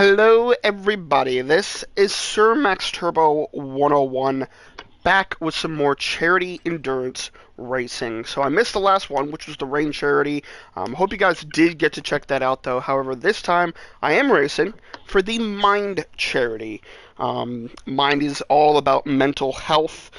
Hello, everybody. This is Sir Max Turbo 101 back with some more charity endurance racing. So I missed the last one, which was the rain charity. Hope you guys did get to check that out, though. However, this time I am racing for the Mind charity. Mind is all about mental health.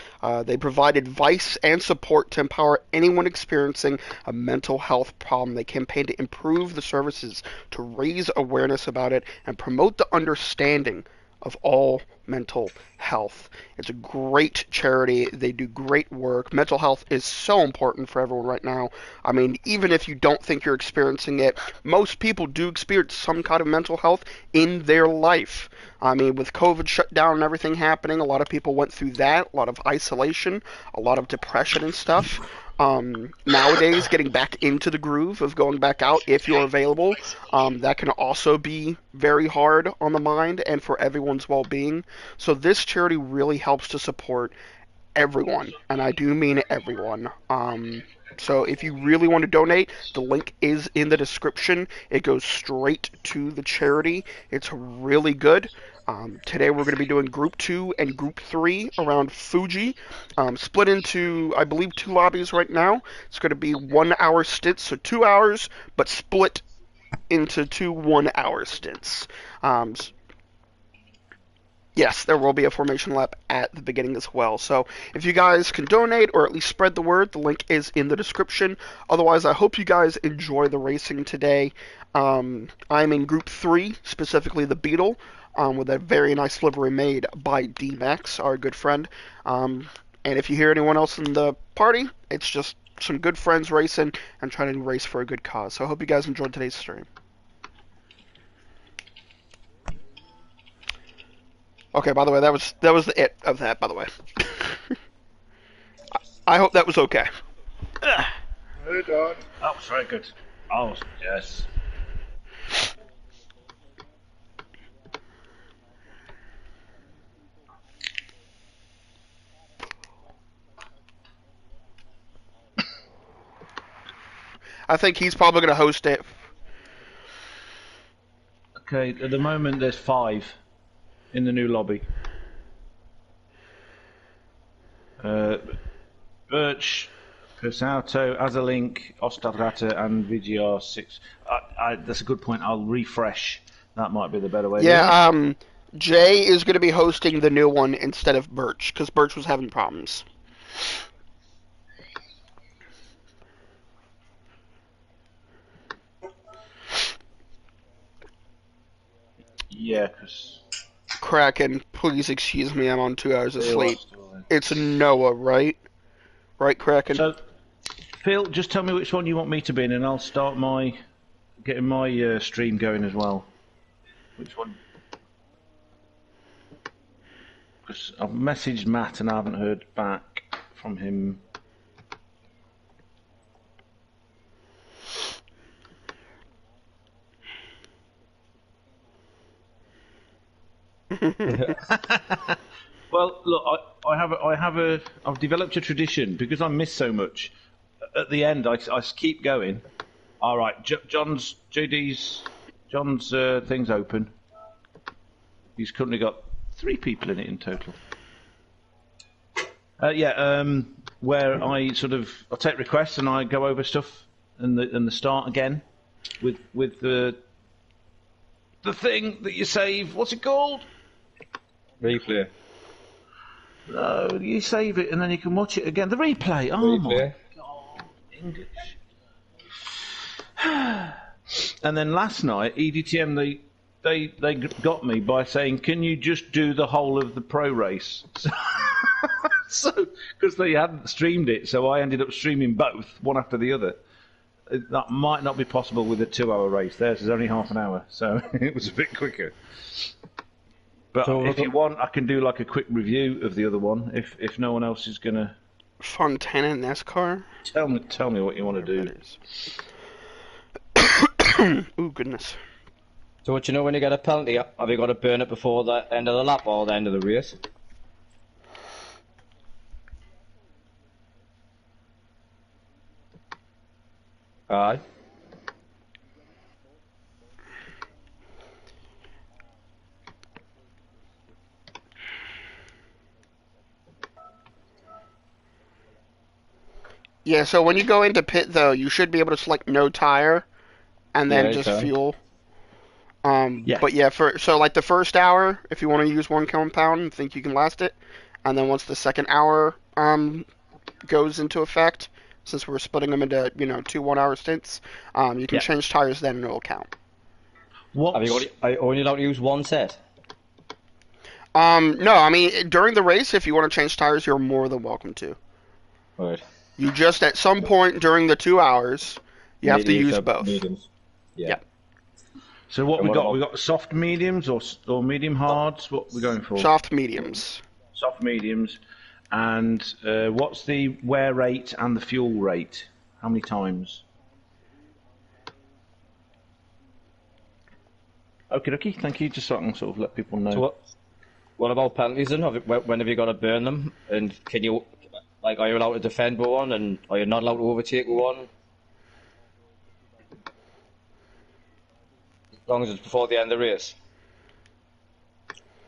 They provide advice and support to empower anyone experiencing a mental health problem. They campaign to improve the services, to raise awareness about it, and promote the understanding of all mental health. It's a great charity. They do great work. Mental health is so important for everyone right now. I mean, even if you don't think you're experiencing it, most people do experience some kind of mental health in their life. I mean, with COVID shut down and everything happening, a lot of people went through that, a lot of isolation, a lot of depression and stuff. Nowadays, getting back into the groove of going back out if you're available, that can also be very hard on the mind and for everyone's well-being. So this charity really helps to support everyone, and I do mean everyone. So if you really want to donate, the link is in the description. It goes straight to the charity. It's really good. Today we're going to be doing Group 2 and Group 3 around Fuji, split into, I believe, two lobbies right now. It's going to be 1 hour stints, so 2 hours, but split into two 1 hour stints. Um, Yes, there will be a formation lap at the beginning as well. So if you guys can donate or at least spread the word, the link is in the description. Otherwise, I hope you guys enjoy the racing today. I'm in Group 3, specifically the Beetle, with a very nice livery made by D-Max, our good friend. And if you hear anyone else in the party, it's just some good friends racing and trying to race for a good cause. So I hope you guys enjoyed today's stream. Okay, by the way, that was the it of that, by the way. I hope that was okay. Hey, Don. That was very good. Oh, yes. I think he's probably going to host it. Okay, at the moment there's 5 in the new lobby. Birch, Persauto, Azalink, Ostavrata, and VGR6. That's a good point. I'll refresh. That might be the better way. Yeah, Jay is going to be hosting the new one instead of Birch, because Birch was having problems. Yeah, because Kraken, please excuse me, I'm on 2 hours of they sleep. lost. It's Noah, right? Right, Kraken? So, Phil, just tell me which one you want me to be in, and I'll start getting my stream going as well. Which one? Because I've messaged Matt and I haven't heard back from him. Well, look, I've developed a tradition because I miss so much. At the end, I keep going. All right, John's thing's open. He's currently got 3 people in it in total. Where I take requests and I go over stuff and the start again with the thing that you save. What's it called? Replay. No, you save it and then you can watch it again. The replay. Oh Replay. my god, English. And then last night, EDTM they got me by saying, "Can you just do the whole of the pro race?" So, because they hadn't streamed it, so I ended up streaming both, one after the other. That might not be possible with a 2-hour race. Theirs is only half an hour, so it was a bit quicker. But so, if you want, I can do like a quick review of the other one. If no one else is gonna. Fontana NASCAR. Tell me what you want to do. Ooh, goodness. So what, you know, when you get a penalty, have you got to burn it before the end of the lap or the end of the race? Aye. Yeah, so when you go into pit though, you should be able to select no tire and Yeah, then you just can. fuel. Yeah. But yeah, so like the first hour, if you want to use one compound and think you can last it, and then once the second hour goes into effect, since we're splitting them into 2 1 hour stints, you can Yeah. change tires then and it'll count. Have you What's got? Are you only allowed to use one set? No, I mean during the race, if you want to change tires, you're more than welcome to. Right. You just at some point during the 2 hours, you have Need to to use use the both. mediums. Yeah. Yeah. so what And we what got? We about got soft mediums or medium hards? What we going for? Soft mediums. Soft mediums. And what's the wear rate and the fuel rate? How many times? Okay, okay. Thank you. Just so I can sort of let people know. so what about penalties then? When have you got to burn them? And can you are you allowed to defend with one? And are you not allowed to overtake with one? As long as it's before the end of the race.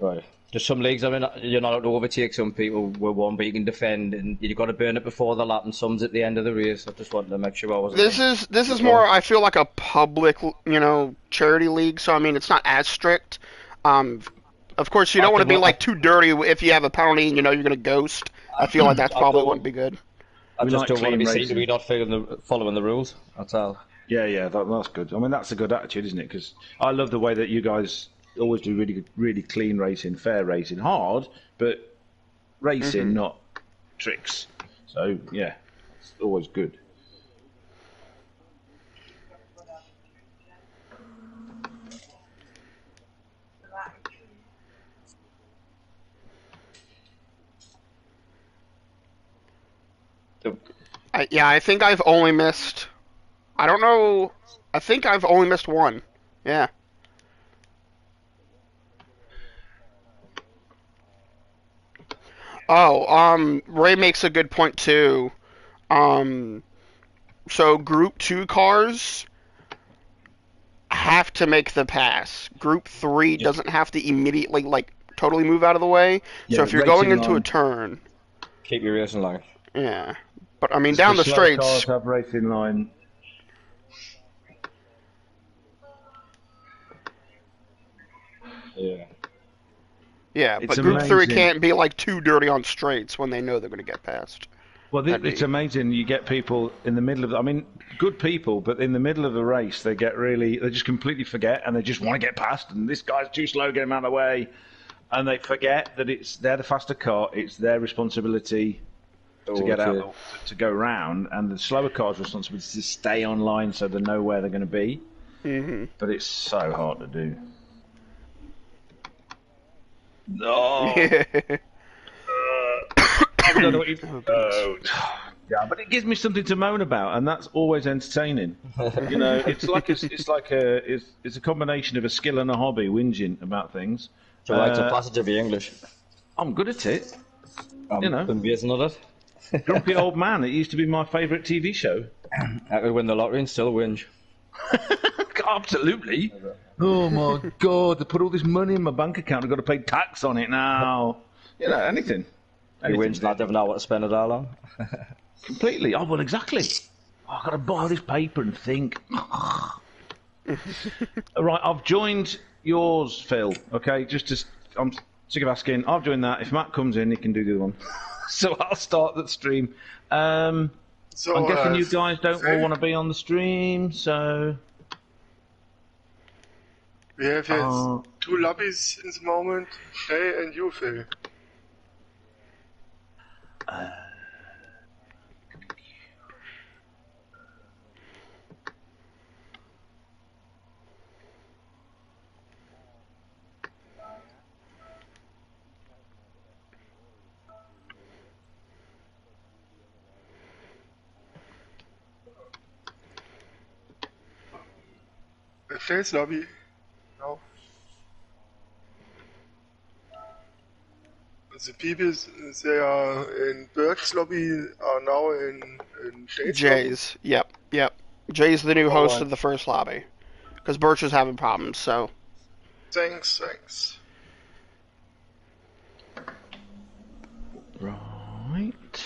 Right. Just some leagues, I mean, you're not allowed to overtake some people with one, but you can defend, and you've got to burn it before the lap, and some's at the end of the race. I just wanted to make sure I wasn't. This is more, I feel, like a public charity league. So I mean it's not as strict. Um, of course you don't want to be like too dirty if you have a penalty and you're gonna ghost. I feel like that's I probably don't wouldn't want. be good. I We just like don't want to clean be seen to be racing. not following the rules. That's all. Yeah, yeah, that's good. I mean, that's a good attitude, isn't it? Because I love the way that you guys always do really good, really clean racing, fair racing, hard, but racing, not tricks. So yeah, it's always good. I think I've only missed. I don't know. I think I've only missed one. Yeah. Oh, Ray makes a good point too. Um, so Group 2 cars have to make the pass. Group 3 Yeah. doesn't have to immediately totally move out of the way. So Yeah, if you're going racing into a line. turn, Keep your racing line. yeah. But I mean The down the slower cars straights, have racing line. Yeah. yeah. It's But Group 3 amazing. can't be too dirty on straights when they know they're going to get passed. Well, That'd it's be. amazing. You get people in the middle of. I mean, good people, but in the middle of the race, they get really. They just completely forget, and they just want to get past. And this guy's too slow, get him out of the way. And they forget that they're the faster car. It's their responsibility to get out, to go round, and the slower car's responsibility is to stay online so they know where they're going to be. Hmm. But it's so hard to do. No. I don't know what you. Oh, goodness. Yeah, but it gives me something to moan about, and that's always entertaining. You know, it's a combination of a skill and a hobby, whinging about things. So it's a passage of the English. I'm good at it. You know. Amazing at it. Grumpy Old Man. It used to be my favourite TV show. I could win the lottery and still whinge. Absolutely. Oh my God! They put all this money in my bank account. I've got to pay tax on it now. You know, anything. You whinge not having out what to spend it all on. Completely. Oh well, exactly. Oh, I've got to buy this paper and think. Right, I've joined yours, Phil. Okay, I'm sick of asking. I've joined that. If Matt comes in, he can do the other one. So I'll start the stream. So, I'm guessing you guys don't all want to be on the stream, so. we have jetzt two lobbies in the moment, Jay and you, Phil. Phil's lobby. No. The people they are in Berg's lobby are now in Jay's lobby. Jay's. Yep. Jay's the new host Alright. of the first lobby. Because Birch is having problems, so. Thanks. Right.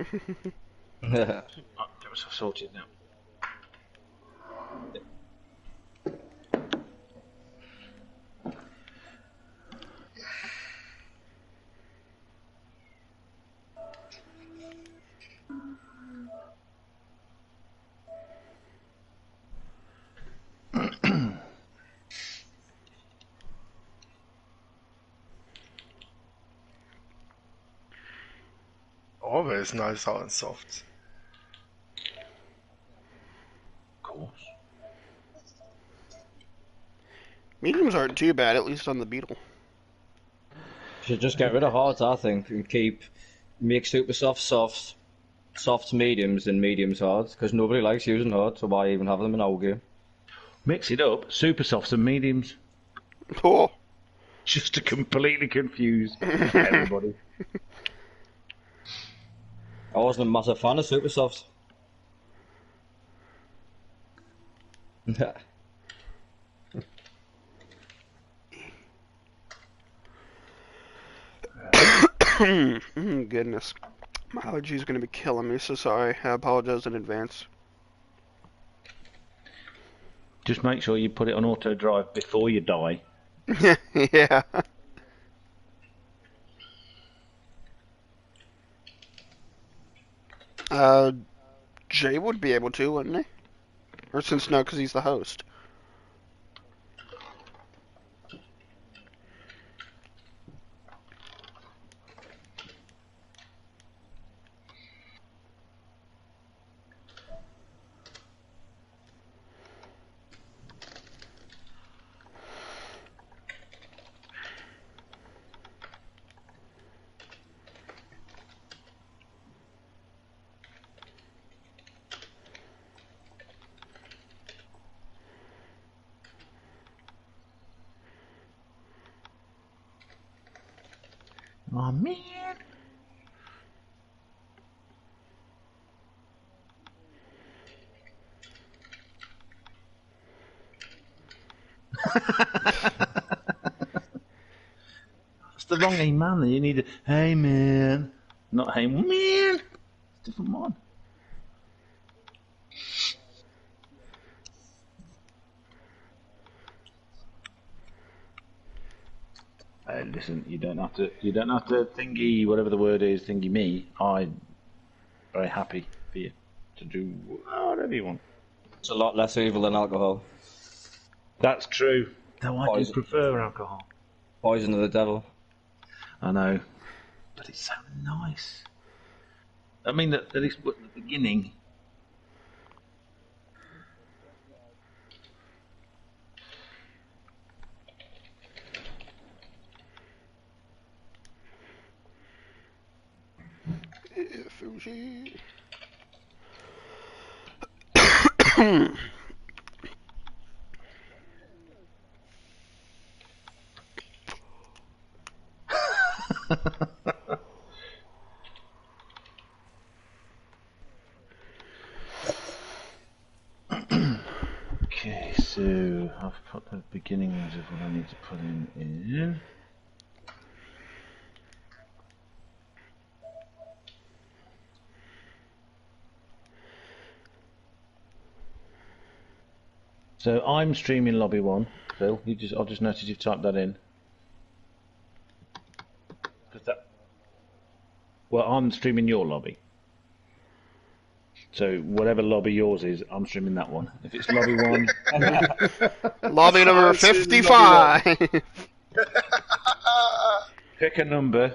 Oh, that was sorted now. Always nice out and soft. Of course. Mediums aren't too bad, at least on the Beetle. Should just get rid of hards, I think, and make super softs, mediums, and mediums hards, because nobody likes using hards, so why even have them in our game? Mix it up, super softs and mediums. Oh. Just to completely confuse everybody. I wasn't a massive fan of super softs. Goodness. My allergy's gonna be killing me, so sorry. I apologize in advance. Just make sure you put it on auto drive before you die. Yeah. Jay would be able to, wouldn't he? Or since no, because he's the host. Oh man. It's the wrong hey man. You need a hey man, not hey man. It's a different one. Listen, you don't have to thingy whatever the word is, thingy me. I'm very happy for you to do whatever you want. It's a lot less evil than alcohol. That's true. Though I do prefer alcohol. Poison of the devil. I know, but it's so nice. I mean, at least at the beginning. Fuji. Okay, so I've put the beginnings of what I need to put in. So I'm streaming lobby 1, Phil. I'll just notice you've typed that in. Well, I'm streaming your lobby. So whatever lobby yours is, I'm streaming that one. If it's lobby 1... Lobby number 55! Pick a number.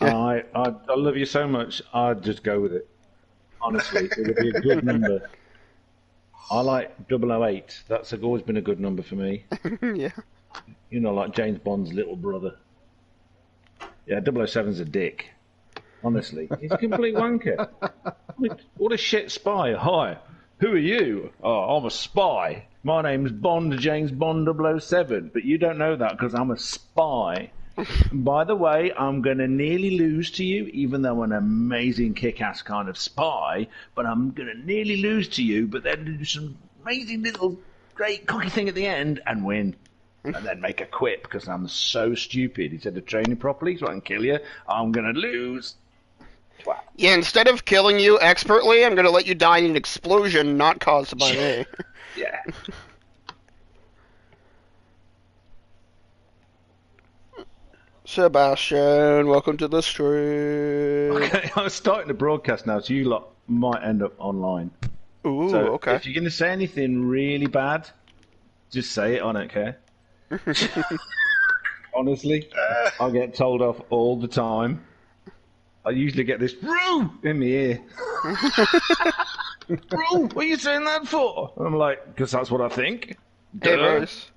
I love you so much, I'd just go with it. Honestly, it would be a good number. I like 008. That's always been a good number for me. Yeah. You know, like James Bond's little brother. Yeah, 007's a dick. Honestly, he's a complete wanker. What a shit spy. Hi, who are you? Oh, I'm a spy. My name's Bond, James Bond 007, but you don't know that because I'm a spy. By the way, I'm going to nearly lose to you, even though I'm an amazing kick-ass kind of spy, but I'm going to nearly lose to you, but then do some amazing little great cocky thing at the end and win. And then make a quit because I'm so stupid. Instead of training properly so I can kill you, I'm going to lose. Twat. Yeah, instead of killing you expertly, I'm gonna let you die in an explosion not caused by me. Yeah. Sebastian, welcome to the stream. Okay, I'm starting to broadcast now, so you lot might end up online. Ooh, So okay. if you're going to say anything really bad, just say it. I don't care. Honestly, I get told off all the time. I usually get this "Roo" in my ear. "Roo, what are you saying that for?" And I'm like, because that's what I think. Hey, Duh. Bruce.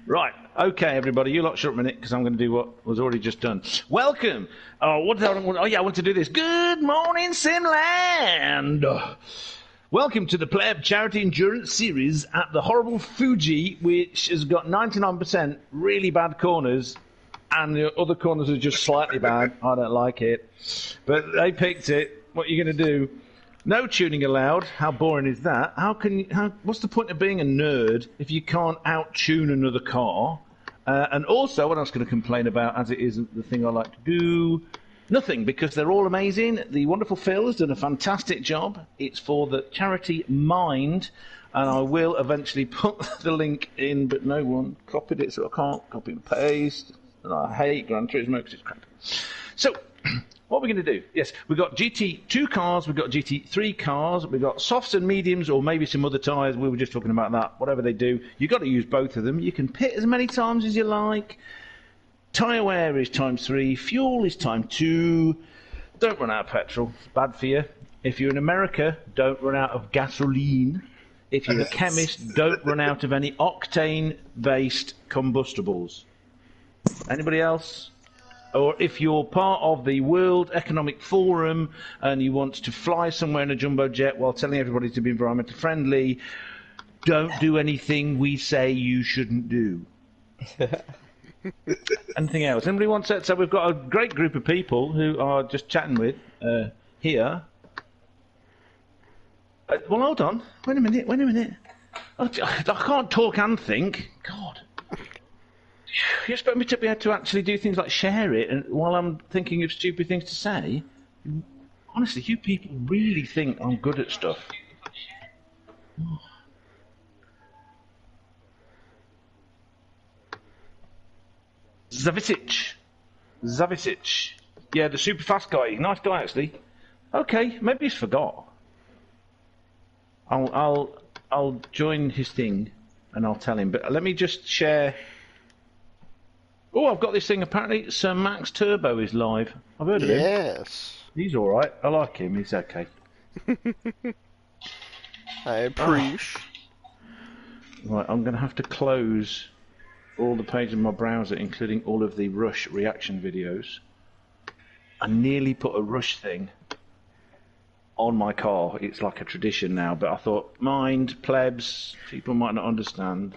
Right, okay, everybody, you lot shut up a minute because I'm going to do what was already just done. Welcome. What did I want? Oh yeah, I want to do this. Good morning, Simland. Welcome to the Pleb Charity Endurance Series at the horrible Fuji, which has got 99% really bad corners, and the other corners are just slightly bad. I don't like it, but they picked it. What are you going to do? No tuning allowed. How boring is that? What's the point of being a nerd if you can't out-tune another car? And also, what I was going to complain about, as it isn't the thing I like to do, nothing, because they're all amazing. The wonderful Phil has done a fantastic job. It's for the charity Mind, and I will eventually put the link in, but no one copied it, so I can't copy and paste. And I hate Gran Turismo because it's crap. So, what are we going to do? Yes, we've got GT2 cars, we've got GT3 cars, we've got softs and mediums, or maybe some other tyres. We were just talking about that. Whatever they do, you've got to use both of them. You can pit as many times as you like. Tyre wear is ×3, fuel is ×2. Don't run out of petrol. It's bad for you. If you're in America, don't run out of gasoline. If you're a chemist, don't run out of any octane-based combustibles. Anybody else? Or if you're part of the World Economic Forum and you want to fly somewhere in a jumbo jet while telling everybody to be environmentally friendly, don't do anything we say you shouldn't do. Anything else? Anybody want to? So we've got a great group of people who are just chatting with here. Well, hold on. Wait a minute. I can't talk and think. God. You expect me to be able to actually do things like share it and while I'm thinking of stupid things to say? Honestly, you people really think I'm good at stuff. Zavicic. Yeah, the super fast guy. Nice guy, actually. Okay, maybe he's forgot. I'll join his thing and I'll tell him. But let me just share. Oh, I've got this thing. Apparently, Sir Max Turbo is live. I've heard of him. Yes. He's all right. I like him. He's okay. I appreciate. Right, I'm going to have to close all the pages of my browser, including all of the Rush reaction videos. I nearly put a Rush thing on my car. It's like a tradition now, but I thought, mind, plebs, people might not understand.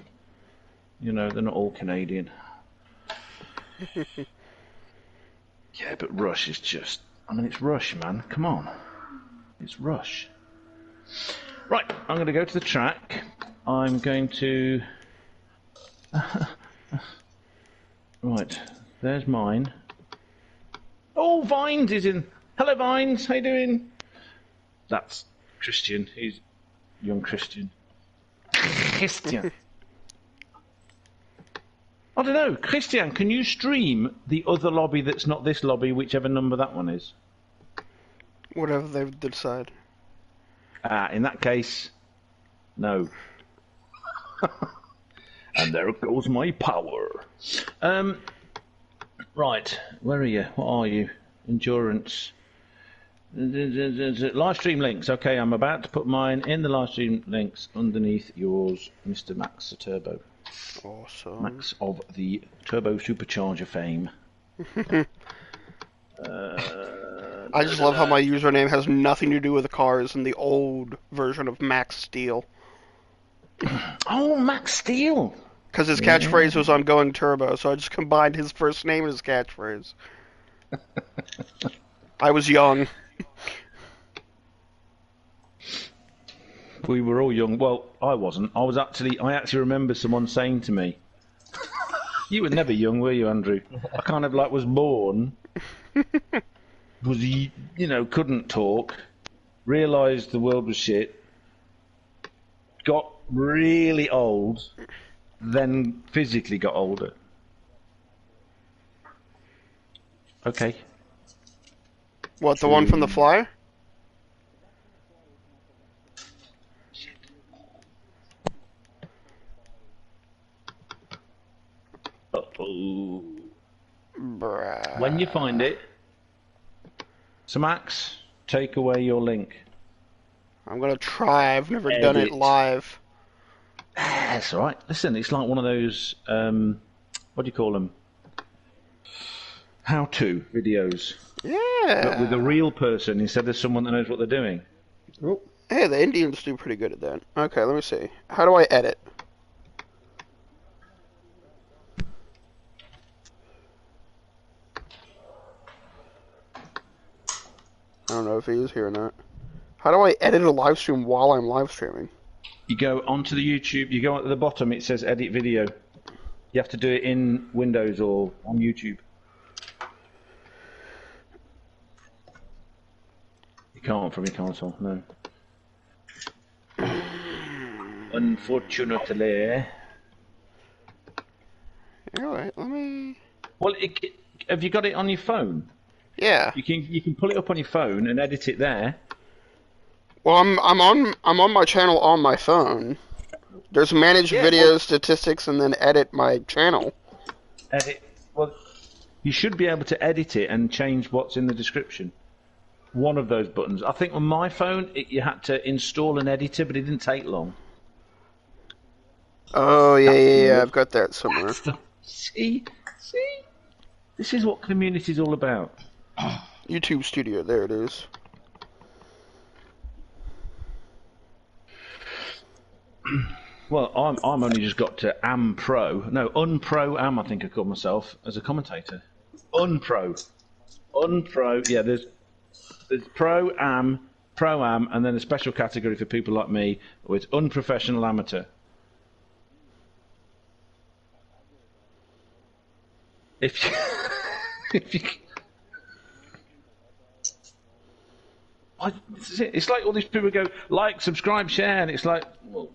You know, they're not all Canadian. Yeah, but Rush is just... I mean, it's Rush, man. Come on. It's Rush. Right, I'm going to go to the track. I'm going to... Right, there's mine. Oh, Vines is in. Hello, Vines. How you doing? That's Christian. He's young Christian. Christian. I don't know. Christian, can you stream the other lobby that's not this lobby, whichever number that one is? Whatever they decide. In that case, no. And there goes my power. Right, where are you? What are you? Endurance. Live stream links. Okay, I'm about to put mine in the live stream links underneath yours, Mr. Max Turbo. Awesome. Max of the Turbo Supercharger fame. I just love how my username has nothing to do with the cars in the old version of Max Steel. Oh, Max Steel. Because his catchphrase was "I'm going turbo," so I just combined his first name and his catchphrase. I was young. We were all young. Well, I wasn't. I actually remember someone saying to me, You were never young, were you, Andrew? I kind of like was born, couldn't talk, realised the world was shit, got really old, then physically got older. Okay. What, the one from the flyer? Uh-oh. Bruh. When you find it, so Max, take away your link. I'm gonna try. I've never done it Edit. live. That's all right. Listen, it's like one of those, what do you call them? How-to videos. Yeah. But with a real person instead of someone that knows what they're doing. Oh, Hey, the Indians do pretty good at that. Okay, let me see. How do I edit? I don't know if he is here or not. How do I edit a live stream while I'm live streaming? You go onto the YouTube, you go at the bottom, it says edit video. You have to do it in Windows or on YouTube. You can't from your console, no. Unfortunately. Alright, let me... Well, have you got it on your phone? Yeah. You can pull it up on your phone and edit it there. Well, I'm on my channel on my phone. There's manage video statistics and then edit my channel. Edit. Well, you should be able to edit it and change what's in the description. One of those buttons. I think on my phone, you had to install an editor, but it didn't take long. Oh, yeah, I've got that somewhere. See? This is what community's all about. YouTube Studio, there it is. Well, I'm only just got to Unpro Am, I think I call myself, as a commentator. Unpro, yeah, there's Pro Am, and then a special category for people like me, with Unprofessional Amateur. If you it's like all these people go, like, subscribe, share, and it's like, well,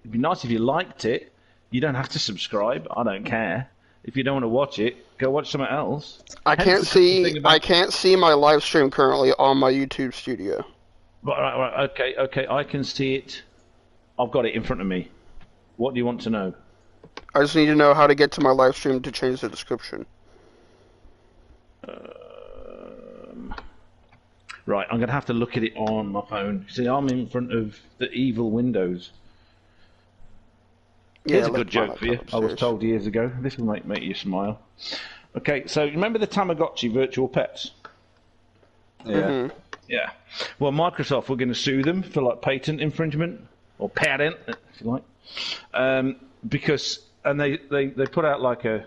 it'd be nice if you liked it. You don't have to subscribe. I don't care. If you don't want to watch it, go watch something else. I can't see my live stream currently on my YouTube Studio. Right, okay, I can see it. I've got it in front of me. What do you want to know? I just need to know how to get to my live stream to change the description. Right, I'm going to have to look at it on my phone. See, I'm in front of the evil Windows. Yeah, Here's a good joke for you. I was told years ago. This will make you smile. Okay, so remember the Tamagotchi virtual pets? yeah. Mm-hmm. Yeah. Well, Microsoft were going to sue them for like patent infringement or patent, if you like, because they put out like a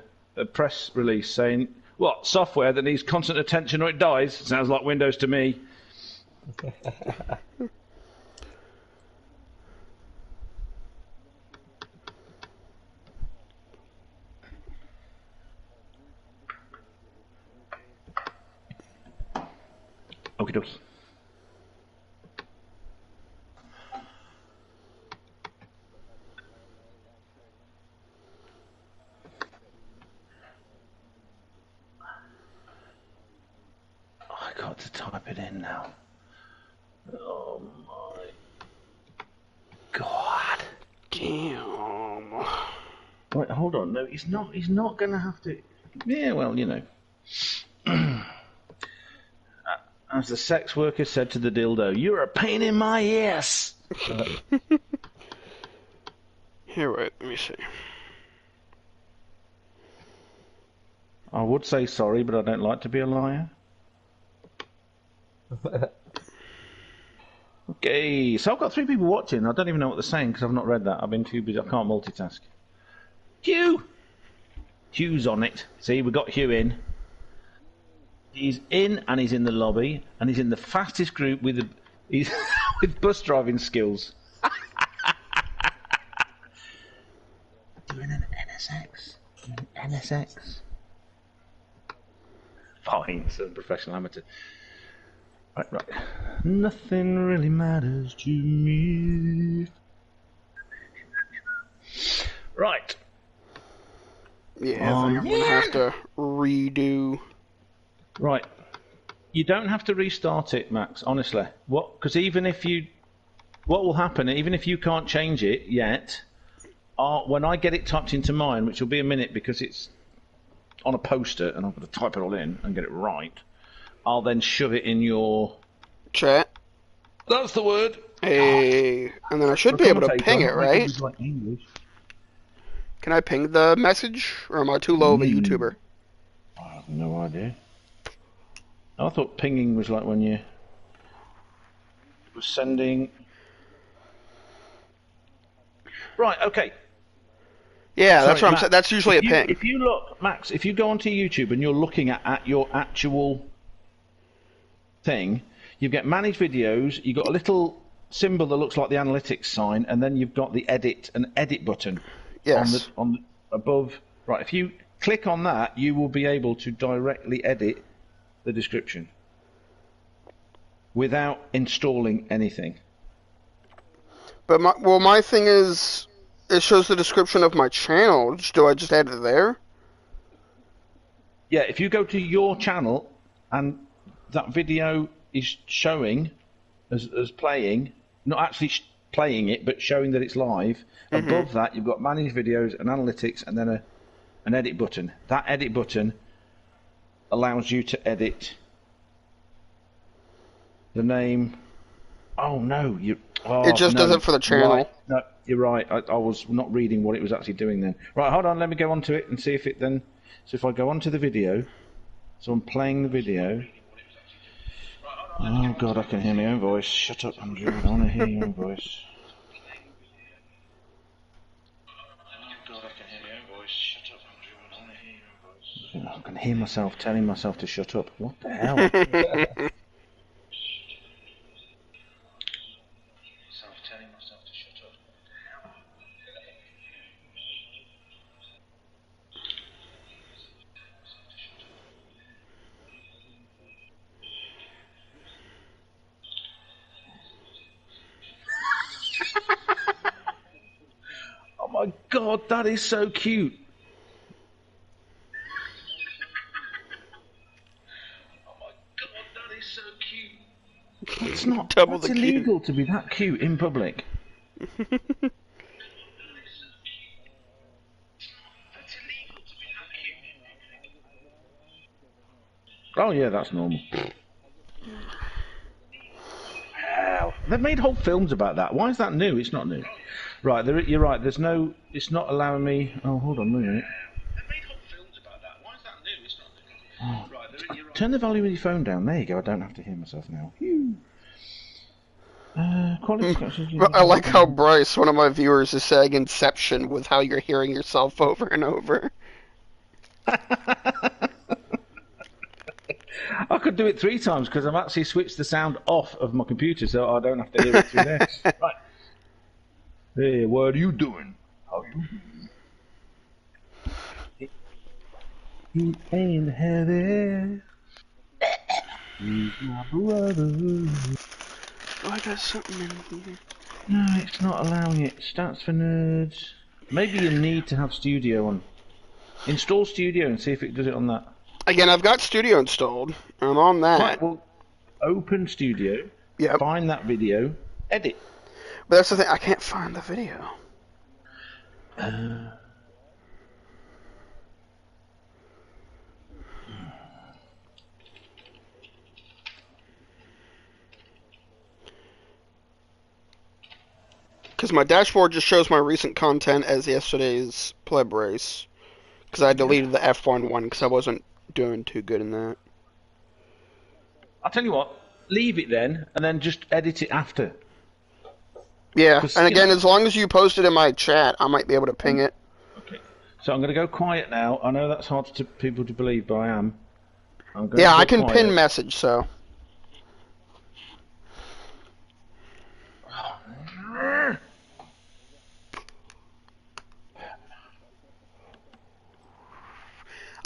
press release saying, what, software that needs constant attention or it dies? Sounds like Windows to me. Okie dokie. I got to type it in now. Oh my God. Damn. Wait, hold on. No, he's not. He's not going to have to. Yeah, well, you know. As the sex worker said to the dildo, "You're a pain in my ass." Here, wait, let me see. I would say sorry, but I don't like to be a liar. Okay, so I've got 3 people watching. I don't even know what they're saying because I've not read that. I've been too busy. I can't multitask. Hugh! Hugh's on it. See, we've got Hugh in. He's in and he's in the lobby and he's in the fastest group with with bus driving skills. Doing an NSX. NSX. Fine, so professional amateur. Right. Nothing really matters to me. Right. Yeah, I think I'm going to have to redo. Right. You don't have to restart it, Max, honestly. Because what will happen, even if you can't change it yet, when I get it typed into mine, which will be a minute because it's on a poster and I've got to type it all in and get it right, I'll then shove it in your... Chat. That's the word. Hey, and then I should be able to ping it, right? Like English. Can I ping the message, or am I too low of a YouTuber? I have no idea. I thought pinging was like when you was sending... Right, okay. Yeah, Sorry, that's what I'm Max, saying. That's usually a ping. If you look, Max, if you go onto YouTube and you're looking at your actual thing, you get manage videos, you've got a little symbol that looks like the analytics sign, and then you've got the edit button Yes. on the above. Right, if you click on that, you will be able to directly edit the description without installing anything. But my thing is, it shows the description of my channel. Do I just add it there? Yeah, if you go to your channel and that video is showing as playing, not actually playing it, but showing that it's live, above that you've got manage videos and analytics and then an edit button. That edit button allows you to edit the name. Oh no, It just does it for the channel. Right. No, you're right. I was not reading what it was actually doing then. Right, hold on. Let me go onto it and see if it then. So if I go onto the video, so I'm playing the video. Oh God, I can hear my own voice. Shut up, Andrew. I don't want to hear your own voice. I can hear myself telling myself to shut up. What the hell? Oh my God, that is so cute. It's not. Double That's the cute. illegal to be that cute in public. Oh yeah, that's normal. Hell, they've made whole films about that. Why is that new? It's not new. Right, you're right. There's no. It's not allowing me. Oh, hold on a minute. Turn the volume of your phone down. There you go. I don't have to hear myself now. Quality. I like how Bryce, one of my viewers, is saying Inception with how you're hearing yourself over and over. I could do it 3 times because I've actually switched the sound off of my computer, so I don't have to hear it through this. Right. Hey, what are you doing? How you doing? He ain't heavy. He's my brother. Oh, I got something in here. No, it's not allowing it. Stats for nerds. Maybe you need to have Studio on. Install Studio and see if it does it on that. Again, I've got Studio installed. I'm on that. Right, well, open Studio. Yep. Find that video. Edit. But that's the thing. I can't find the video. Because my dashboard just shows my recent content as yesterday's Pleb race. Because I deleted the F1 one because I wasn't doing too good in that. I'll tell you what. Leave it then, and then just edit it after. Yeah, and again, as long as you post it in my chat, I might be able to ping it. Okay. So I'm going to go quiet now. I know that's hard to people to believe, but I am. Yeah, I can pin message, so.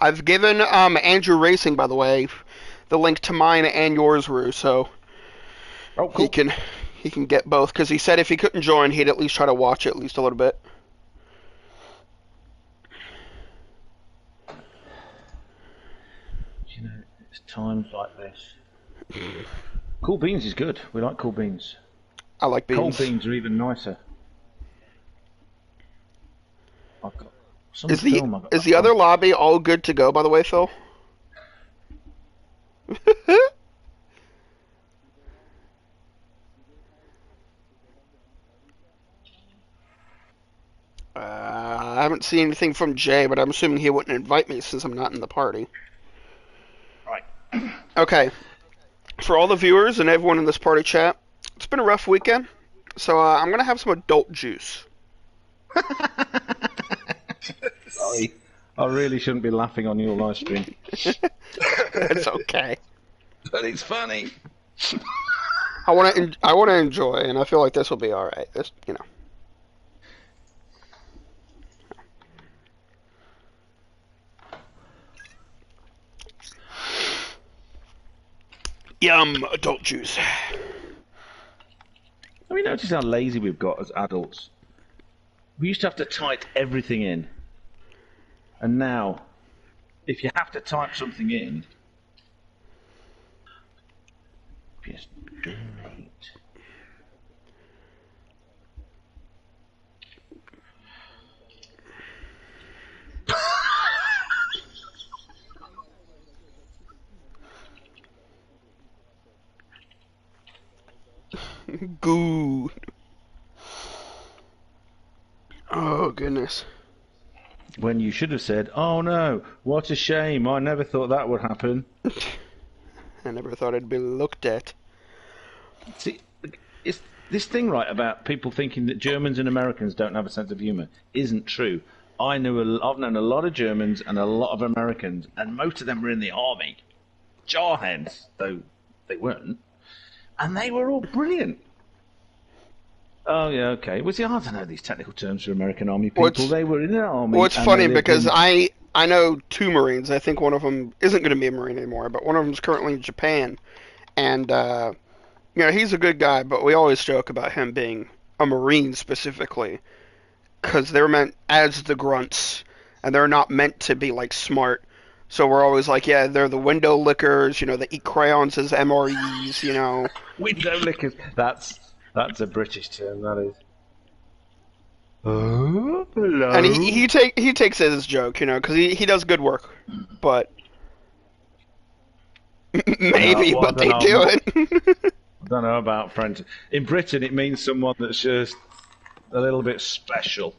I've given Andrew Racing, by the way, the link to mine and yours, Rue, so Oh, cool. he can get both, because he said if he couldn't join, he'd at least try to watch it at least a little bit. You know, it's times like this. Cool beans is good. We like cool beans. I like beans. Cold beans are even nicer. I've got some Is film. the other lobby all good to go, by the way, Phil? I haven't seen anything from Jay, but I'm assuming he wouldn't invite me since I'm not in the party. Right. Okay. For all the viewers and everyone in this party chat, it's been a rough weekend, so I'm going to have some adult juice. Sorry. I really shouldn't be laughing on your live stream. It's okay. But it's funny. I want to enjoy, and I feel like this will be all right. This, you know. Yum, adult juice. Have you noticed how lazy we've got as adults? We used to have to type everything in. And now, if you have to type something in, just donate. Good. Oh, goodness. When you should have said, "Oh no, what a shame, I never thought that would happen." I never thought I'd be looked at. See, it's this thing, right, about people thinking that Germans and Americans don't have a sense of humour isn't true. I've known a lot of Germans and a lot of Americans, and most of them were in the army. Jarheads, though they weren't. And they were all brilliant. Oh, yeah, okay. Well, see, I don't know these technical terms for American Army people. They were in the Army. Well, it's funny because I know two Marines. I think one of them isn't going to be a Marine anymore, but one of them's currently in Japan. And, you know, he's a good guy, but we always joke about him being a Marine specifically. Because they're meant as the grunts, and they're not meant to be, like, smart. So we're always like, yeah, they're the window lickers, you know, they eat crayons as MREs, you know. Window lickers. That's a British term, that is. Oh, hello. And he takes it as a joke, you know, because he does good work. But maybe, but they do it. I don't know about French. In Britain, it means someone that's just a little bit special.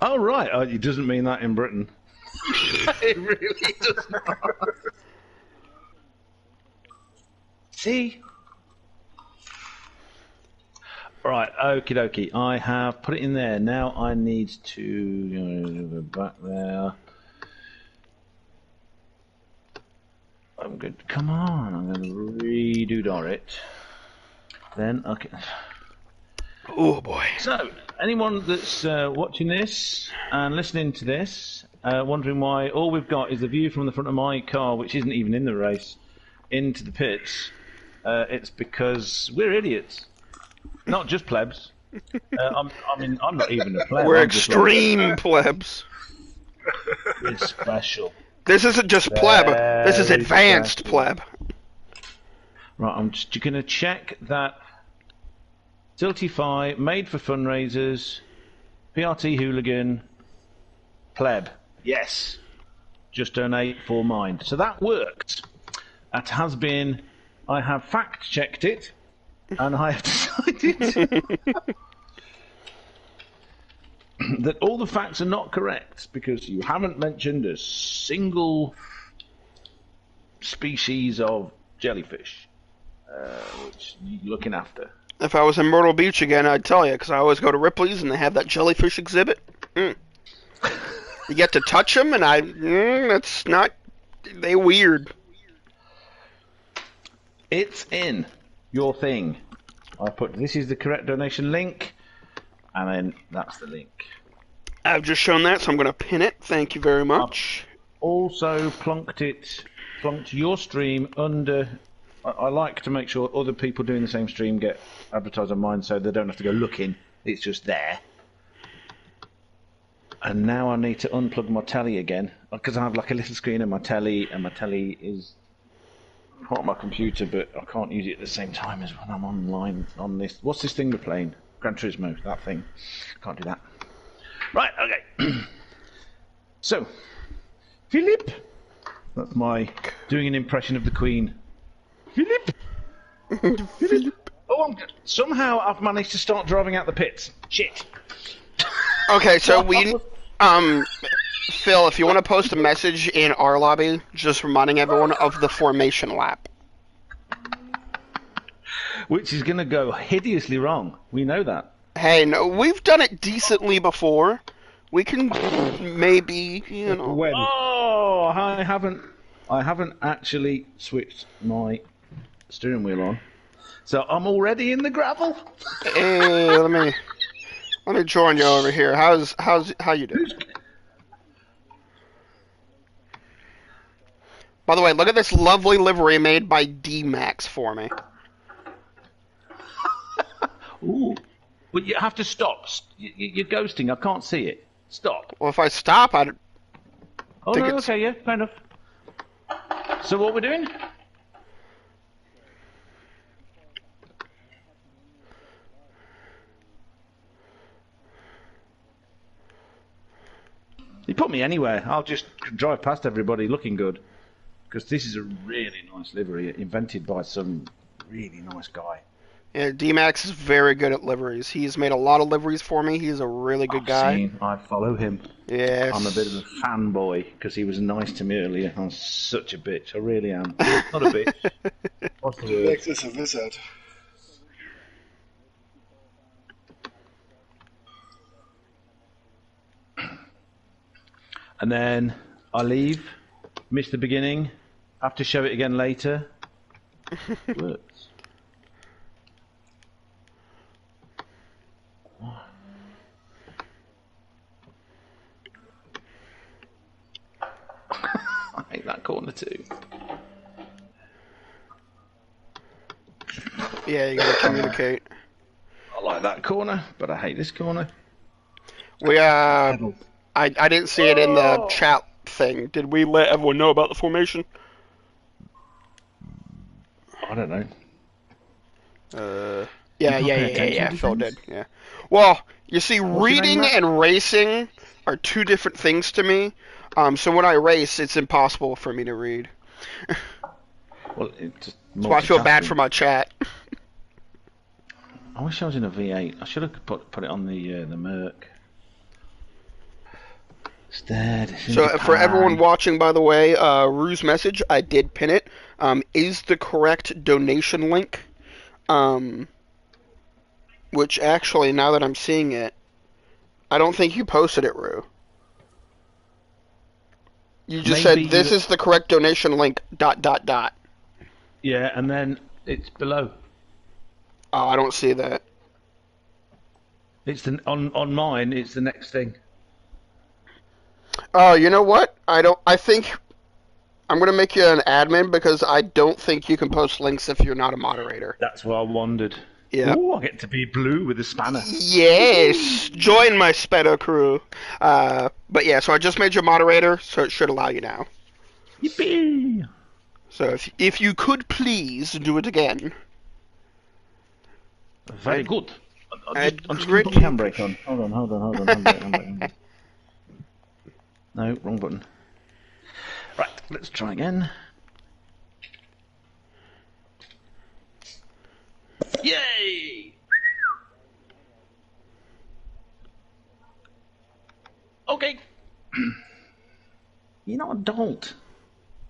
Oh, right. Oh, it doesn't mean that in Britain. It really does not. See? Right, okie dokie. I have put it in there. Now I need to go back there. I'm going to, come on, I'm going to redo it. Then, okay. Oh boy. So, anyone that's watching this and listening to this, wondering why all we've got is the view from the front of my car, which isn't even in the race, into the pits, it's because we're idiots. Not just plebs. I'm not even a pleb. We're extreme plebs. It's special. This isn't just pleb. This is advanced special. pleb. Right, I'm just going to check that Tiltify, made for fundraisers, PRT hooligan, pleb. Yes. Just donate for mine. So that worked. That has been, I have fact checked it, and I have decided that all the facts are not correct because you haven't mentioned a single species of jellyfish which you're looking after. If I was in Myrtle Beach again, I'd tell you, because I always go to Ripley's and they have that jellyfish exhibit. You get to touch them, and that's not, they weird. It's in your thing. I put, this is the correct donation link. And then that's the link. I've just shown that, so I'm going to pin it. Thank you very much. Also plunked your stream under. I like to make sure other people doing the same stream get advertised on mine, so they don't have to go looking. It's just there. And now I need to unplug my telly again, because I have like a little screen in my telly, and my telly is part of my computer, but I can't use it at the same time as when I'm online on this. What's this thing we're playing? Gran Turismo, that thing. Can't do that. Right, okay. So, Philip. That's my doing an impression of the Queen. Philip. Philip. Oh, somehow I've managed to start driving out the pits. Shit. Okay, so we, Phil, if you want to post a message in our lobby, just reminding everyone of the formation lap. Which is going to go hideously wrong. We know that. Hey, no, we've done it decently before. We can maybe, you know. When? Oh, I haven't actually switched my steering wheel on, so I'm already in the gravel. Hey, let me join you over here. How you doing? By the way, look at this lovely livery made by D-Max for me. Ooh. Well, you have to stop. You're ghosting. I can't see it. Stop. Well, if I stop, I'd... Oh, no, okay, yeah, fair enough. So what we're doing? You put me anywhere. I'll just drive past everybody looking good. Because this is a really nice livery, invented by some really nice guy. Yeah, D-Max is very good at liveries. He's made a lot of liveries for me. He's a really good guy. I follow him. Yes. I'm a bit of a fanboy because he was nice to me earlier. I'm such a bitch. I really am. Not a bitch. What's the word? Next is a wizard. And then I leave, miss the beginning, have to show it again later. Works. I hate that corner too. Yeah, you gotta communicate. I like that corner, but I hate this corner. We, I didn't see it in the chat thing. Did we let everyone know about the formation? I don't know. Yeah, Phil did, yeah. Well, you see, reading and racing are two different things to me. So when I race, it's impossible for me to read. Well, it's So I feel bad for my chat. I wish I was in a V8. I should have put it on the Merc. Instead, So for everyone watching, by the way, Rue's message, I did pin it, is the correct donation link. Which actually, now that I'm seeing it, I don't think you posted it, Rue. You just said, this is the correct donation link, ... Yeah, and then it's below. Oh, I don't see that. It's on mine, it's the next thing. Oh, you know what? I think I'm going to make you an admin because I don't think you can post links if you're not a moderator. That's what I wondered. Yeah. Ooh, I get to be blue with a spanner. Yes! Join my Spedo crew. But yeah, so I just made you a moderator, so it should allow you now. Yippee! So if you could please do it again. Very good. I'm just going to greatly put the handbrake on. Hold on. Handbrake. No, wrong button. Right, let's try again. Yay! Okay. You're not adult.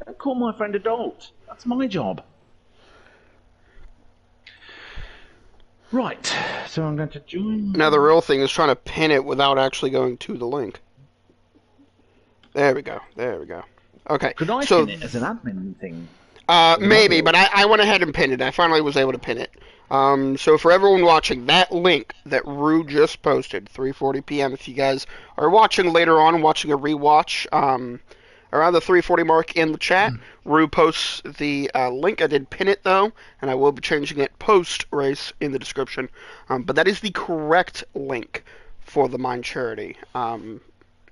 Don't call my friend adult. That's my job. Right, so I'm going to join. Now the real thing is trying to pin it without actually going to the link. There we go. Okay. Could I pin it as an admin thing? Maybe, but I went ahead and pinned it. I finally was able to pin it. So for everyone watching, that link that Rue just posted, 3:40 p.m. If you guys are watching later on, watching a rewatch, around the 3:40 mark in the chat, Rue posts the link. I did pin it though, and I will be changing it post race in the description. But that is the correct link for the Mind Charity.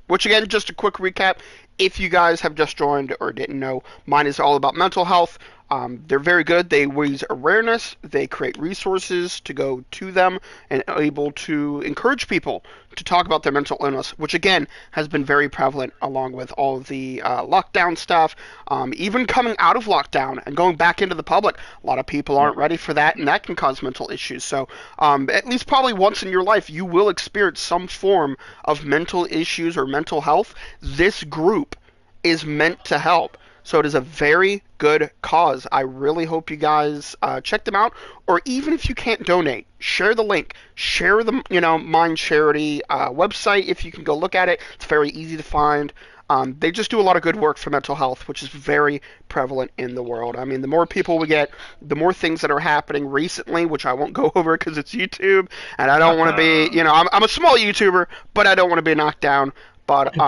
Which again, just a quick recap. If you guys have just joined or didn't know, mine is all about mental health. They're very good. They raise awareness. They create resources to go to them and able to encourage people to talk about their mental illness, which again has been very prevalent along with all of the lockdown stuff. Even coming out of lockdown and going back into the public, a lot of people aren't ready for that, and that can cause mental issues. So at least probably once in your life, you will experience some form of mental issues or mental health. This group is meant to help. So it is a very good cause. I really hope you guys check them out, or even if you can't donate, share the link, share the Mind Charity website if you can go look at it. It's very easy to find. They just do a lot of good work for mental health, which is very prevalent in the world. I mean, the more people we get, the more things that are happening recently, which I won't go over because it's YouTube, and I don't want to be, I'm a small YouTuber, but I don't want to be knocked down. But I can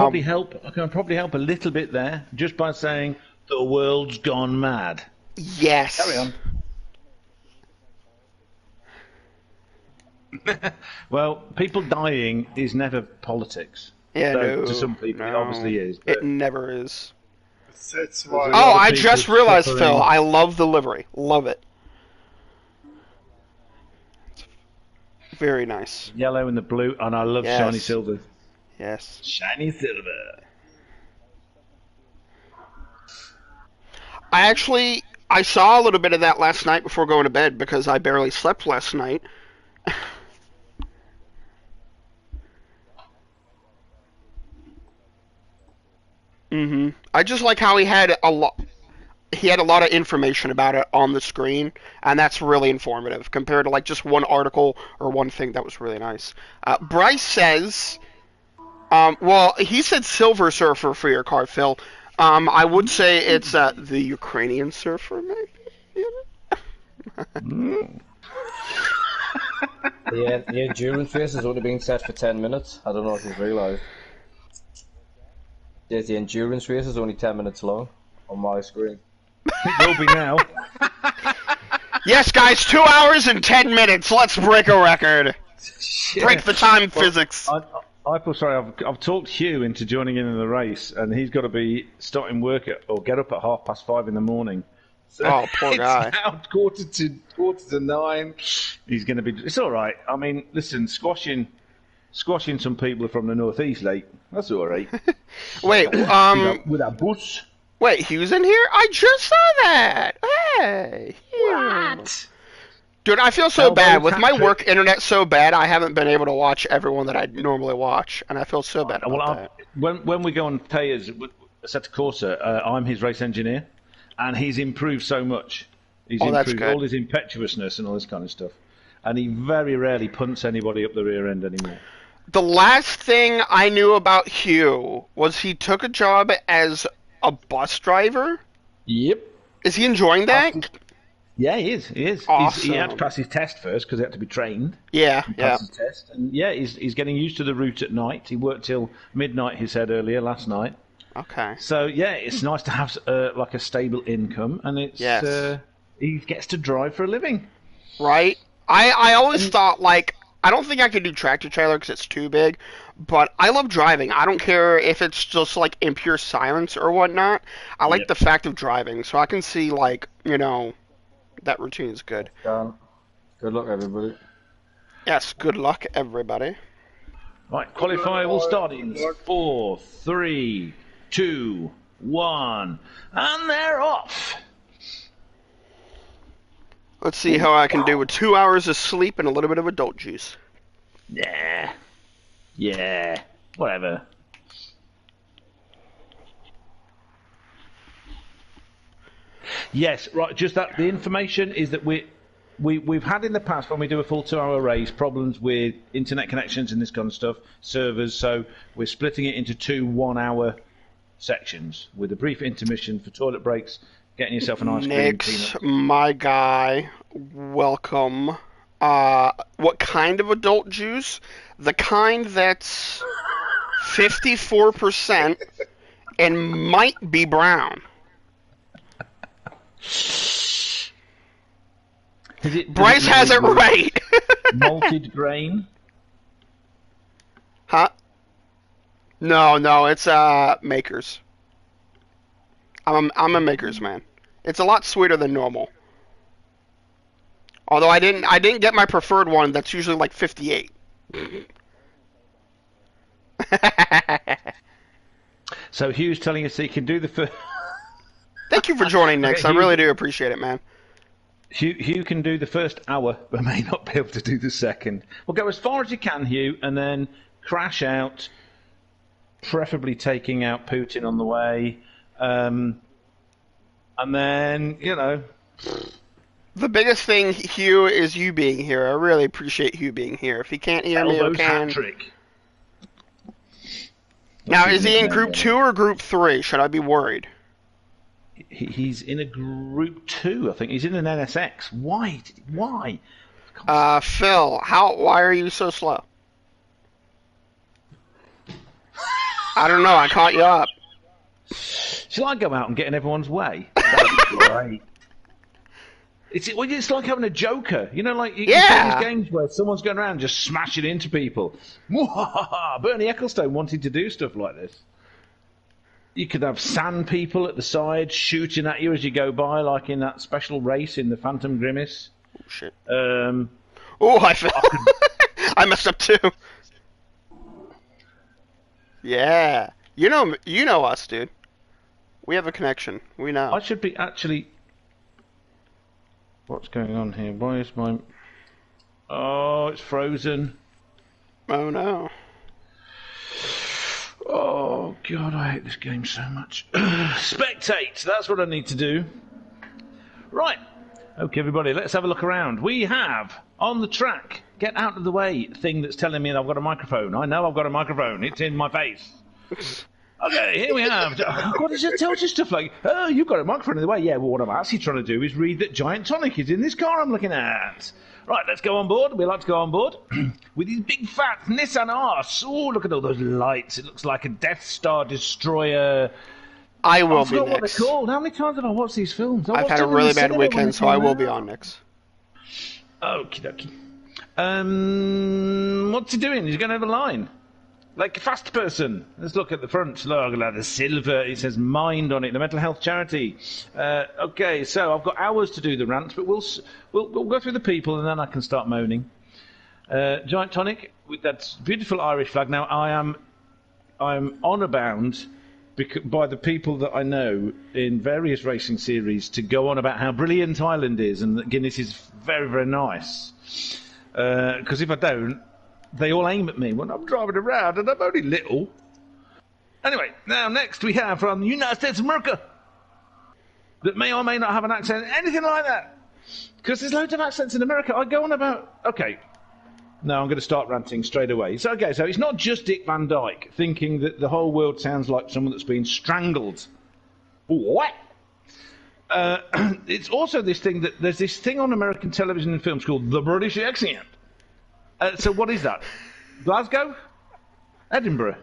probably help a little bit there just by saying the world's gone mad. Yes. Carry on. Well, people dying is never politics. Yeah, no, to some people, no, it obviously is. But it never is. That's why. Oh, I just realized, suffering. Phil. I love the livery. Love it. Very nice. Yellow and the blue, and I love Yes. shiny silver. Yes. Shiny silver. I saw a little bit of that last night before going to bed because I barely slept last night. I just like how he had a lot. He had a lot of information about it on the screen, and that's really informative compared to like just one article or one thing. That was really nice. Bryce says, well, he said Silver Surfer for your car, Phil. I would say it's the Ukrainian Surfer, maybe. The endurance race has only been set for 10 minutes. I don't know if you've realised. The endurance race is only 10 minutes long on my screen. It will be now. Yes, guys, 2 hours and 10 minutes. Let's break a record. Break the time physics. I feel sorry. I've talked Hugh into joining in the race, and he's got to be starting work or get up at 5:30 in the morning. So Oh, poor guy. It's now quarter to 9. He's going to be. It's all right. I mean, listen, squashing some people from the northeast, like that's all right. Wait, with a bus. wait, he was in here? I just saw that. Hey. What? Dude, I feel so Elbow bad. With my tactic. work internet so bad, I haven't been able to watch everyone that I normally watch, and I feel so bad Well, about that. when we go on Taya's Assetto Corsa, I'm his race engineer, and he's improved so much. He's that's improved good. all his impetuousness and all this kind of stuff. And he very rarely punts anybody up the rear end anymore. The last thing I knew about Hugh was he took a job as a bus driver. Yep. Is he enjoying that? Yeah, he is. He is. Awesome. He had to pass his test first because he had to be trained. Yeah, yeah. Pass his test. And yeah, he's getting used to the route at night. He worked till midnight, he said earlier, last night. Okay. So yeah, it's nice to have like a stable income, and it's Yes. He gets to drive for a living. Right? I always thought, like, I don't think I could do tractor trailer because it's too big, but I love driving. I don't care if it's just, like, in pure silence or whatnot. I like Yep. the fact of driving, so I can see, like, that routine is good. Good luck, everybody. Yes, good luck, everybody. Right, qualifier will start in 4, 3, 2, 1, and they're off. Let's see how I can do with 2 hours of sleep and a little bit of adult juice. Yeah, whatever. Yes, right. Just that the information is that we've had in the past when we do a full 2-hour race problems with internet connections and this kind of stuff, servers. So we're splitting it into 2 1-hour sections with a brief intermission for toilet breaks getting yourself an ice cream. Nix, my guy, welcome. What kind of adult juice? The kind that's 54% and might be brown. Bryce has it right. Malted grain? Huh? No, it's Makers. I'm a Makers man. It's a lot sweeter than normal. Although I didn't get my preferred one. That's usually like 58. So Hugh's telling us he can do the first. Thank you for joining, Nix. Okay, I really do appreciate it, man. Hugh can do the first hour, but may not be able to do the second. Well, go as far as you can, Hugh, and then crash out, preferably taking out Putin on the way. And then, The biggest thing, Hugh, is you being here. I really appreciate Hugh being here. If he can't hear me, Elbows okay. hat-trick. Now, is he in Group 2 or Group 3? Should I be worried? He's in a Group 2, I think. He's in an NSX. Why? Why? Phil, why are you so slow? I don't know. I caught you up. Shall I go out and get in everyone's way? That'd be great. It's like having a joker. Like you play these games where someone's going around just smashing into people. Bernie Ecclestone wanted to do stuff like this. You could have sand people at the side shooting at you as you go by, like in that special race in the Phantom Grimace. Oh, shit. I fell. I messed up too. Yeah. You know us, dude. We have a connection. We know. I should be actually... What's going on here? Why is my... Oh, it's frozen. Oh, no. Oh, God, I hate this game so much. Spectate, that's what I need to do. Right. Okay, everybody, let's have a look around. We have, on the track, get out of the way thing that's telling me that I've got a microphone. I know I've got a microphone. It's in my face. Okay, here we have... God, it tells you stuff like, oh, you've got a microphone in the way. Yeah, well, what I'm actually trying to do is read that Giant Tonic is in this car I'm looking at. Right, let's go on board. We like to go on board. With his big fat Nissan arse. Oh, look at all those lights. It looks like a Death Star destroyer. I will be forgot what next. they're called. How many times have I watched these films? I've had a really bad weekend, so I will be on next. Okie dokie. What's he doing? He's going over the line. Like a fast person. Let's look at the front. Look at the silver. It says Mind on it, the mental health charity. Okay, so I've got hours to do the rant, but we'll go through the people and then I can start moaning. Giant Tonic with that beautiful Irish flag. Now I'm honour bound by the people that I know in various racing series to go on about how brilliant Ireland is and that Guinness is very, very nice. Because if I don't, they all aim at me when I'm driving around, and I'm only little. Anyway, now next we have from the United States of America that may or may not have an accent, anything like that. Because there's loads of accents in America. I go on about... Okay. No, I'm going to start ranting straight away. So it's not just Dick Van Dyke thinking that the whole world sounds like someone that's been strangled. What? It's also this thing that there's this thing on American television and films called the British accent. So what is that? Glasgow? Edinburgh?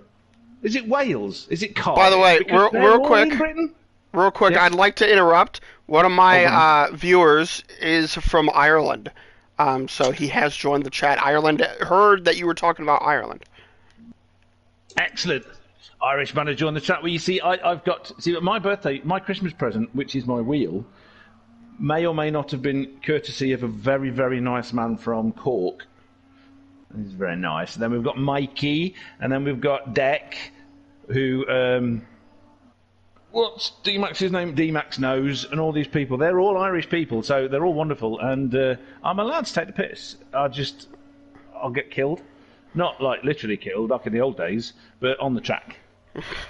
Is it Wales? Is it Cardiff? By the way, real quick, Yes. I'd like to interrupt. One of my viewers is from Ireland, so he has joined the chat. Ireland heard that you were talking about Ireland. Excellent. Irish man has joined the chat. Well, you see, I've got... See, my birthday, my Christmas present, which is my wheel, may or may not have been courtesy of a very, very nice man from Cork. He's very nice. And then we've got Mikey, and then we've got Deck, who, what's D-Max's name? D-Max knows, and all these people. They're all Irish people, so they're all wonderful, and I'm allowed to take the piss. I'll get killed. Not, like, literally killed, like in the old days, but on the track.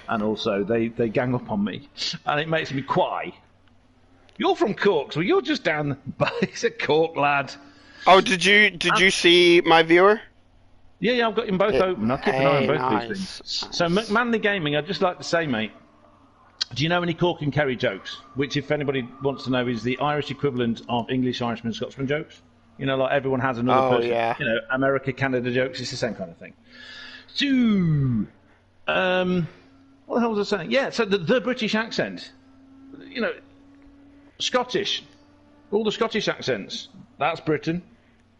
And also, they gang up on me, and it makes me cry. You're from Cork, so you're just down... He's a Cork lad. Oh, did you see my viewer? Yeah, I've got them both open. I'll keep an eye on both nice. these things. So, McManly Gaming, I'd just like to say, mate, Do you know any Cork and Kerry jokes? Which, if anybody wants to know, is the Irish equivalent of English, Irishman, Scotsman jokes. You know, like everyone has another person. Yeah. You know, America, Canada jokes. It's the same kind of thing. So, what the hell was I saying? Yeah, so the British accent. You know, Scottish. All the Scottish accents. That's Britain.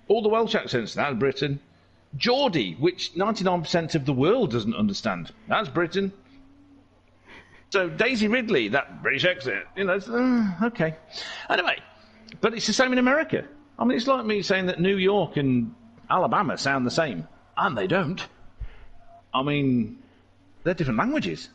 All the Welsh accents. That's Britain. Geordie, which 99% of the world doesn't understand. That's Britain. So Daisy Ridley, that British accent, you know, it's, okay. Anyway, but it's the same in America. I mean, it's like me saying that New York and Alabama sound the same, and they don't. I mean, they're different languages.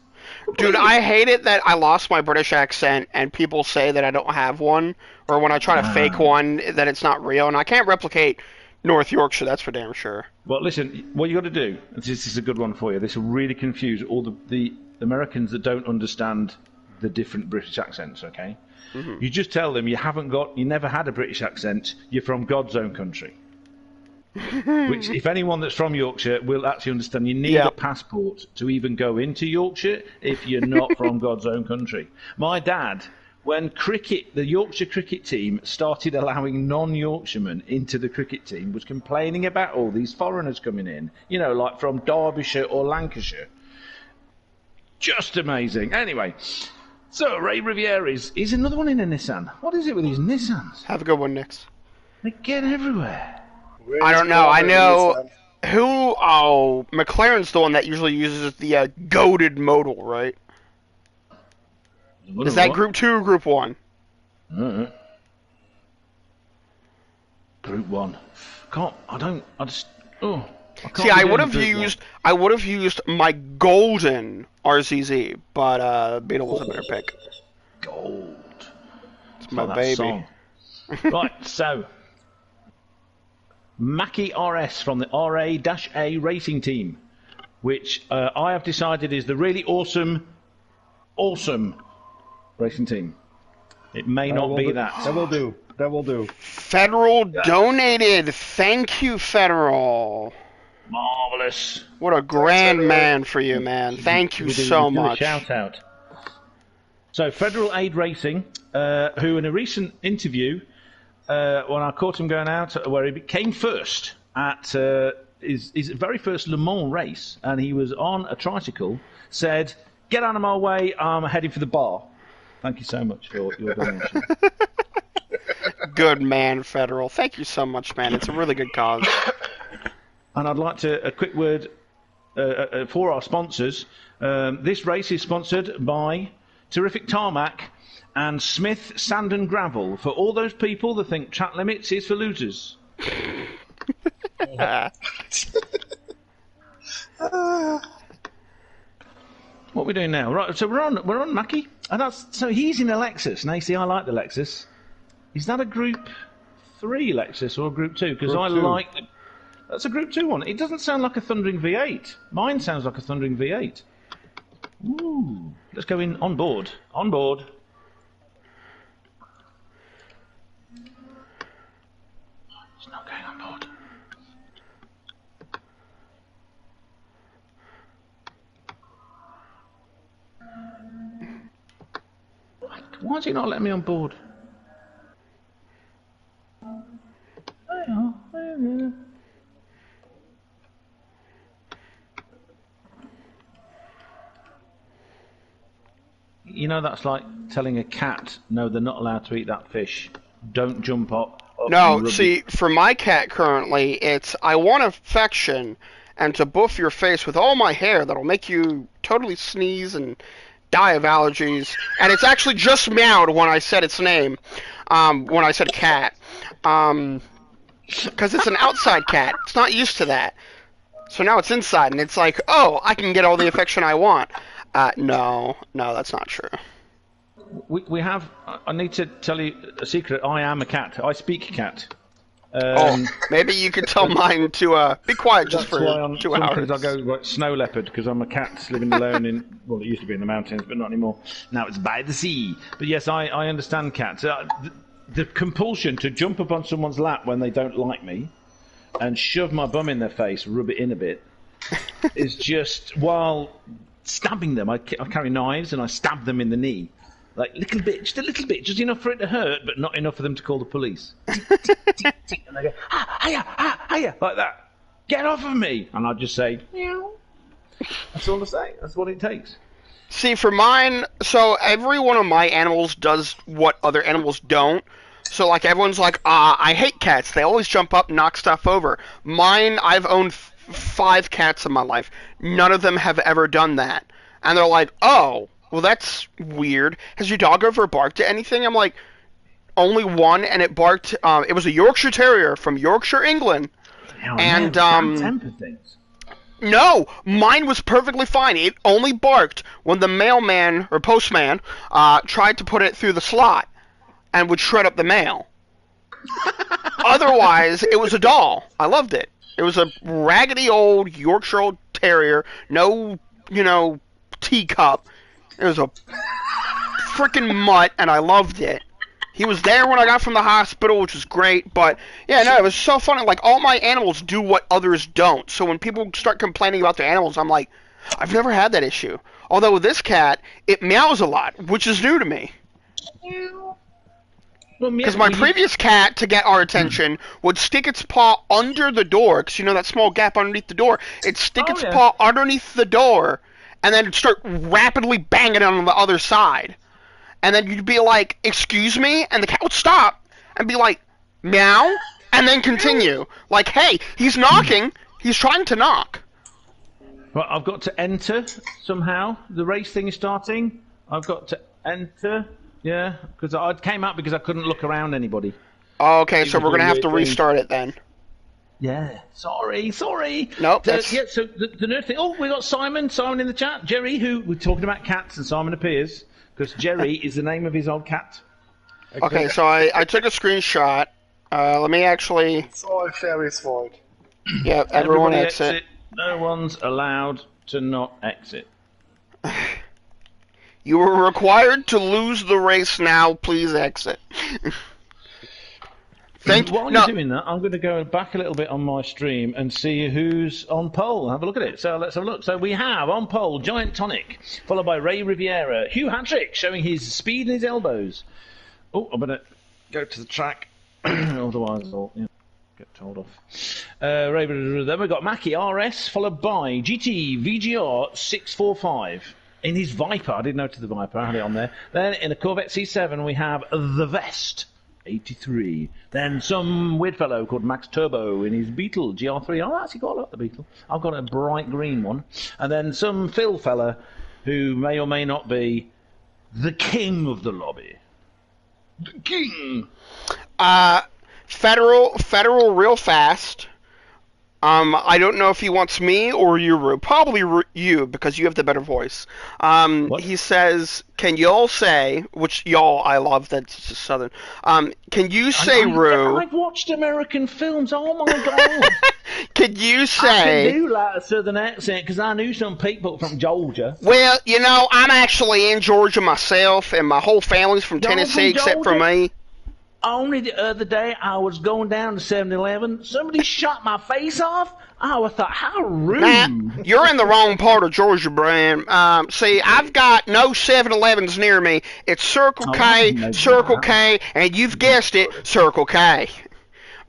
Dude, I hate it that I lost my British accent and people say that I don't have one, or when I try to fake one, that it's not real, and I can't replicate North Yorkshire, that's for damn sure. Well, listen, what you got to do, and this is a good one for you, this will really confuse all the Americans that don't understand the different British accents, okay? Mm-hmm. You just tell them you never had a British accent, you're from God's own country. Which, if anyone that's from Yorkshire will actually understand, you need a passport to even go into Yorkshire if you're not from God's own country. My dad, when the Yorkshire cricket team started allowing non-Yorkshiremen into the cricket team, was complaining about all these foreigners coming in, you know, like from Derbyshire or Lancashire. Just amazing. Anyway, so Ray Riviere is another one in a Nissan. What is it with these Nissans? Have a good one, Nix. They get everywhere. I don't know. I know McLaren's the one that usually uses the goated modal, right? Is that Group 2 or Group 1? Group 1. See, I would have used my golden RZZ, but Beetle was a better pick. Gold. It's my baby. Song. Right, so Mackie RS from the RA-A racing team, which I have decided is the really awesome racing team. It may not be that. That will do. Federal donated. Thank you, Federal. Marvellous. What a grand man for you, man. Thank you so much. Shout out. So, Federal Aid Racing, who in a recent interview, when I caught him going out, where he came first at his very first Le Mans race, and he was on a tricycle, said, "Get out of my way, I'm heading for the bar." Thank you so much for your donation. Good man, Federal. Thank you so much, man. It's a really good cause. And I'd like a quick word for our sponsors. This race is sponsored by Terrific Tarmac and Smith Sand and Gravel, for all those people that think track limits is for losers. What are we doing now? Right, so we're on Mackie, and so he's in a Lexus. Now you see, I like the Lexus. Is that a Group 3 Lexus or a Group 2? Because I like that's a Group 2 one. It doesn't sound like a thundering V8. Mine sounds like a thundering V8. Ooh, let's go in on board. On board. It's not going on board. Why is it not letting me on board? You know, that's like telling a cat, no, they're not allowed to eat that fish. Don't jump up. No, see, for my cat currently, it's I want affection and to buff your face with all my hair that'll make you totally sneeze and die of allergies. And it's actually just meowed when I said its name, when I said cat. Because it's an outside cat. It's not used to that. So now it's inside, and it's like, oh, I can get all the affection I want. No, that's not true. We have. I need to tell you a secret. I am a cat. I speak cat. Maybe you could tell mine to be quiet just for 2 hours. I go like snow leopard because I'm a cat living alone in. Well, it used to be in the mountains, but not anymore. Now it's by the sea. But yes, I understand cats. The compulsion to jump up on someone's lap when they don't like me and shove my bum in their face, rub it in a bit, is just, while stabbing them. I carry knives and I stab them in the knee. Like, little bit, just enough for it to hurt, but not enough for them to call the police. Tick, tick, and they go, hiya, like that. Get off of me! And I just say, meow. That's all I say. That's what it takes. See, for mine, so every one of my animals does what other animals don't. So, like, everyone's like, I hate cats. They always jump up and knock stuff over. Mine, I've owned 5 cats in my life. None of them have ever done that. And they're like, oh, well, that's weird. Has your dog ever barked at anything? I'm like, only one, and it barked. It was a Yorkshire Terrier from Yorkshire, England. And temper things. No, mine was perfectly fine. It only barked when the mailman or postman tried to put it through the slot and would shred up the mail. Otherwise, it was a doll. I loved it. It was a raggedy old Yorkshire Terrier, no, teacup. It was a freaking mutt, and I loved it. He was there when I got from the hospital, which was great, but, yeah, no, it was so funny. Like, all my animals do what others don't, so when people start complaining about their animals, I'm like, I've never had that issue. Although with this cat, it meows a lot, which is new to me. Because my previous cat, to get our attention, would stick its paw under the door, because you know that small gap underneath the door, it'd stick its paw underneath the door, and then it'd start rapidly banging it on the other side. And then you'd be like, excuse me? And the cat would stop and be like, meow? And then continue. Like, hey, he's knocking. He's trying to knock. Right, I've got to enter somehow. The race thing is starting. I've got to enter. Yeah, because I came up because I couldn't look around anybody. Oh, okay, so we're going to have to restart it then. Yeah, sorry. Nope, So the nerd thing. Oh, we got Simon in the chat. Jerry, who we're talking about cats, and Simon appears. Because Jerry is the name of his old cat. Okay, so I took a screenshot. Let me actually... It's all Fairy's fault. Yeah, everyone exit. No one's allowed to not exit. You were required to lose the race now. Please exit. While you're doing that, I'm going to go back a little bit on my stream and see who's on poll. Have a look at it. So let's have a look. So we have on poll Giant Tonic, followed by Ray Riviera, Hugh Hatrick showing his speed and his elbows. Oh, I'm going to go to the track, otherwise I'll get told off. Ray Riviera. Then we've got Mackie RS, followed by GT VGR 645. In his Viper, I didn't notice the Viper, I had it on there. Then in a Corvette C7 we have the Vest. 83. Then some weird fellow called Max Turbo in his Beetle Gr.3. I actually got a lot of the Beetle. I've got a bright green one. And then some Phil fella who may or may not be the king of the lobby. The king. Federal real fast. I don't know if he wants me or you. Probably you, because you have the better voice. He says, can y'all say, which y'all, I love, that's just southern. Can you say, Rue? I've watched American films, oh my god. Can you say... I can do like a southern accent, because I knew some people from Georgia. Well, I'm actually in Georgia myself, and my whole family's from Tennessee, except for me. Only the other day, I was going down to 7-Eleven. Somebody shot my face off. I thought, how rude. Nah, you're in the wrong part of Georgia, Brian. See, I've got no 7-Elevens near me. It's Circle K, and you've guessed it, Circle K.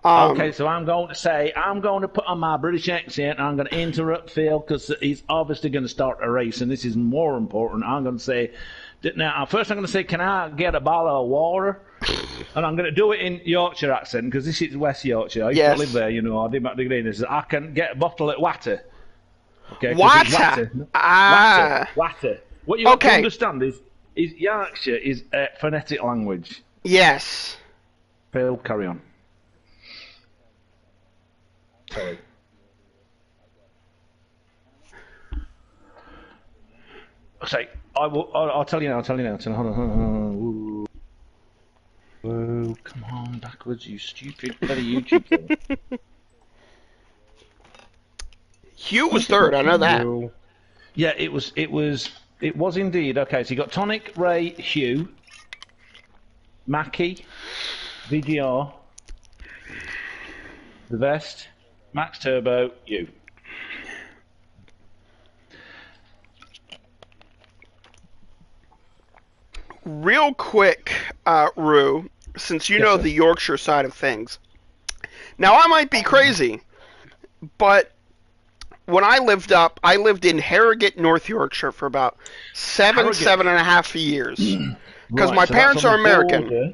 Okay, so I'm going to put on my British accent, and I'm going to interrupt Phil, because he's obviously going to start a race, and this is more important. I'm going to say, now, first I'm going to say, can I get a bottle of water? And I'm going to do it in Yorkshire accent, because this is West Yorkshire. I used to live there, I did my degree in this. I can get a bottle of water. Okay, water? Water. What you have to understand is Yorkshire is a phonetic language. Yes. Phil, carry on. Sorry. Okay, I'll tell you now. Hold on. Whoa, come on, backwards, you stupid bloody YouTube thing. Hugh was third, I know that. Yeah, it was indeed. Okay, so you got Tonic, Ray, Hugh, Mackie, VGR, the Vest, Max Turbo, you. real quick, Rue, since you Yes, know sir. the Yorkshire side of things. Now, I might be crazy, but when I lived in Harrogate, North Yorkshire for about Harrogate. 7.5 years. Because Right, my so that's parents on the are American. border.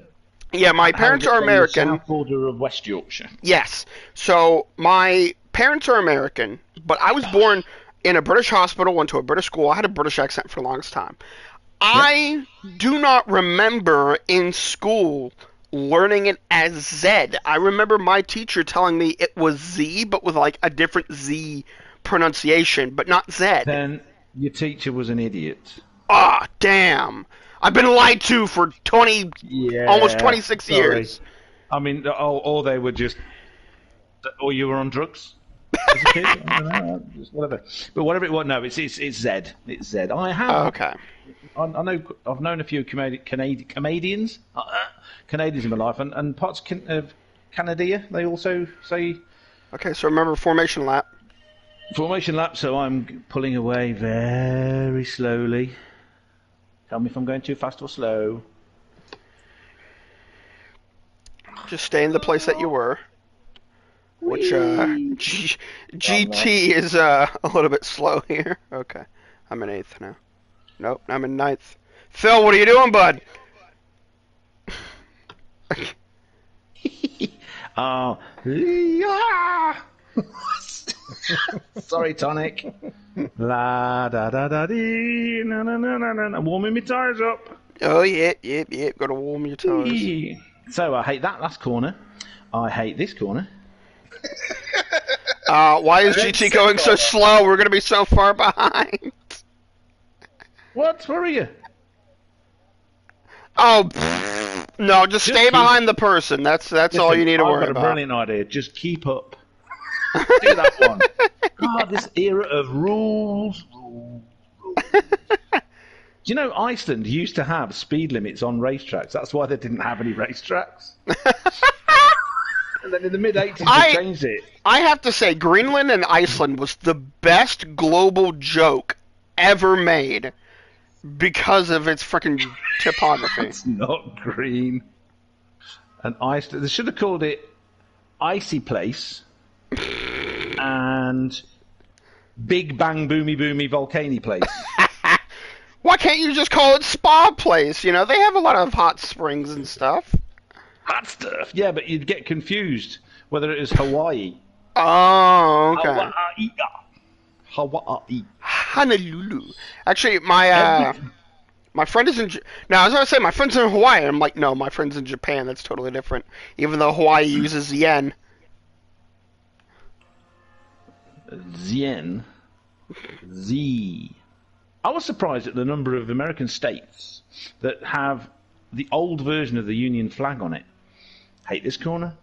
Yeah, my parents Harrogate's are on the American. south border of West Yorkshire. Yes. So my parents are American, but I was born in a British hospital, went to a British school. I had a British accent for the longest time. Yep. I do not remember in school learning it as Z. I remember my teacher telling me it was Z, but with like a different Z pronunciation, but not Z. Then your teacher was an idiot. Ah, damn. I've been lied to for almost Yeah, 26 sorry. years. I mean, or they were just, or you were on drugs as a kid. I don't know, just whatever. But whatever it was, no, it's Z. It's Z. I have. Okay. I know. I've known a few Canadians in my life, and parts of Canada. They also say Okay, so remember formation lap. formation lap. So I'm pulling away very slowly. Tell me if I'm going too fast or slow. Just stay in the place that you were. Which, GT is a little bit slow here. Okay. I'm in 8th now. Nope, I'm in 9th. Phil, what are you doing, bud? Oh, yeah. Sorry, Tonic. La da da da dee, na na na na na. Warming my tyres up. Oh, yep. Gotta warm your toes. So I hate that last corner. I hate this corner. Why is GT going so slow? We're gonna be so far behind. What? Where are you? Oh, pfft. No, just stay behind the person. That's all you need to worry I've got a about. brilliant idea. Just keep up. Do that one. God, this era of rules. Do you know Iceland used to have speed limits on racetracks? That's why they didn't have any racetracks. And then in the mid-80s they changed it. I have to say, Greenland and Iceland was the best global joke ever made because of its freaking topography. It's not green. And Iceland, they should have called it Icy Place and Big Bang Boomy Boomy Volcany Place. Why can't you just call it Spa Place? You know, they have a lot of hot springs and stuff. Hot stuff. Yeah, but you'd get confused whether it was Hawaii. Oh, okay. Hawaii. Honolulu. Actually, my friend is in... Now, I was going to say, my friend's in Hawaii. I'm like, no, my friend's in Japan. That's totally different. Even though Hawaii uses yen. Zien. Z. I was surprised at the number of American states that have the old version of the Union flag on it. Hate this corner.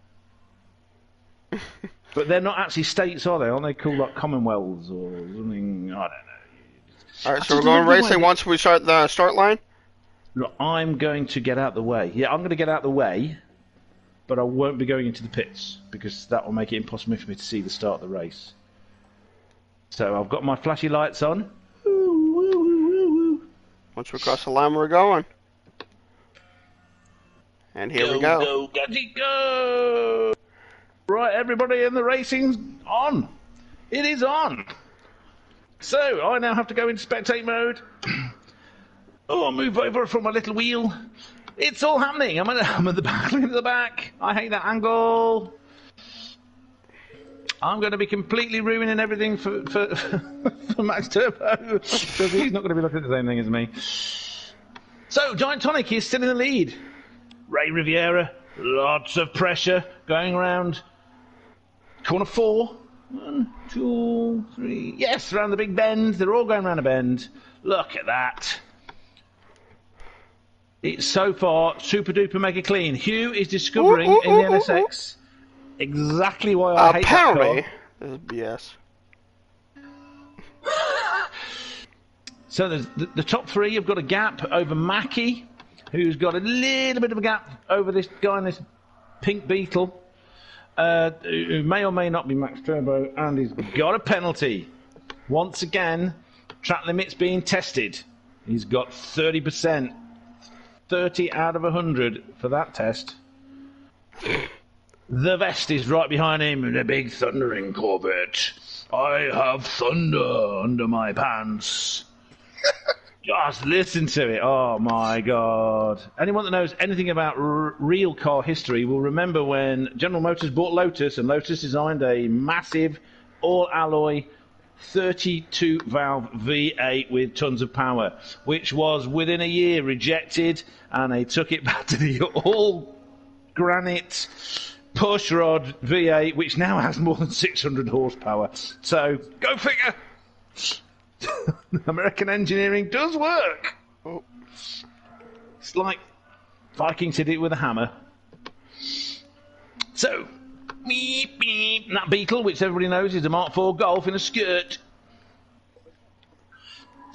But they're not actually states, are they? Aren't they called like Commonwealths or something? I don't know. Alright, so we're going racing once we start the start line? Look, I'm going to get out the way. Yeah, I'm going to get out the way, but I won't be going into the pits because that will make it impossible for me to see the start of the race. So I've got my flashy lights on. Once we cross the line, we're going. And here we go. Go, gadget, go! Right, everybody in the racing's on. It is on. So, I now have to go into spectate mode. Oh, I'll move over from my little wheel. It's all happening. I'm at the back. Look at the back. I hate that angle. I'm going to be completely ruining everything for Max Turbo because he's not going to be looking at the same thing as me. So, Giant Tonic is still in the lead. Ray Riviera, lots of pressure going around corner 4. 1, 2, 3. Yes, around the big bend. They're all going around a bend. Look at that. It's so far super duper mega clean. Hugh is discovering in the NSX exactly why I hate that car. This is BS. So the top 3 have got a gap over Mackie, who's got a little bit of a gap over this guy in this pink Beetle, who may or may not be Max Turbo, and he's got a penalty. Once again, track limits being tested. He's got 30%. 30 out of 100 for that test. The vest is right behind him in a big thundering Corvette. I have thunder under my pants. Just listen to it. Oh, my God. Anyone that knows anything about real car history will remember when General Motors bought Lotus, and Lotus designed a massive all-alloy 32-valve V8 with tons of power, which was within a year rejected, and they took it back to the all-granite pushrod V8, which now has more than 600 horsepower. So, go figure! American engineering does work! Oh. It's like Vikings hit it with a hammer. So, beep, beep, that Beetle, which everybody knows is a Mark IV Golf in a skirt.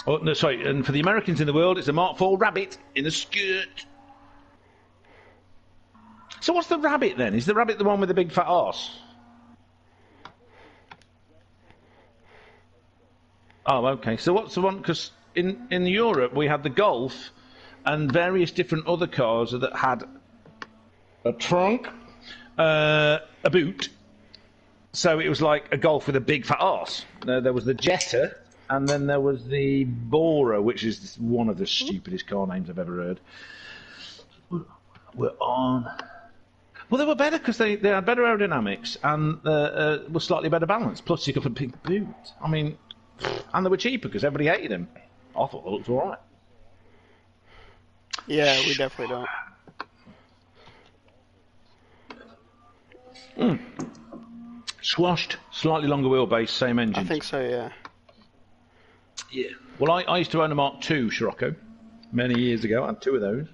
Oh, no, sorry, and for the Americans in the world, it's a Mark IV Rabbit in a skirt. So what's the Rabbit then? Is the Rabbit the one with the big fat arse? Oh, okay. So what's the one? Because in Europe we had the Golf and various different other cars that had a trunk, a boot. So it was like a Golf with a big fat arse. There was the Jetta, and then there was the Bora, which is one of the stupidest car names I've ever heard. We're on. Well, they were better because they had better aerodynamics and were slightly better balanced. Plus, you got a big boot. I mean, and they were cheaper because everybody hated them. I thought they looked all right. Yeah, we definitely don't. Squashed, slightly longer wheelbase, same engine. I think so, yeah. Yeah. Well, I used to own a Mark II Scirocco many years ago. I had two of those.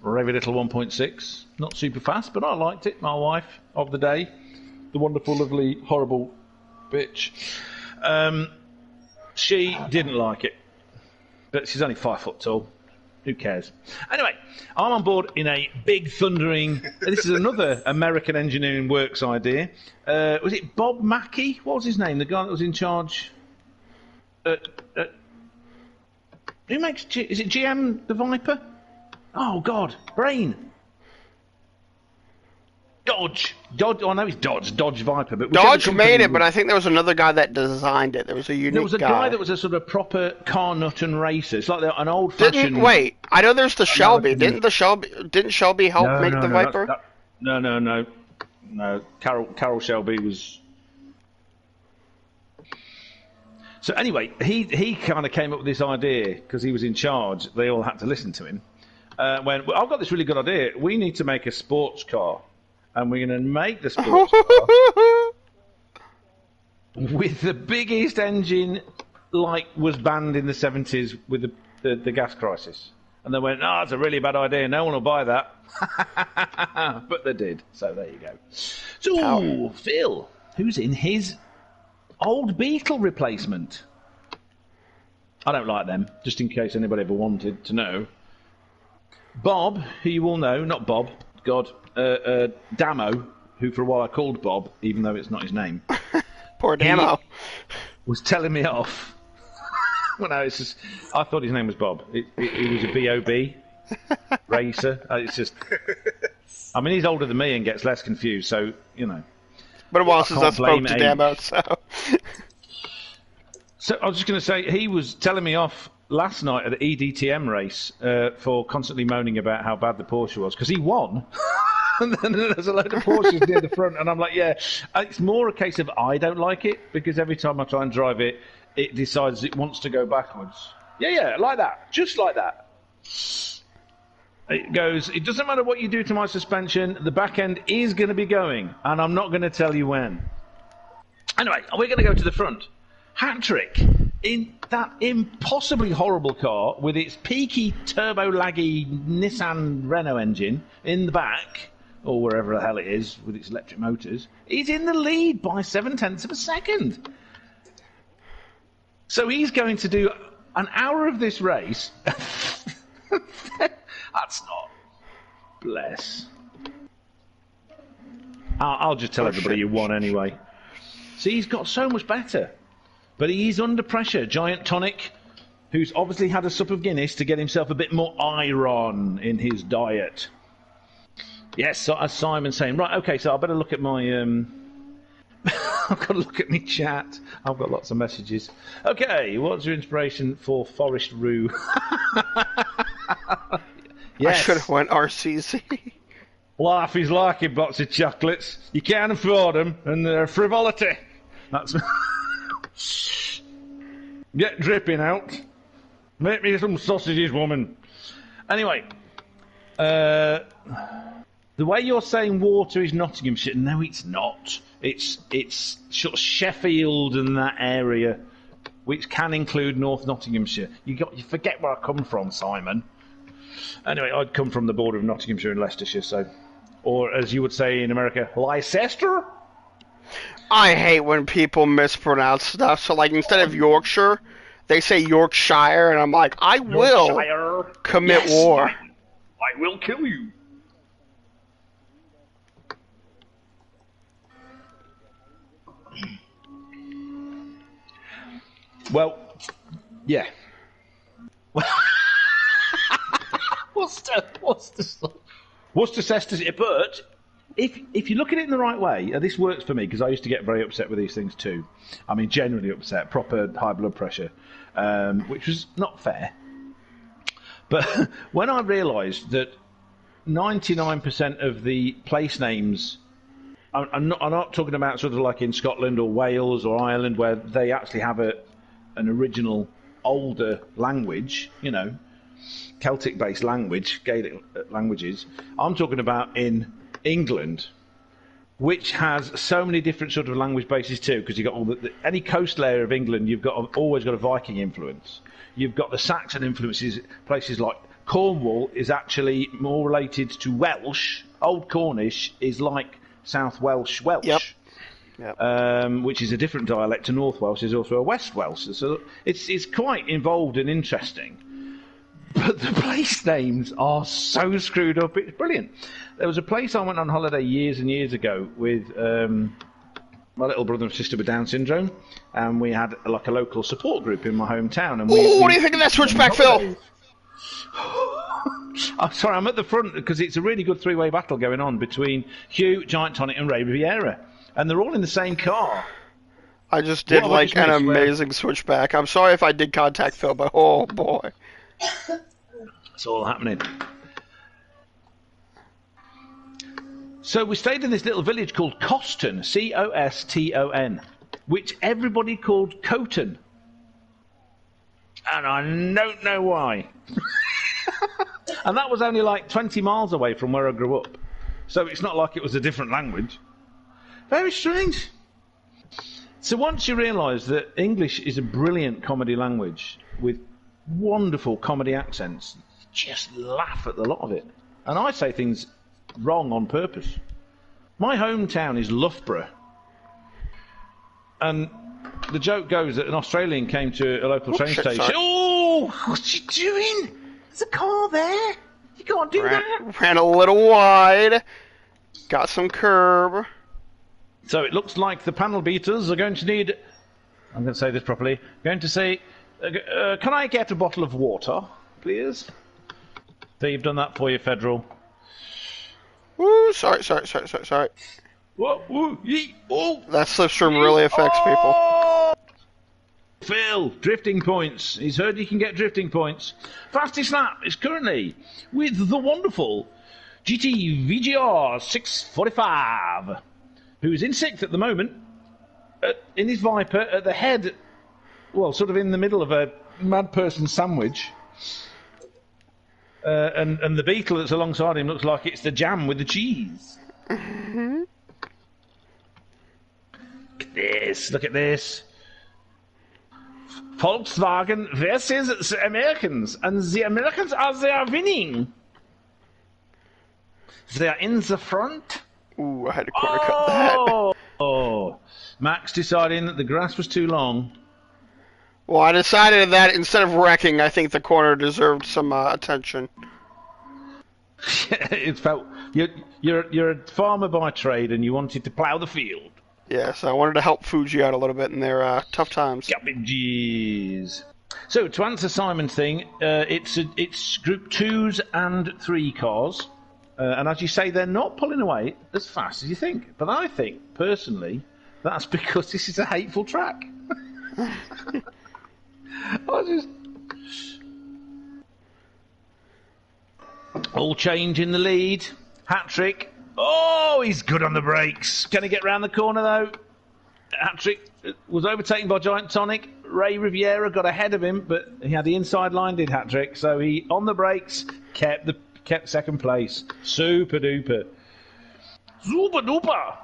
Revy little 1.6. Not super fast, but I liked it. My wife of the day, the wonderful, lovely, horrible bitch, she didn't like it. But she's only 5 foot tall. Who cares? Anyway, I'm on board in a big thundering... This is another American engineering works idea. Was it Bob Mackey? What was his name? The guy that was in charge... who makes... Is it GM, the Viper? Oh, God. Brain. Dodge. Oh, no, it's Dodge. Dodge Viper. But Dodge made it, but I think there was another guy that designed it. There was a unique guy. There was a guy that was a sort of proper car nut and racer. It's like an old-fashioned... Wait, I know there's the Shelby. Didn't Shelby help make the Viper? No. Carroll Shelby was... So anyway, he kind of came up with this idea because he was in charge. They all had to listen to him. Well, I've got this really good idea. We need to make a sports car, and we're going to make the sports car with the biggest engine, like was banned in the 70s with the gas crisis. And they went, it's a really bad idea. No one will buy that. But they did. So there you go. So, Phil, who's in his old Beetle replacement? I don't like them, just in case anybody ever wanted to know. Bob, who you all know, not Bob, God, Damo, who for a while I called Bob, even though it's not his name. Poor Damo. Was telling me off. Well, no, it's just, I thought his name was Bob. He was a B.O.B. racer. It's just, I mean, he's older than me and gets less confused, so, you know. But a while since I spoke to Damo, so... So I was just going to say, he was telling me off last night at the EDTM race for constantly moaning about how bad the Porsche was, because he won. And then there's a load of Porsches near the front, and I'm like, yeah, it's more a case of I don't like it, because every time I try and drive it, it decides it wants to go backwards. Yeah, like that. Just like that. It goes, it doesn't matter what you do to my suspension, the back end is going to be going, and I'm not going to tell you when. Anyway, we're going to go to the front. Hat trick in that impossibly horrible car with its peaky turbo-laggy Nissan Renault engine in the back, or wherever the hell it is with its electric motors. He's in the lead by 0.7 of a second. So he's going to do an hour of this race. That's not... Bless. I'll just tell everybody you won anyway. See, he's got so much better. But he's under pressure. Giant tonic. who's obviously had a sup of Guinness to get himself a bit more iron in his diet. Yes, so as Simon's saying, right, okay, so I better look at my... I've got to look at my chat. I've got lots of messages. Okay, what's your inspiration for Forest Roo? Yes. I should have went RCC. Life is like a box of chocolates. You can't afford them, and they're a frivolity. That's... Get dripping out. Make me some sausages, woman. Anyway, the way you're saying water is Nottinghamshire, no, it's not. It's sort of Sheffield and that area, which can include North Nottinghamshire. You forget where I come from, Simon. Anyway, I'd come from the border of Nottinghamshire and Leicestershire, so, or as you would say in America, Leicester. I hate when people mispronounce stuff. So, like, instead of Yorkshire, they say Yorkshire, and I'm like, I will commit war. I will kill you. Well, yeah. Worcestershire, but if you look at it in the right way, this works for me because I used to get very upset with these things too. I mean, generally upset, proper high blood pressure, which was not fair. But when I realised that 99% of the place names, I'm not talking about sort of like in Scotland or Wales or Ireland where they actually have an original older language, you know, Celtic-based language, Gaelic languages. I'm talking about in England, which has so many different sort of language bases too, because you've got all any coast layer of England, you've always got a Viking influence. You've got the Saxon influences. Places like Cornwall is actually more related to Welsh. Old Cornish is like South Welsh. Yep. Which is a different dialect to North Welsh. Is also a West Welsh. So it's quite involved and interesting. But the place names are so screwed up. It's brilliant. There was a place I went on holiday years and years ago with my little brother and sister with Down syndrome, and we had like a local support group in my hometown. And what do you think of that switchback, Phil? I'm sorry, I'm at the front because it's a really good three-way battle going on between Hugh, Giant Tonic, and Ray Riviera, and they're all in the same car. I just did like an amazing switchback. I'm sorry if I did contact Phil, but oh boy. It's all happening. So we stayed in this little village called Coston, Coston, which everybody called Coton. And I don't know why. And that was only like 20 miles away from where I grew up. So it's not like it was a different language. Very strange. So once you realise that English is a brilliant comedy language with wonderful comedy accents, just laugh at the lot of it. And I say things wrong on purpose. My hometown is Loughborough, and the joke goes that an Australian came to a local train station. Sorry. Oh, what you doing? There's a car there. You can't do that. Ran a little wide. Got some curb. So it looks like the panel beaters are going to need... I'm going to say this properly. Going to say, can I get a bottle of water, please? So you've done that for you, Federal. Ooh, sorry. Whoa, ooh, yee, oh, that slipstream really affects people. Phil, drifting points. He's heard you can get drifting points. Fasty Snap is currently with the wonderful GT VGR 645, who's in sixth at the moment, in his Viper, at the head, well, sort of in the middle of a mad person sandwich. And the Beetle that's alongside him looks like it's the jam with the cheese. Mm-hmm. Look at this. Volkswagen versus the Americans. And the Americans are winning. They're in the front. Ooh, I had to corner cut that. Oh, Max deciding that the grass was too long. Well, I decided that instead of wrecking, I think the corner deserved some attention. It felt you're a farmer by trade, and you wanted to plough the field. Yes, I wanted to help Fuji out a little bit in their tough times. Cabbages. So to answer Simon's thing, it's Group 2s and 3 cars, and as you say, they're not pulling away as fast as you think. But I think personally that's because this is a hateful track. All change in the lead. Hat trick. Oh, he's good on the brakes. Can he get round the corner though? Hat trick was overtaken by Giant Tonic. Ray Riviera got ahead of him, but he had the inside line, did Hat trick. So he on the brakes kept second place. Super duper. Super duper.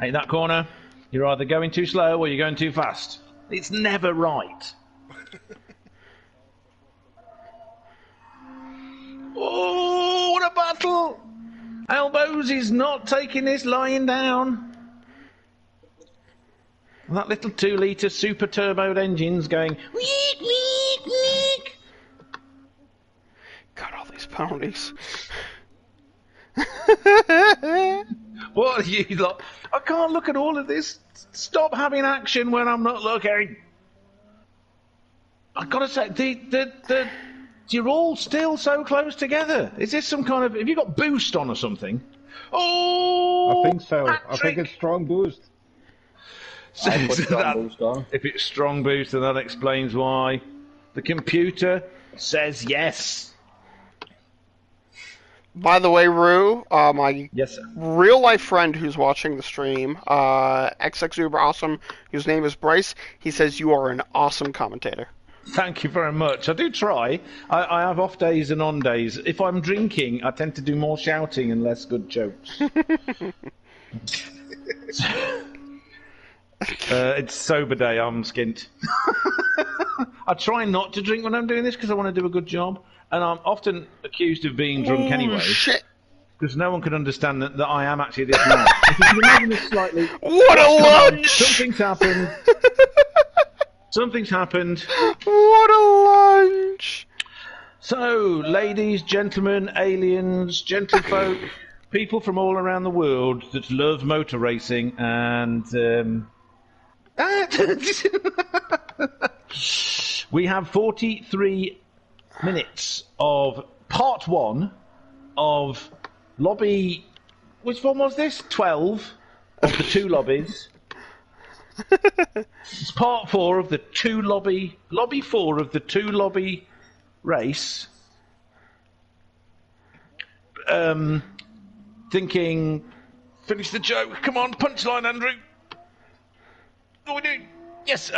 Hey, that corner. You're either going too slow or you're going too fast. It's never right. Oh, what a battle! Elbows is not taking this lying down. That little 2-litre super turboed engine's going week, week, week. God, all these ponies. What are you like? I can't look at all of this. Stop having action when I'm not looking. I've got to say, you're all still so close together. Is this some kind of... Have you got boost on or something? Oh! I think so. Hat I trick. think it's strong boost. I put strong boost on. If it's strong boost, then that explains why. The computer says yes. By the way, Rue, my Yes, sir. real life friend who's watching the stream, XX Uber Awesome, whose name is Bryce, he says you are an awesome commentator. Thank you very much. I do try. I have off days and on days. If I'm drinking, I tend to do more shouting and less good jokes. It's sober day, I'm skint. I try not to drink when I'm doing this because I want to do a good job. And I'm often accused of being drunk anyway. Shit. Because no one can understand that I am actually this mad. If you can imagine this slightly... What a lunch! Something's happened. Something's happened. What a lunch! So, ladies, gentlemen, aliens, gentlefolk, people from all around the world that love motor racing, and we have 43 minutes of part 1 of lobby... Which one was this? 12 of the 2 lobbies. It's part 4 of the 2 lobby... Lobby 4 of the 2 lobby race. Thinking... Finish the joke. Come on, punchline, Andrew. What are we doing? Yes,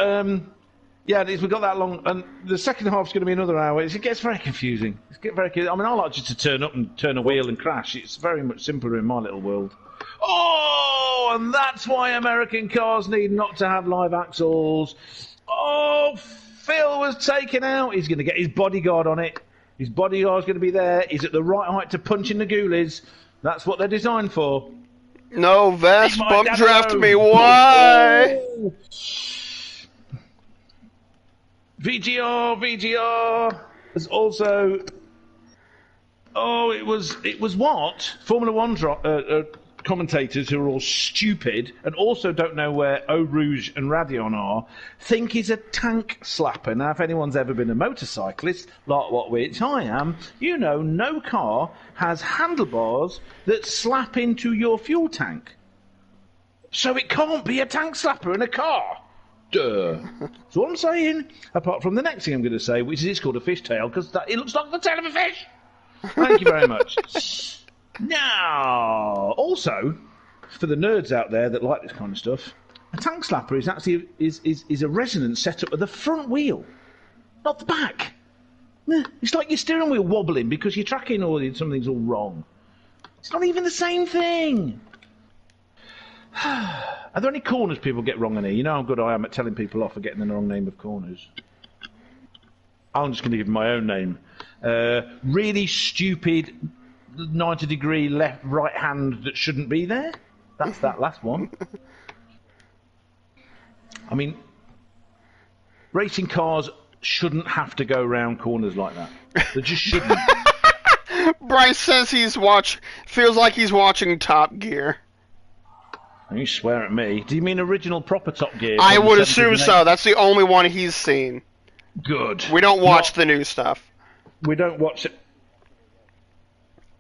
yeah, we've got that long, and the second half's going to be another hour. It gets very confusing. I mean, I like just to turn up and turn a wheel and crash. It's very much simpler in my little world. Oh, and that's why American cars need not to have live axles. Oh, Phil was taken out. He's going to get his bodyguard on it. His bodyguard's going to be there. He's at the right height to punch in the ghoulies. That's what they're designed for. No, Vest, bump draft me. Why? Oh. VGR. There's also... Oh, it was what? Formula One commentators who are all stupid and also don't know where Eau Rouge and Radion are, think he's a tank slapper. Now, if anyone's ever been a motorcyclist, like which I am, you know no car has handlebars that slap into your fuel tank. So it can't be a tank slapper in a car. Duh. That's what I'm saying. Apart from the next thing I'm going to say, which is it's called a fishtail, because it looks like the tail of a fish. Thank you very much. Now, also, for the nerds out there that like this kind of stuff, a tank slapper is actually is a resonance set up at the front wheel, not the back. It's like your steering wheel wobbling because you're tracking or something's all wrong. It's not even the same thing. Are there any corners people get wrong in here? You know how good I am at telling people off for getting the wrong name of corners. I'm just going to give them my own name. Really stupid 90-degree right hand that shouldn't be there. That's that last one. I mean, racing cars shouldn't have to go round corners like that. They just shouldn't. Bryce says feels like he's watching Top Gear. You swear at me. Do you mean original proper Top Gear? I would 70s assume and so. That's the only one he's seen. Good. We don't watch the new stuff. We don't watch it.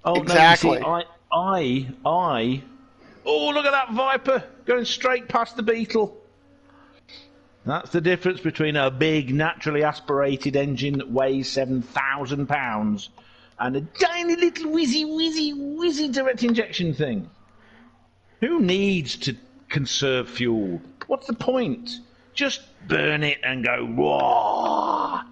Oh Exactly. no! You see, I. Oh, look at that Viper going straight past the Beetle. That's the difference between a big, naturally aspirated engine that weighs 7,000 pounds and a tiny little whizzy direct injection thing. Who needs to conserve fuel? What's the point? Just burn it and go, whoa!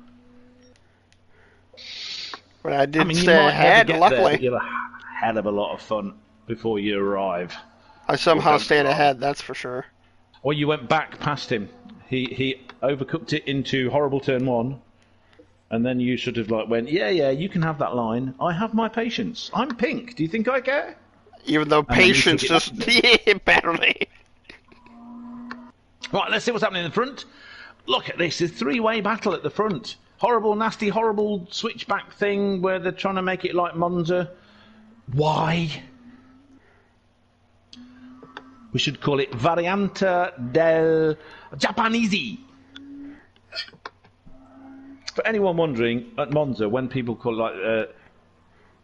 But I did you stay might ahead, never get there, luckily. but you'll have a hell of a lot of fun before you arrive. I somehow Don't stayed drive. ahead, that's for sure. Or you went back past him. He overcooked it into horrible turn 1, and then you sort of like went, yeah, you can have that line. I have my patience. I'm pink. Do you think I care? Even though And then you patience took it just... Yeah, barely. Right, let's see what's happening in the front. Look at this. There's a three-way battle at the front. Horrible, nasty, horrible switchback thing where they're trying to make it like Monza. Why? We should call it Variante del Japanese. For anyone wondering, at Monza, when people call it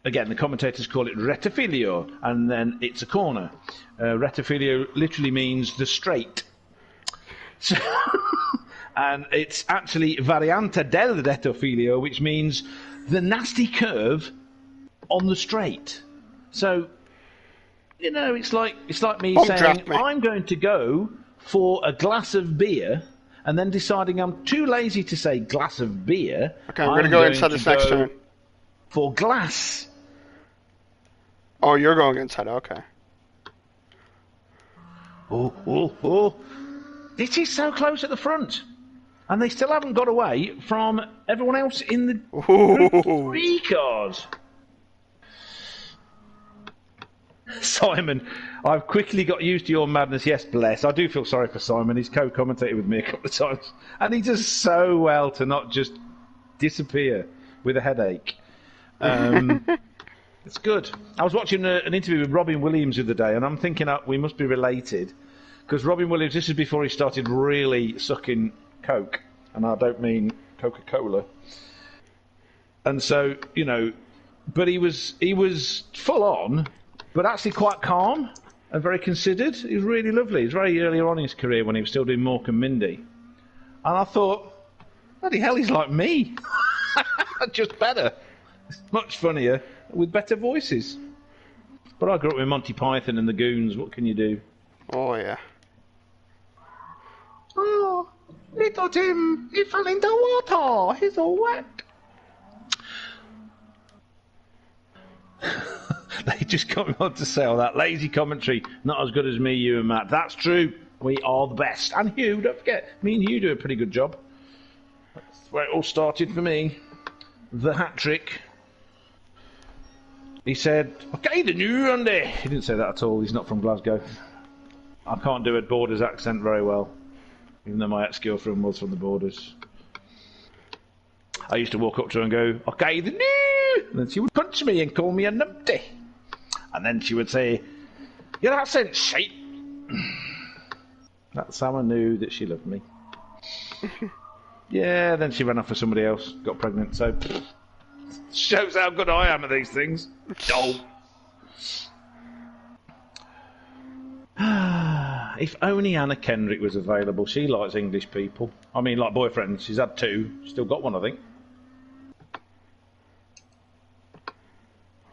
again, the commentators call it rettifilio, and then it's a corner. Rettifilio literally means the straight. So, and it's actually Variante del rettifilio, which means the nasty curve on the straight. So, you know, it's like me saying, I'm going to go for a glass of beer, and then deciding I'm too lazy to say glass of beer. Okay, I'm going to go inside this next turn. For glass. Oh, you're going inside, okay. Oh. This is so close at the front. And they still haven't got away from everyone else in the Group 3 cars. Simon, I've quickly got used to your madness. Yes, bless. I do feel sorry for Simon. He's co-commentated with me a couple of times. And he does so well to not just disappear with a headache. It's good. I was watching an interview with Robin Williams the other day, and I'm thinking we must be related. Because Robin Williams, this is before he started really sucking Coke. And I don't mean Coca-Cola. And so, you know, but he was full on, but actually quite calm and very considered. He was really lovely. He was very early on in his career when he was still doing Mork and Mindy. And I thought, bloody hell, he's like me. Just better. Much funnier, with better voices. But I grew up with Monty Python and the Goons. What can you do? Oh, yeah. Oh, little Tim, he fell into water. He's all wet. They just got me on to say all that lazy commentary. Not as good as me, you and Matt. That's true. We are the best. And Hugh, don't forget, me and Hugh do a pretty good job. That's where it all started for me. The hat trick. He said, okay, the new Andy. He didn't say that at all. He's not from Glasgow. I can't do a Borders accent very well, even though my ex-girlfriend was from the Borders. I used to walk up to her and go, okay, the new. And then she would punch me and call me a numpty. And then she would say, your accent's shite. That's how I knew that she loved me. Yeah, then she ran off with somebody else, got pregnant, so... Shows how good I am at these things. Oh. If only Anna Kendrick was available. She likes English people. I mean, like boyfriends. She's had 2. Still got one, I think.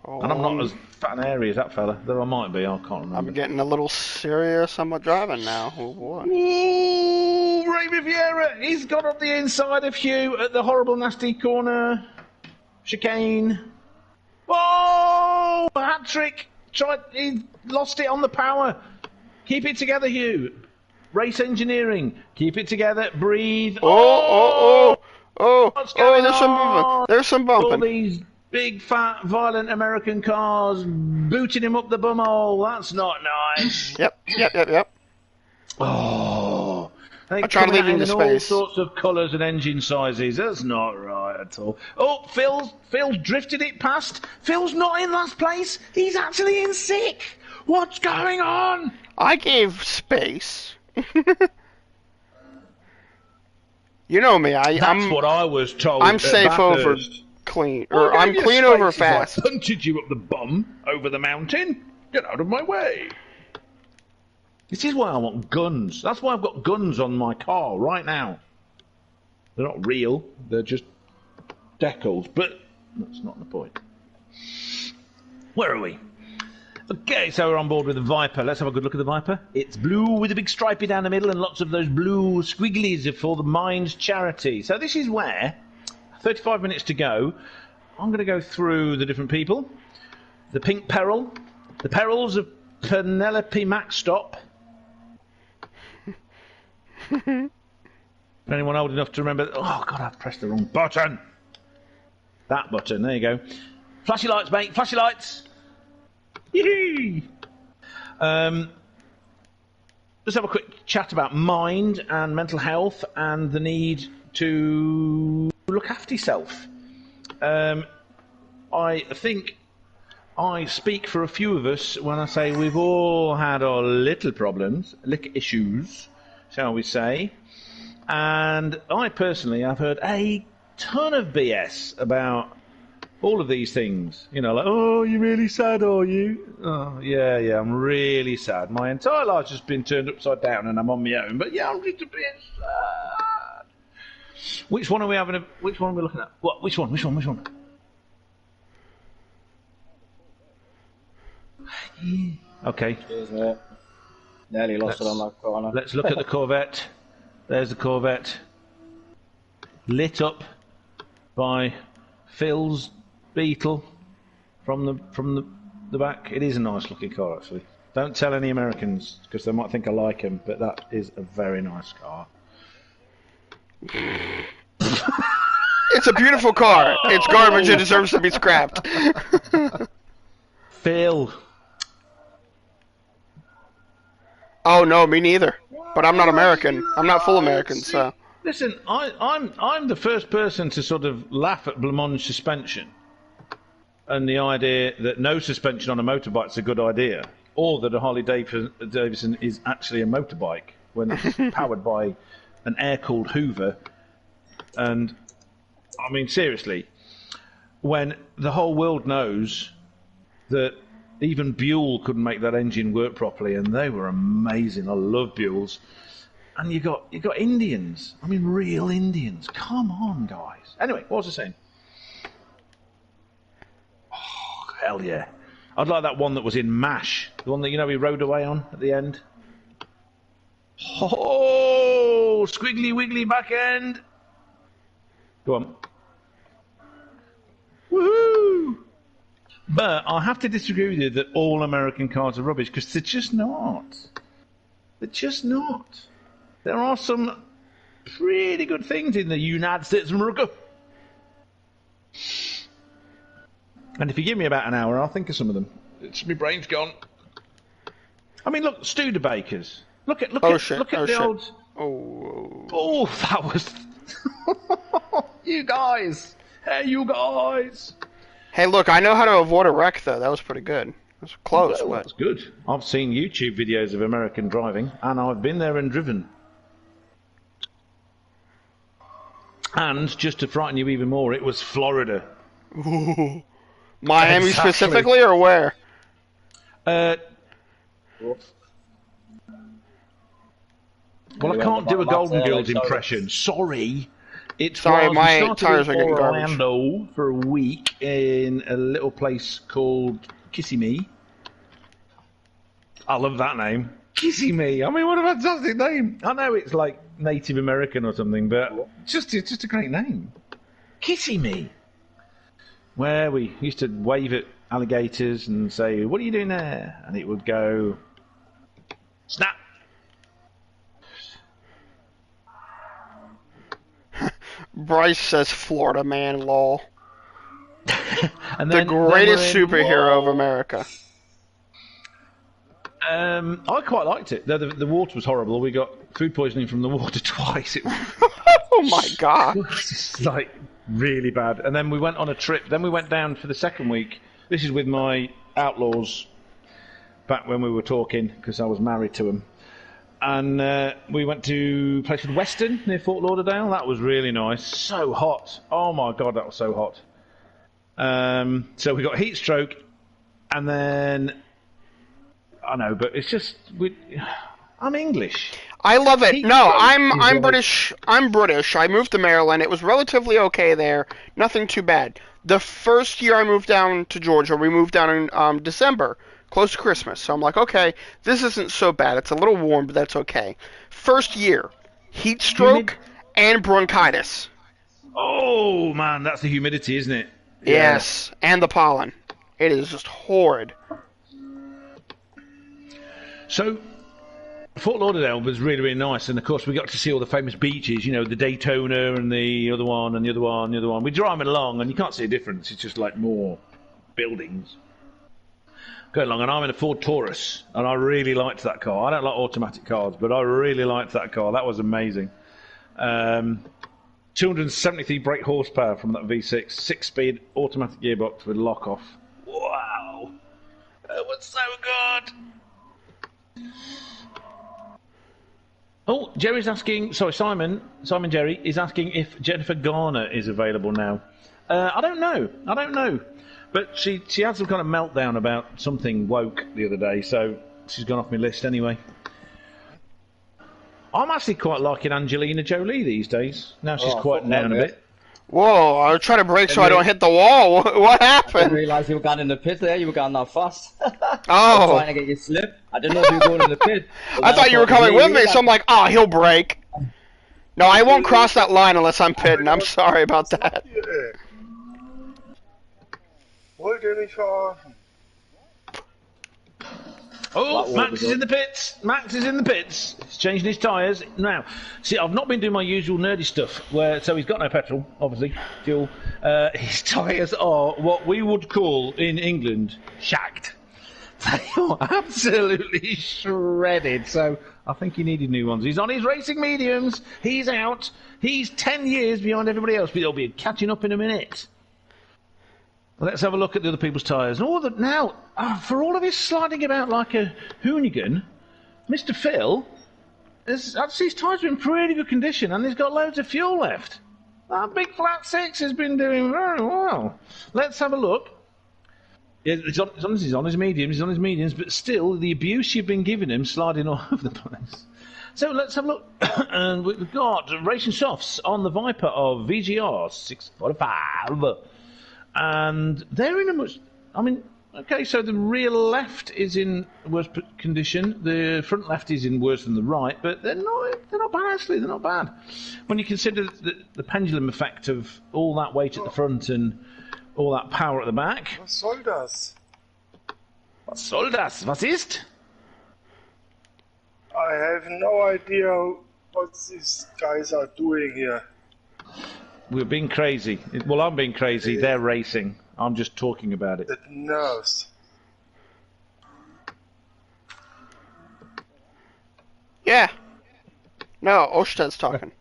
And I'm not as fat and hairy as that fella. Though I might be, I can't remember. I'm getting a little serious on my driving now. Oh, boy. Ooh, Ray Riviera! He's got up the inside of Hugh at the horrible, nasty corner. Chicane. Oh! Hat trick! He lost it on the power. Keep it together, Hugh. Race engineering. Keep it together. Breathe. Oh! What's going There's some on? bumping. There's some bumping. All these big, fat, violent American cars booting him up the bumhole. That's not nice. Yep. Oh. I tried leaving the space. All sorts of colours and engine sizes. That's not right at all. Oh, Phil's drifted it past. Phil's not in last place. He's actually in 6th. What's going on? I gave space. You know me. That's what I was told. I'm at safe over Bathurst. clean, I or gave I'm you clean over space as fast. I punted you up the bum over the mountain. Get out of my way. This is why I want guns. That's why I've got guns on my car right now. They're not real. They're just decals. But that's not the point. Where are we? Okay, so we're on board with the Viper. Let's have a good look at the Viper. It's blue with a big stripey down the middle and lots of those blue squigglies for the Minds charity. So this is where, 35 minutes to go, I'm going to go through the different people. The Pink Peril, the Perils of Penelope Macstop. Anyone old enough to remember? Oh, God, I've pressed the wrong button. That button, there you go. Flashy lights, mate, flashy lights. Yee-hee! Let's have a quick chat about mind and mental health and the need to look after yourself. I think I speak for a few of us when I say we've all had our little problems, little issues, shall we say. And I personally have heard a ton of BS about all of these things. You know, like, oh, you're really sad, are you? Oh, yeah, I'm really sad. My entire life's just been turned upside down and I'm on my own. But yeah, I'm just a bit sad. Which one are we having? Which one are we looking at? What? Which one? Okay. Cheers, mate. Nearly lost it on that corner. Let's look at the Corvette. There's the Corvette. Lit up by Phil's Beetle from the back. It is a nice looking car, actually. Don't tell any Americans because they might think I like him, but that is a very nice car. It's a beautiful car. It's garbage. It deserves to be scrapped. Phil. Oh no, me neither. But I'm not American. I'm not full American, so. Listen, I'm the first person to sort of laugh at Blancmange suspension and the idea that no suspension on a motorbike is a good idea, or that a Harley Davidson is actually a motorbike when it's powered by an air-cooled Hoover. And I mean, seriously, when the whole world knows that even Buell couldn't make that engine work properly, and they were amazing. I love Buells. And you got Indians. I mean, real Indians. Come on, guys. Anyway, what was I saying? Oh, hell yeah. I'd like that one that was in MASH. The one that, you know, he rode away on at the end. Oh, squiggly wiggly back end. Go on. Woohoo! But I have to disagree with you that all American cars are rubbish, because they're just not. They're just not. There are some pretty good things in the United States of America. And if you give me about an hour, I'll think of some of them. My brain's gone. I mean, look, Studebakers. Look at the old. Oh, that was. You guys. Hey, you guys. Hey, look, I know how to avoid a wreck, though. That was pretty good. It was close, Well, but. that's good. I've seen YouTube videos of American driving, and I've been there and driven. And, just to frighten you even more, it was Florida. Ooh. Miami Exactly. specifically, or where? Well, I can't do a Golden Girls impression. Sorry. Sorry, my we started tires are in getting garbage. Orlando for a week in a little place called Kissimmee. I love that name. Kissimmee. I mean, what a fantastic name. I know it's like Native American or something, but it's just a great name. Kissimmee. Where we used to wave at alligators and say, "What are you doing there?" And it would go, snap. Bryce says Florida man, lol. And The greatest superhero of America. I quite liked it. The water was horrible. We got food poisoning from the water twice. It was Oh my god. just like really bad. And then we went on a trip. Then we went down for the second week. This is with my outlaws back when we were talking, because I was married to them. And we went to a place called Weston near Fort Lauderdale. That was really nice. So hot. Oh my god, that was so hot. So we got heat stroke, and then I know, but it's just I'm English. I love it. Heat No, stroke I'm is like- British. I'm British. I moved to Maryland. It was relatively okay there. Nothing too bad. The first year I moved down to Georgia, we moved down in December, close to Christmas. So I'm like, okay, this isn't so bad. It's a little warm, but that's okay. First year, heat stroke and bronchitis. Oh man, that's the humidity, isn't it? Yes, and the pollen. It is just horrid. So Fort Lauderdale was really, really nice, and of course we got to see all the famous beaches, you know, the Daytona and the other one and the other one and the other one. We're driving along and you can't see a difference, it's just like more buildings. Going along, and I'm in a Ford Taurus, and I really liked that car. I don't like automatic cars, but I really liked that car. That was amazing. 273 brake horsepower from that V6, 6-speed automatic gearbox with lock-off. Wow! That was so good! Oh, Jerry's asking. Sorry, Simon Jerry is asking if Jennifer Garner is available now. I don't know. But she had some kind of meltdown about something woke the other day, so she's gone off my list anyway. I'm actually quite liking Angelina Jolie these days. Now she's quieting down a bit. Whoa, I was trying to brake so I don't hit the wall. What I happened? didn't realise you were going in the pit there. You were going that fast. I was Oh, trying to get you slip. I didn't know if you were going in the pit. I thought you were coming with me, so I'm like, oh, he'll brake. No, I won't cross that line unless I'm pitting. I'm sorry about that. Wollt ihr nicht verarschen? Oh, Max is in the pits. Max is in the pits. He's changing his tyres. Now, see, I've not been doing my usual nerdy stuff, so he's got no petrol, obviously, fuel. His tyres are what we would call, in England, shagged. They are absolutely shredded, so I think he needed new ones. He's on his racing mediums. He's out. He's 10 years behind everybody else, but he'll be catching up in a minute. Let's have a look at the other people's tyres. Now, for all of his sliding about like a hoonigan, Mr. Phil, his tyres are in pretty good condition, and he's got loads of fuel left. That big flat six has been doing very well. Let's have a look. Yeah, he's on his mediums, but still, the abuse you've been giving him sliding all over the place. So let's have a look. And we've got Racing Softs on the Viper of VGR 645. And they're in a much... I mean, okay, so the rear left is in worse condition. The front left is in worse than the right, but they're not bad, actually. They're not bad. When you consider the pendulum effect of all that weight at the front and all that power at the back. Was soll das? Was soll das? Was ist? I have no idea what these guys are doing here. We're being crazy. Well, I'm being crazy. They're racing. I'm just talking about it. The nerves. Yeah. No, Ostad's talking.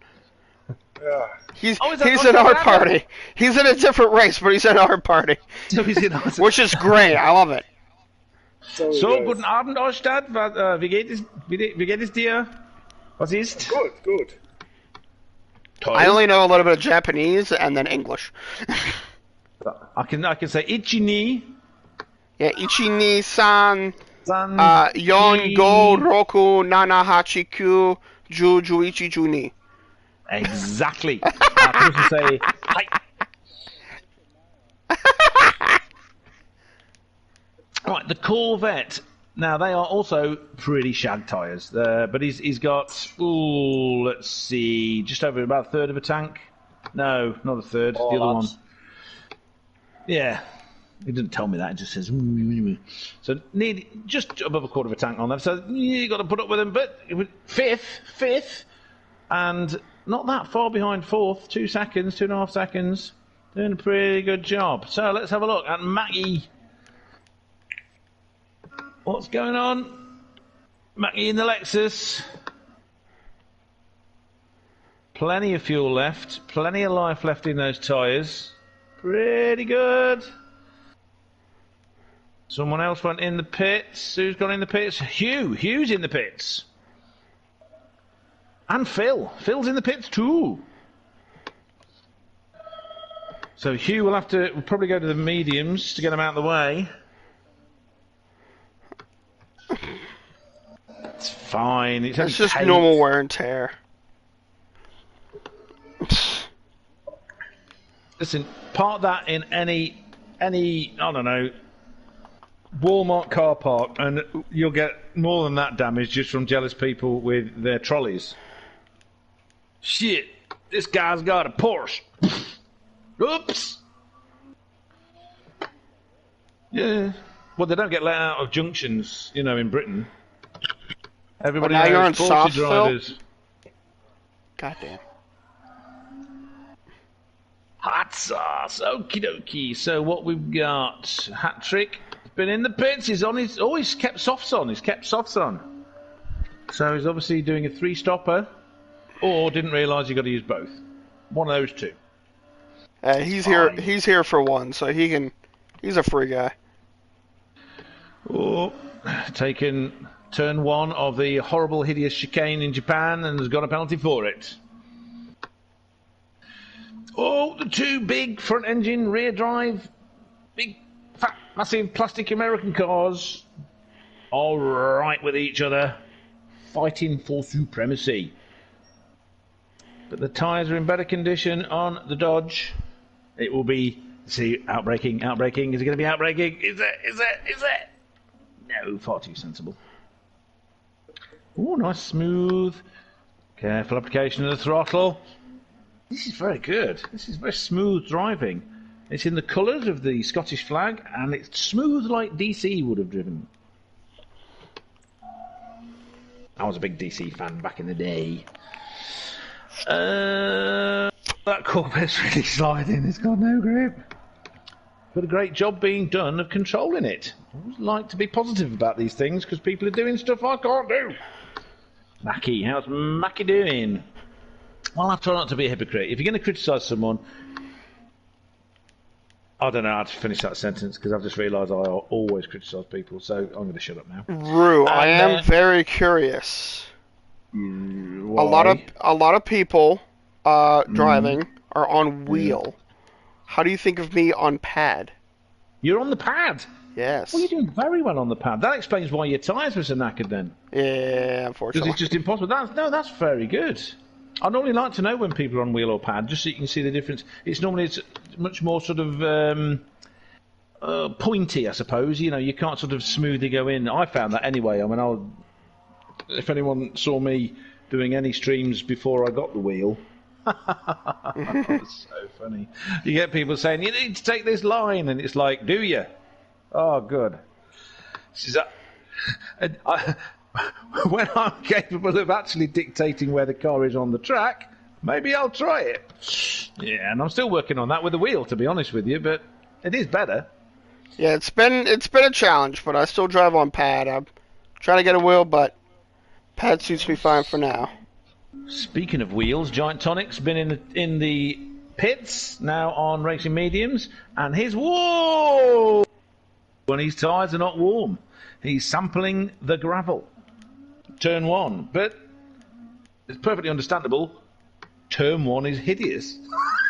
Yeah. He's Ostad in our Adam? party. He's in a different race, but he's in our party. So he's in us. Which is great. I love it. So, guten Abend, Ostad. Wie geht es dir? Was ist? Good. Toll. I only know a little bit of Japanese and then English. I can say ichi-ni. Yeah, Ichi-ni-san, San, yon, go, roku, nana, hachi, kyu, ju, juichi, juni. Exactly. I can also say hi. Right, the Corvette. Now they are also pretty shag tyres, but he's got let's see, just over about a third of a tank. No, not a third. The other one. Yeah, he didn't tell me that. It just says so need just above a quarter of a tank on them. So you got to put up with them, but fifth, and not that far behind fourth. 2 seconds, 2.5 seconds, doing a pretty good job. So let's have a look at Mackie. What's going on? Mackie in the Lexus. Plenty of fuel left. Plenty of life left in those tyres. Pretty good. Someone else went in the pits. Who's gone in the pits? Hugh's in the pits. And Phil. Phil's in the pits too. So Hugh will have to... We'll probably go to the mediums to get him out of the way. It's fine. It's just normal wear and tear. Listen, park that in any I don't know, Walmart car park, and you'll get more than that damage just from jealous people with their trolleys. Shit, this guy's got a Porsche. Oops. Yeah. Well, they don't get let out of junctions, you know, in Britain. Everybody now knows you're on Porsche soft, drivers. Goddamn. Hot sauce, okie dokie. So what we've got, hat trick, been in the pits. He's on his. Oh, he's kept softs on. He's kept softs on. So he's obviously doing a 3-stopper, or didn't realise you got to use both. One of those two. He's here. He's here for one, so he can. He's a free guy. Oh, taken turn 1 of the horrible, hideous chicane in Japan, and has got a penalty for it. Oh, the 2 big front engine, rear drive, big, fat, massive plastic American cars, all right with each other, fighting for supremacy. But the tyres are in better condition on the Dodge. It will be, see, outbraking. Is it going to be outbraking? Is it? No, far too sensible. Oh, nice, smooth, careful application of the throttle. This is very good. This is very smooth driving. It's in the colours of the Scottish flag, and it's smooth like DC would have driven. I was a big DC fan back in the day. That Corvette's really sliding. It's got no grip. But a great job being done of controlling it. I always like to be positive about these things because people are doing stuff I can't do. Mackie, how's Mackie doing? Well, I try not to be a hypocrite. If you're going to criticise someone, I don't know how to finish that sentence because I've just realised I always criticise people, so I'm going to shut up now. Rue, I am very curious. Why? A lot of people driving are on wheel. How do you think of me on pad? You're on the pad? Yes. Well, you're doing very well on the pad. That explains why your tyres were so knackered then. Yeah, unfortunately. Because it's just impossible. That's very good. I normally like to know when people are on wheel or pad, just so you can see the difference. It's much more sort of pointy, I suppose. You know, you can't sort of smoothly go in. I found that anyway. I mean, if anyone saw me doing any streams before I got the wheel, that's so funny. You get people saying, you need to take this line, and it's like, do you? Oh, good. When I'm capable of actually dictating where the car is on the track, maybe I'll try it. Yeah, and I'm still working on that with the wheel, to be honest with you, but it is better. Yeah, it's been a challenge, but I still drive on pad. I'm trying to get a wheel, but pad suits me fine for now. Speaking of wheels, Giant Tonic's been in the pits, now on racing mediums, and whoa! When his tyres are not warm, he's sampling the gravel. Turn 1, but it's perfectly understandable. Turn 1 is hideous.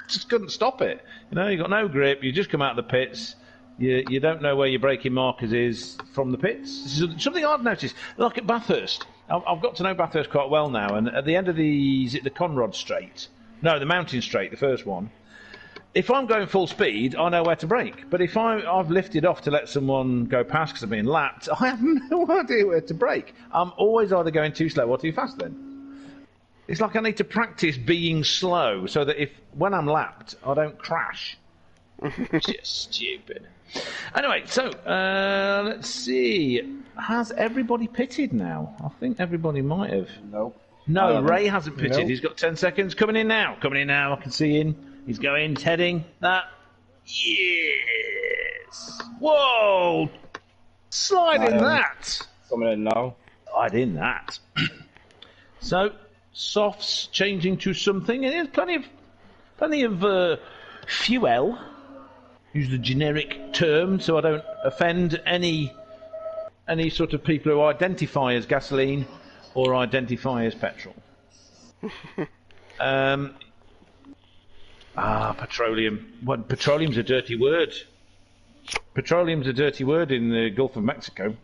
Just couldn't stop it. You know, you got no grip. You just come out of the pits. You don't know where your braking markers is from the pits. This is something I've noticed. Look at Bathurst. I've got to know Bathurst quite well now. And at the end of is it the Conrod Straight? No, the Mountain Straight, the first one. If I'm going full speed, I know where to brake. But if I've lifted off to let someone go past because I'm being lapped, I have no idea where to brake. I'm always either going too slow or too fast then. It's like I need to practice being slow so that when I'm lapped, I don't crash. Just stupid. Anyway, so let's see. Has everybody pitted now? I think everybody might have. No, Ray hasn't pitted. Nope. He's got 10 seconds. Coming in now. I can see him. He's going, he's heading. That. Yes. Whoa. Slide in that. Coming in now. Slide in that. So, softs changing to something. And there's plenty of fuel. Use the generic term so I don't offend any sort of people who identify as gasoline or identify as petrol. Petroleum. Well, petroleum's a dirty word. Petroleum's a dirty word in the Gulf of Mexico.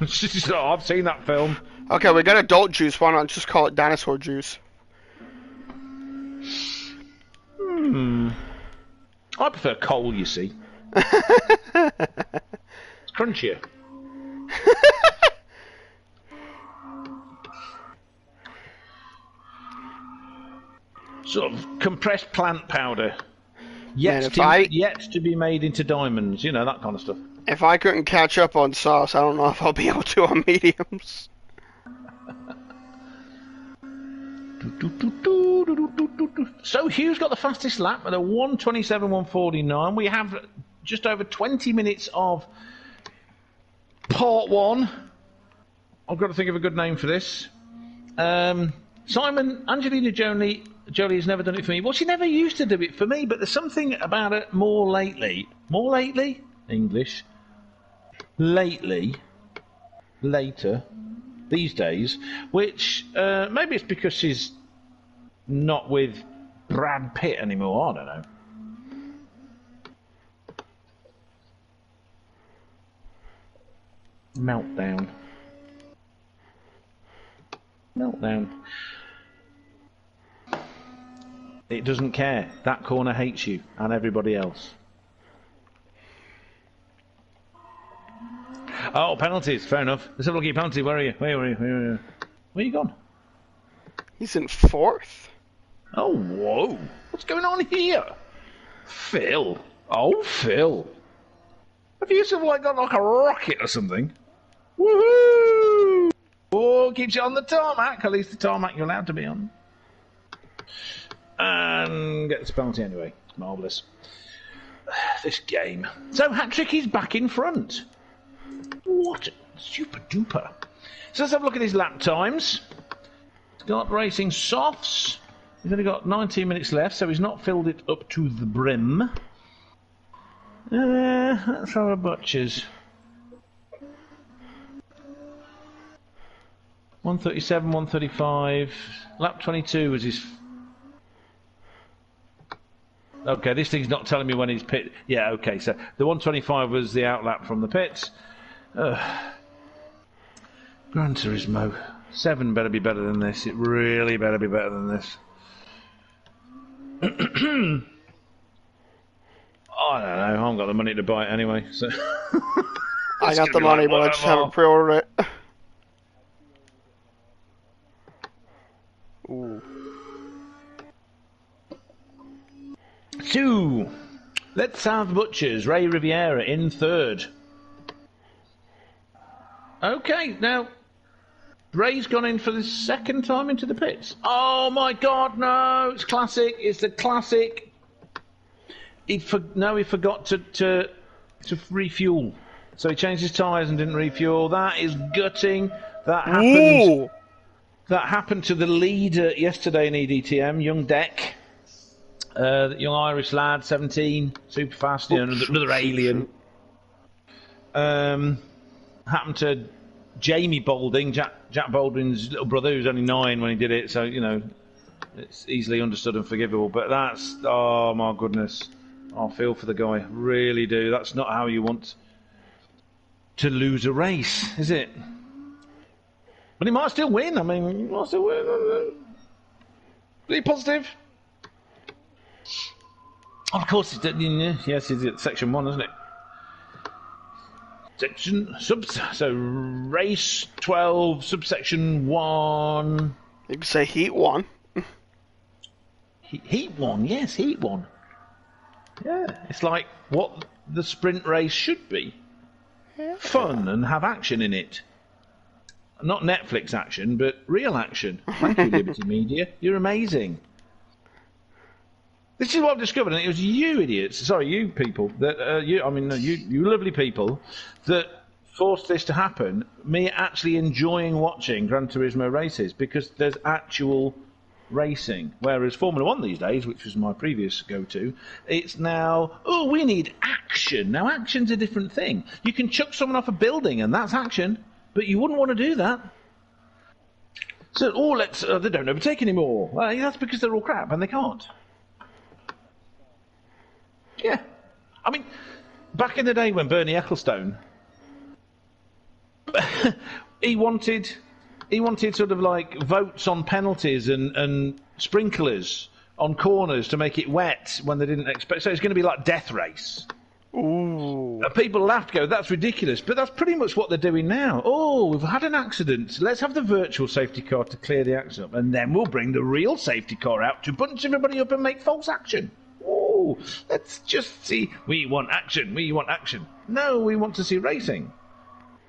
I've seen that film. Okay, we got adult juice. Why not just call it dinosaur juice? I prefer coal, you see. It's crunchier. Sort of compressed plant powder. Yet to be made into diamonds, you know, that kind of stuff. If I couldn't catch up on sauce, I don't know if I'll be able to on mediums. So Hugh's got the fastest lap at a 1:27.149. We have just over 20 minutes of part one. I've got to think of a good name for this. Simon, Angelina Jolie has never done it for me. Well, she never used to do it for me, but there's something about it more lately. More lately? English. Lately. Later. These days. Which, maybe it's because she's not with Brad Pitt anymore. I don't know. Meltdown. It doesn't care. That corner hates you and everybody else. Oh, penalties. Fair enough. Let's have a look at your penalty. Where are you? Where are you gone? He's in fourth. Oh, whoa. What's going on here? Phil. Oh, Phil. Have you sort of like got like a rocket or something? Woohoo! Oh, keeps you on the tarmac. At least the tarmac you're allowed to be on. And gets the penalty anyway. Marvellous. This game. So Hat-Trick is back in front. What? Super duper. So let's have a look at his lap times. He's got racing softs. He's only got 19 minutes left, so he's not filled it up to the brim. That's our butchers. 137, 135. Lap 22 was his. Okay, this thing's not telling me when he's pit. Yeah, okay, so the 125 was the outlap from the pits. Gran Turismo 7 better be better than this. It really better be better than this. I don't know. I haven't got the money to buy it anyway. So I got the money, but I just haven't pre-ordered it. Ooh. So, let's have Butchers. Ray Riviera in third. Okay, now Ray's gone in for the second time into the pits. Oh my God, no! It's classic. It's the classic. He forgot to refuel, so he changed his tyres and didn't refuel. That is gutting. That happened. Ooh. That happened to the leader yesterday in EDTM, young Deck. Young Irish lad, 17, super fast, another alien. Happened to Jamie Balding, Jack Baldwin's little brother, who's only 9 when he did it, so, you know, it's easily understood and forgivable. But that's, oh my goodness, I feel for the guy, really do. That's not how you want to lose a race, is it? But he might still win, he might still win. Be positive. Of course, yes, it's at section 1, isn't it? So race 12, subsection 1. You could say heat 1. Heat 1, yes, heat 1. Yeah, it's like what the sprint race should be. Yeah. Fun and have action in it. Not Netflix action, but real action. Thank you, Liberty Media. You're amazing. This is what I've discovered, and it was you idiots, sorry, you people, that you lovely people, that forced this to happen. Me actually enjoying watching Gran Turismo races because there's actual racing, whereas Formula One these days, which was my previous go-to, it's now, oh, we need action. Now, action's a different thing. You can chuck someone off a building, and that's action, but you wouldn't want to do that. So, let's. They don't overtake anymore. Well, that's because they're all crap and they can't. Yeah. I mean, back in the day when Bernie Ecclestone, he wanted sort of like votes on penalties and sprinklers on corners to make it wet when they didn't expect. So it's going to be like death race. Ooh. And people laughed, go, that's ridiculous. But that's pretty much what they're doing now. Oh, we've had an accident. Let's have the virtual safety car to clear the accident up. And then we'll bring the real safety car out to bunch everybody up and make false action. Oh, let's just see. We want action. We want action. No, we want to see racing.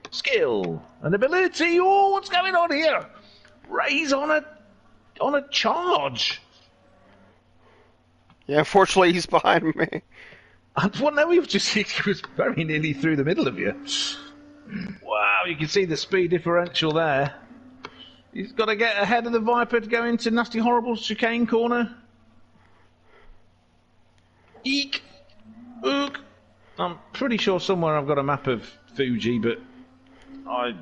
Skill and ability. Oh, what's going on here? Ray's on a charge. Yeah, unfortunately, he's behind me. Well, no, he was very nearly through the middle of you. Wow, you can see the speed differential there. He's got to get ahead of the Viper to go into nasty, horrible chicane corner. Eek! Ook! I'm pretty sure somewhere I've got a map of Fuji, but I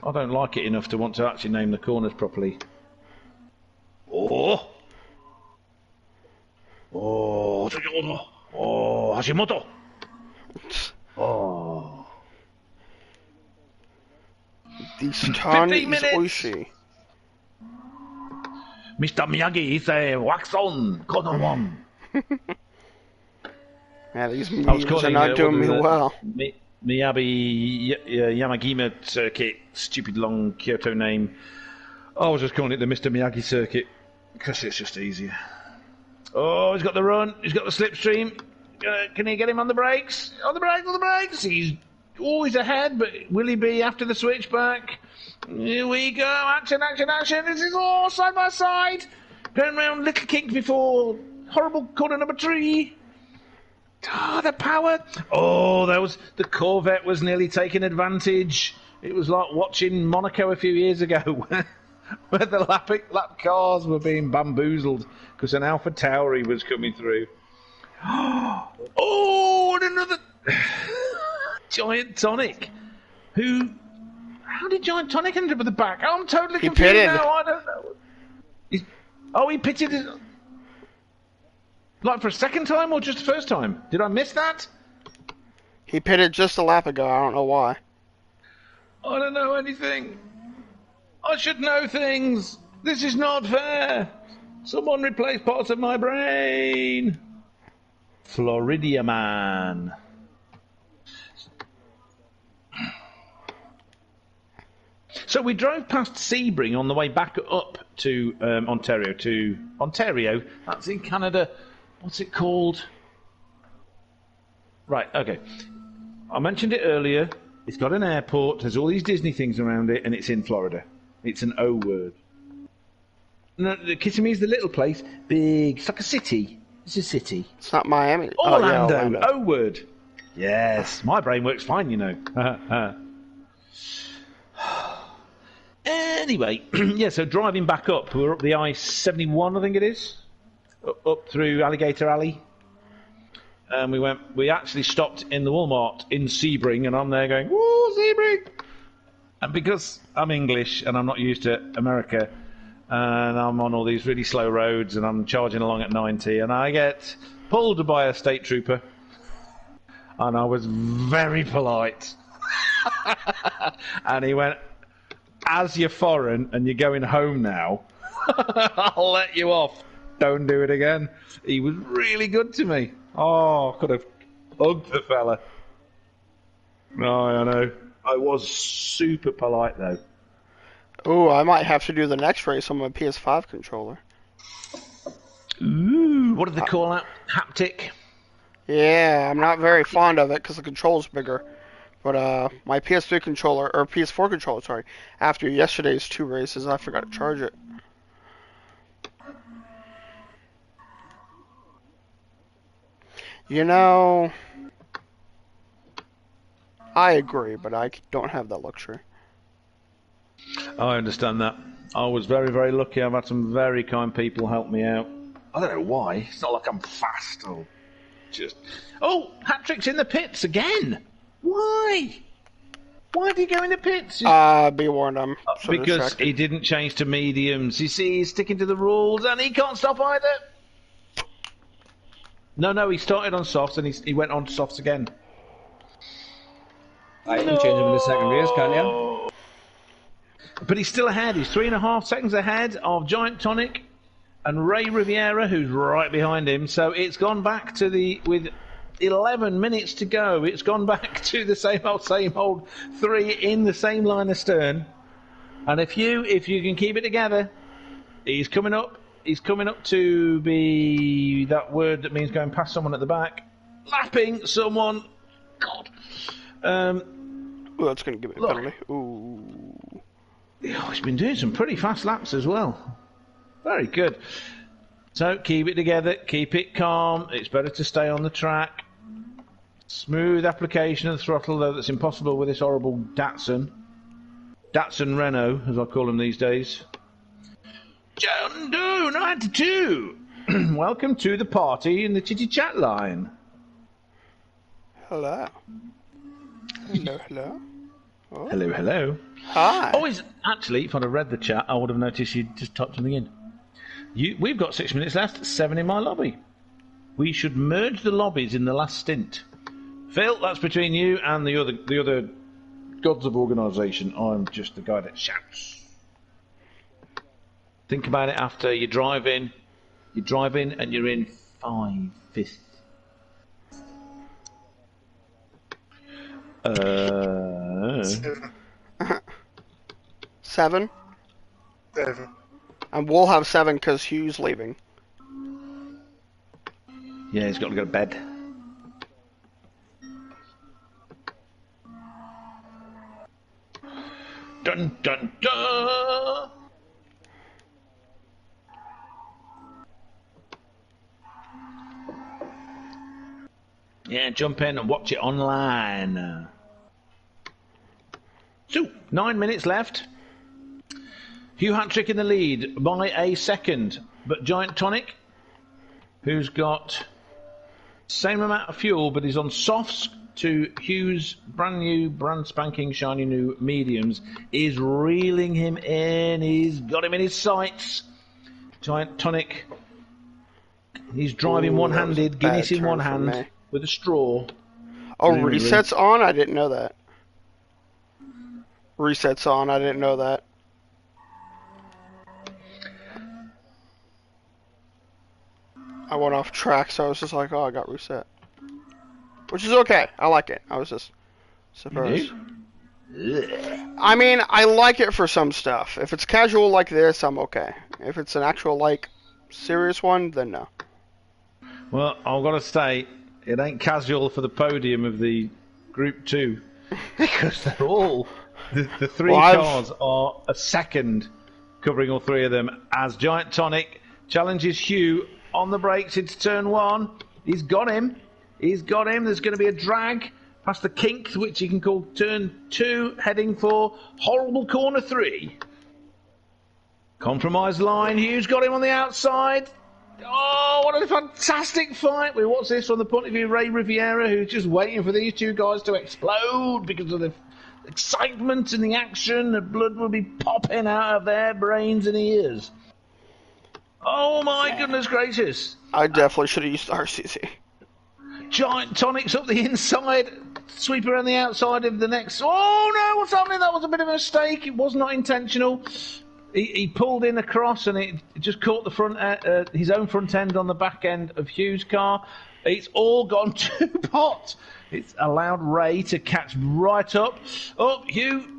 don't like it enough to want to actually name the corners properly. Oh! Oh, Hashimoto. Oh. This turn 15 is minutes. Oishi. Mr. Miyagi is a wax on, corner one. Yeah, these I was memes are calling not doing me well. Miyabi Yamagima circuit, stupid long Kyoto name. I was just calling it the Mr. Miyagi circuit because it's just easier. Oh, he's got the run. He's got the slipstream. Can he get him on the brakes? On the brakes, on the brakes. He's always ahead, but will he be after the switchback? Here we go. Action, action, action. This is all side by side. Going round little kink before horrible corner number 3. Ah, the power. Oh, the Corvette was nearly taking advantage. It was like watching Monaco a few years ago where the lap cars were being bamboozled because an Alpha Tauri was coming through. Oh, and another Giant Tonic. How did Giant Tonic end up at the back? I'm totally confused pitted. now. I don't know. He pitted. Like for a second time or just the first time? Did I miss that? He pitted just a lap ago. I don't know why. I don't know anything. I should know things. This is not fair. Someone replace parts of my brain. Floridia Man. So we drove past Sebring on the way back up to Ontario. That's in Canada. What's it called? Right, okay. I mentioned it earlier. It's got an airport, there's all these Disney things around it, and it's in Florida. It's an O word. No, Kissimmee is the little place. Big. It's like a city. It's a city. It's not Miami. Orlando. Oh, yeah, Orlando. O word. Yes, my brain works fine, you know. Anyway, yeah, so driving back up, we're up the I-71, I think it is, up through Alligator Alley. And we actually stopped in the Walmart in Sebring, and I'm there going, woo, Sebring! And because I'm English and I'm not used to America, and I'm on all these really slow roads, and I'm charging along at 90, and I get pulled by a state trooper, and I was very polite. And he went, as you're foreign and you're going home now, I'll let you off. Don't do it again. He was really good to me. Oh, I could have hugged the fella. No, I know. I was super polite, though. Ooh, I might have to do the next race on my PS5 controller. Ooh, what did they call that? Haptic? Yeah, I'm not very fond of it because the control's bigger. But my PS3 controller, or PS4 controller, sorry, after yesterday's 2 races, I forgot to charge it. You know, I agree, but I don't have that luxury. I understand that. I was very, very lucky. I've had some very kind people help me out. I don't know why. It's not like I'm fast or just... Oh, hat tricks in the pits again! Why? Why did he go in the pits? Be warned, I'm so Because distracted. he didn't change to mediums. You see, he's sticking to the rules, and he can't stop either. No, he started on softs, and he went on to softs again. I can change him in the second race, can't you? But he's still ahead. He's 3.5 seconds ahead of Giant Tonic and Ray Riviera, who's right behind him. So it's gone back to with 11 minutes to go. It's gone back to the same old three in the same line astern. And if you can keep it together, he's coming up. He's coming up to be that word that means going past someone at the back, lapping someone. God. Ooh, that's going to give me a penalty. Ooh. Oh, he's been doing some pretty fast laps as well. Very good. So keep it together, keep it calm. It's better to stay on the track. Smooth application of the throttle, though that's impossible with this horrible Datsun. Datsun Renault, as I call him these days. John Doe 92. Welcome to the party in the chitty chat line. Hello. Hello. Oh. Hello. Hi. Actually, if I'd have read the chat, I would have noticed you'd just typed something in. We've got 6 minutes left, 7 in my lobby. We should merge the lobbies in the last stint. Phil, that's between you and the other gods of organisation. I'm just the guy that shouts. Think about it after you drive in. You drive in and you're in 5/5. 7. 7. And we'll have 7 because Hugh's leaving. Yeah, he's got to go to bed. Dun dun dun! Yeah, jump in and watch it online. So, 9 minutes left. Hugh Hat-Trick in the lead by a second. But Giant Tonic, who's got same amount of fuel, but is on softs to Hugh's brand spanking shiny new mediums, is reeling him in. He's got him in his sights. Giant Tonic, he's driving one-handed, Guinness in one hand with a straw. Oh, resets on? I didn't know that. Resets on? I didn't know that. I went off track, so I was just like, oh, I got reset. Which is okay. I like it. I was just surprised. I mean, I like it for some stuff. If it's casual like this, I'm okay. If it's an actual, like, serious one, then no. Well, I've got to say, it ain't casual for the podium of the Group 2. Because they're all... The three cars are a second covering all three of them as Giant Tonic challenges Hugh on the brakes into turn 1. He's got him. There's going to be a drag past the kink, which you can call turn 2, heading for horrible corner 3. Compromise line. Hugh's got him on the outside. Oh, what a fantastic fight. We watch this from the point of view of Ray Riviera, who's just waiting for these two guys to explode because of the excitement and the action. The blood will be popping out of their brains and ears. Oh my goodness gracious. I definitely should have used RCC. Giant Tonic's up the inside, sweep around the outside of the next... Oh no, what's happening? That was a bit of a mistake. It was not intentional. He pulled in across and it just caught the front, his own front end on the back end of Hugh's car. It's all gone to pot. It's allowed Ray to catch right up. Oh, Hugh...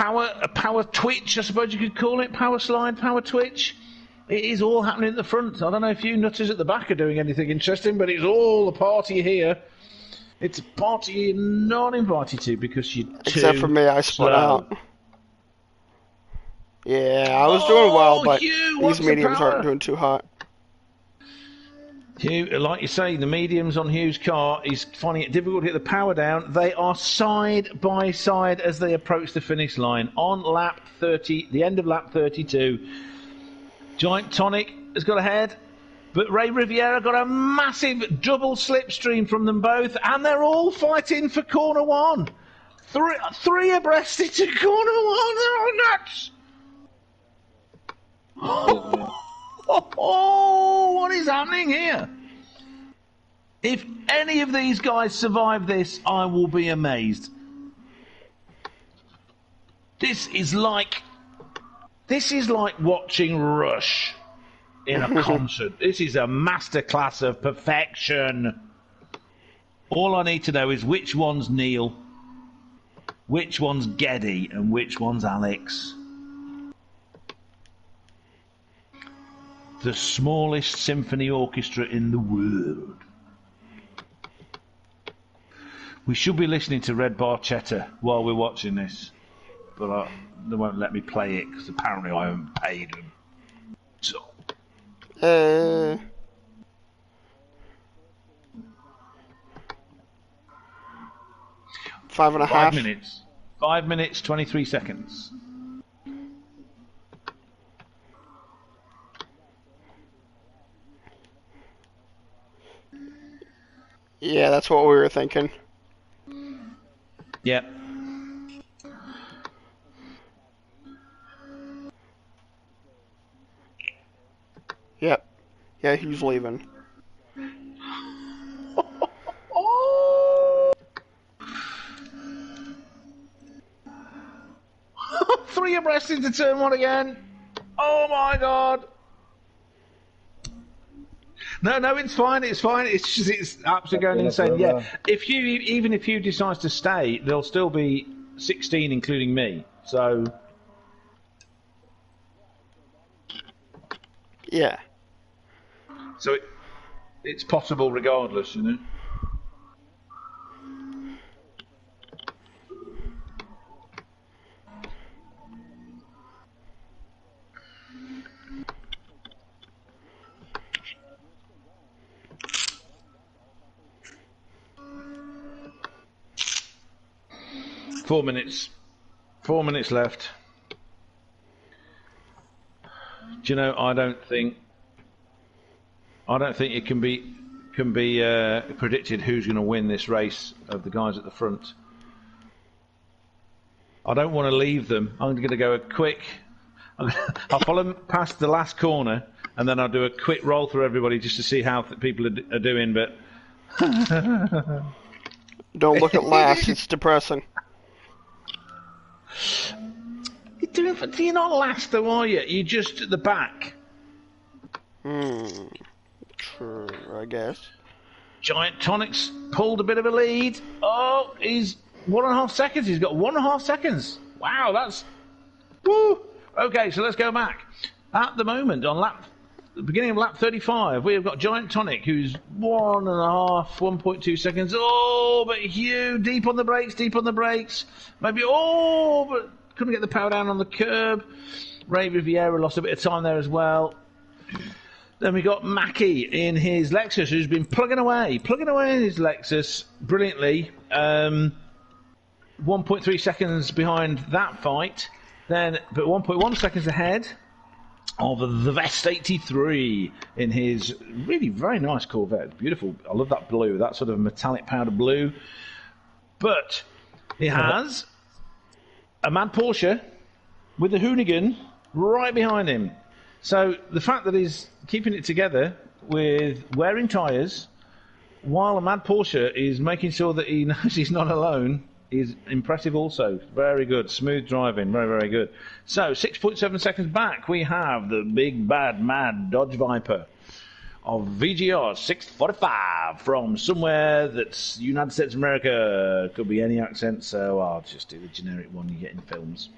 A power twitch, I suppose you could call it. Power slide, power twitch. It is all happening at the front. I don't know if you nutters at the back are doing anything interesting, but it's all a party here. It's a party you're not invited to because you're too Except for me, I split slow. out. Yeah, I was doing well, but Hugh, these mediums aren't doing too hot. Hugh, like you say, the mediums on Hugh's car, he's finding it difficult to get the power down. They are side by side as they approach the finish line on lap 30, the end of lap 32. Giant Tonic has got ahead, But Ray Riviera got a massive double slipstream from them both, and they're all fighting for corner one. Three abreast into corner one. They're all nuts. Oh, what is happening here? If any of these guys survive this, I will be amazed. This is like watching Rush in a concert. This is a masterclass of perfection. All I need to know is which one's Neil, which one's Geddy, and which one's Alex. The smallest symphony orchestra in the world. We should be listening to Red Barchetta while we're watching this, but they won't let me play it because apparently I haven't paid them. So. 5.5. 5 minutes. 5 minutes, 23 seconds. Yeah, that's what we were thinking. Yep. Yep. Yeah, he's leaving. Three abreast into turn one again. Oh my god. No, it's fine. It's fine. It's just absolutely going insane. Yeah, even if you decides to stay, there'll still be 16, including me. So. Yeah. So it's possible regardless, you know. Four minutes left. Do you know? I don't think it can be predicted who's going to win this race of the guys at the front. I don't want to leave them. I'm going to go a quick. I'll follow them past the last corner, and then I'll do a quick roll through everybody just to see how people are doing. But don't look at last; it's depressing. You're not last, though, are you? You're just at the back. True, I guess. Giant Tonic's pulled a bit of a lead. Oh, he's 1.5 seconds. He's got 1.5 seconds. Wow, that's... Woo! Okay, so let's go back. At the moment, on the beginning of lap 35, we have got Giant Tonic, who's 1.2 seconds. Oh, but Hugh, deep on the brakes. Maybe, but couldn't get the power down on the curb. Ray Riviera lost a bit of time there as well. Then we got Mackie in his Lexus, who's been plugging away in his Lexus brilliantly. 1.3 seconds behind that fight. But 1.1 seconds ahead of the Vest 83 in his really very nice Corvette. Beautiful. I love that blue, that sort of metallic powder blue. But he has a Mad Porsche with a Hoonigan right behind him. So the fact that he's keeping it together with wearing tyres while a Mad Porsche is making sure that he knows he's not alone is impressive also. Very good. Smooth driving. Very, very good. So 6.7 seconds back, we have the big, bad, mad Dodge Viper of VGR 645 from somewhere that's United States of America. Could be any accent, so I'll just do the generic one you get in films.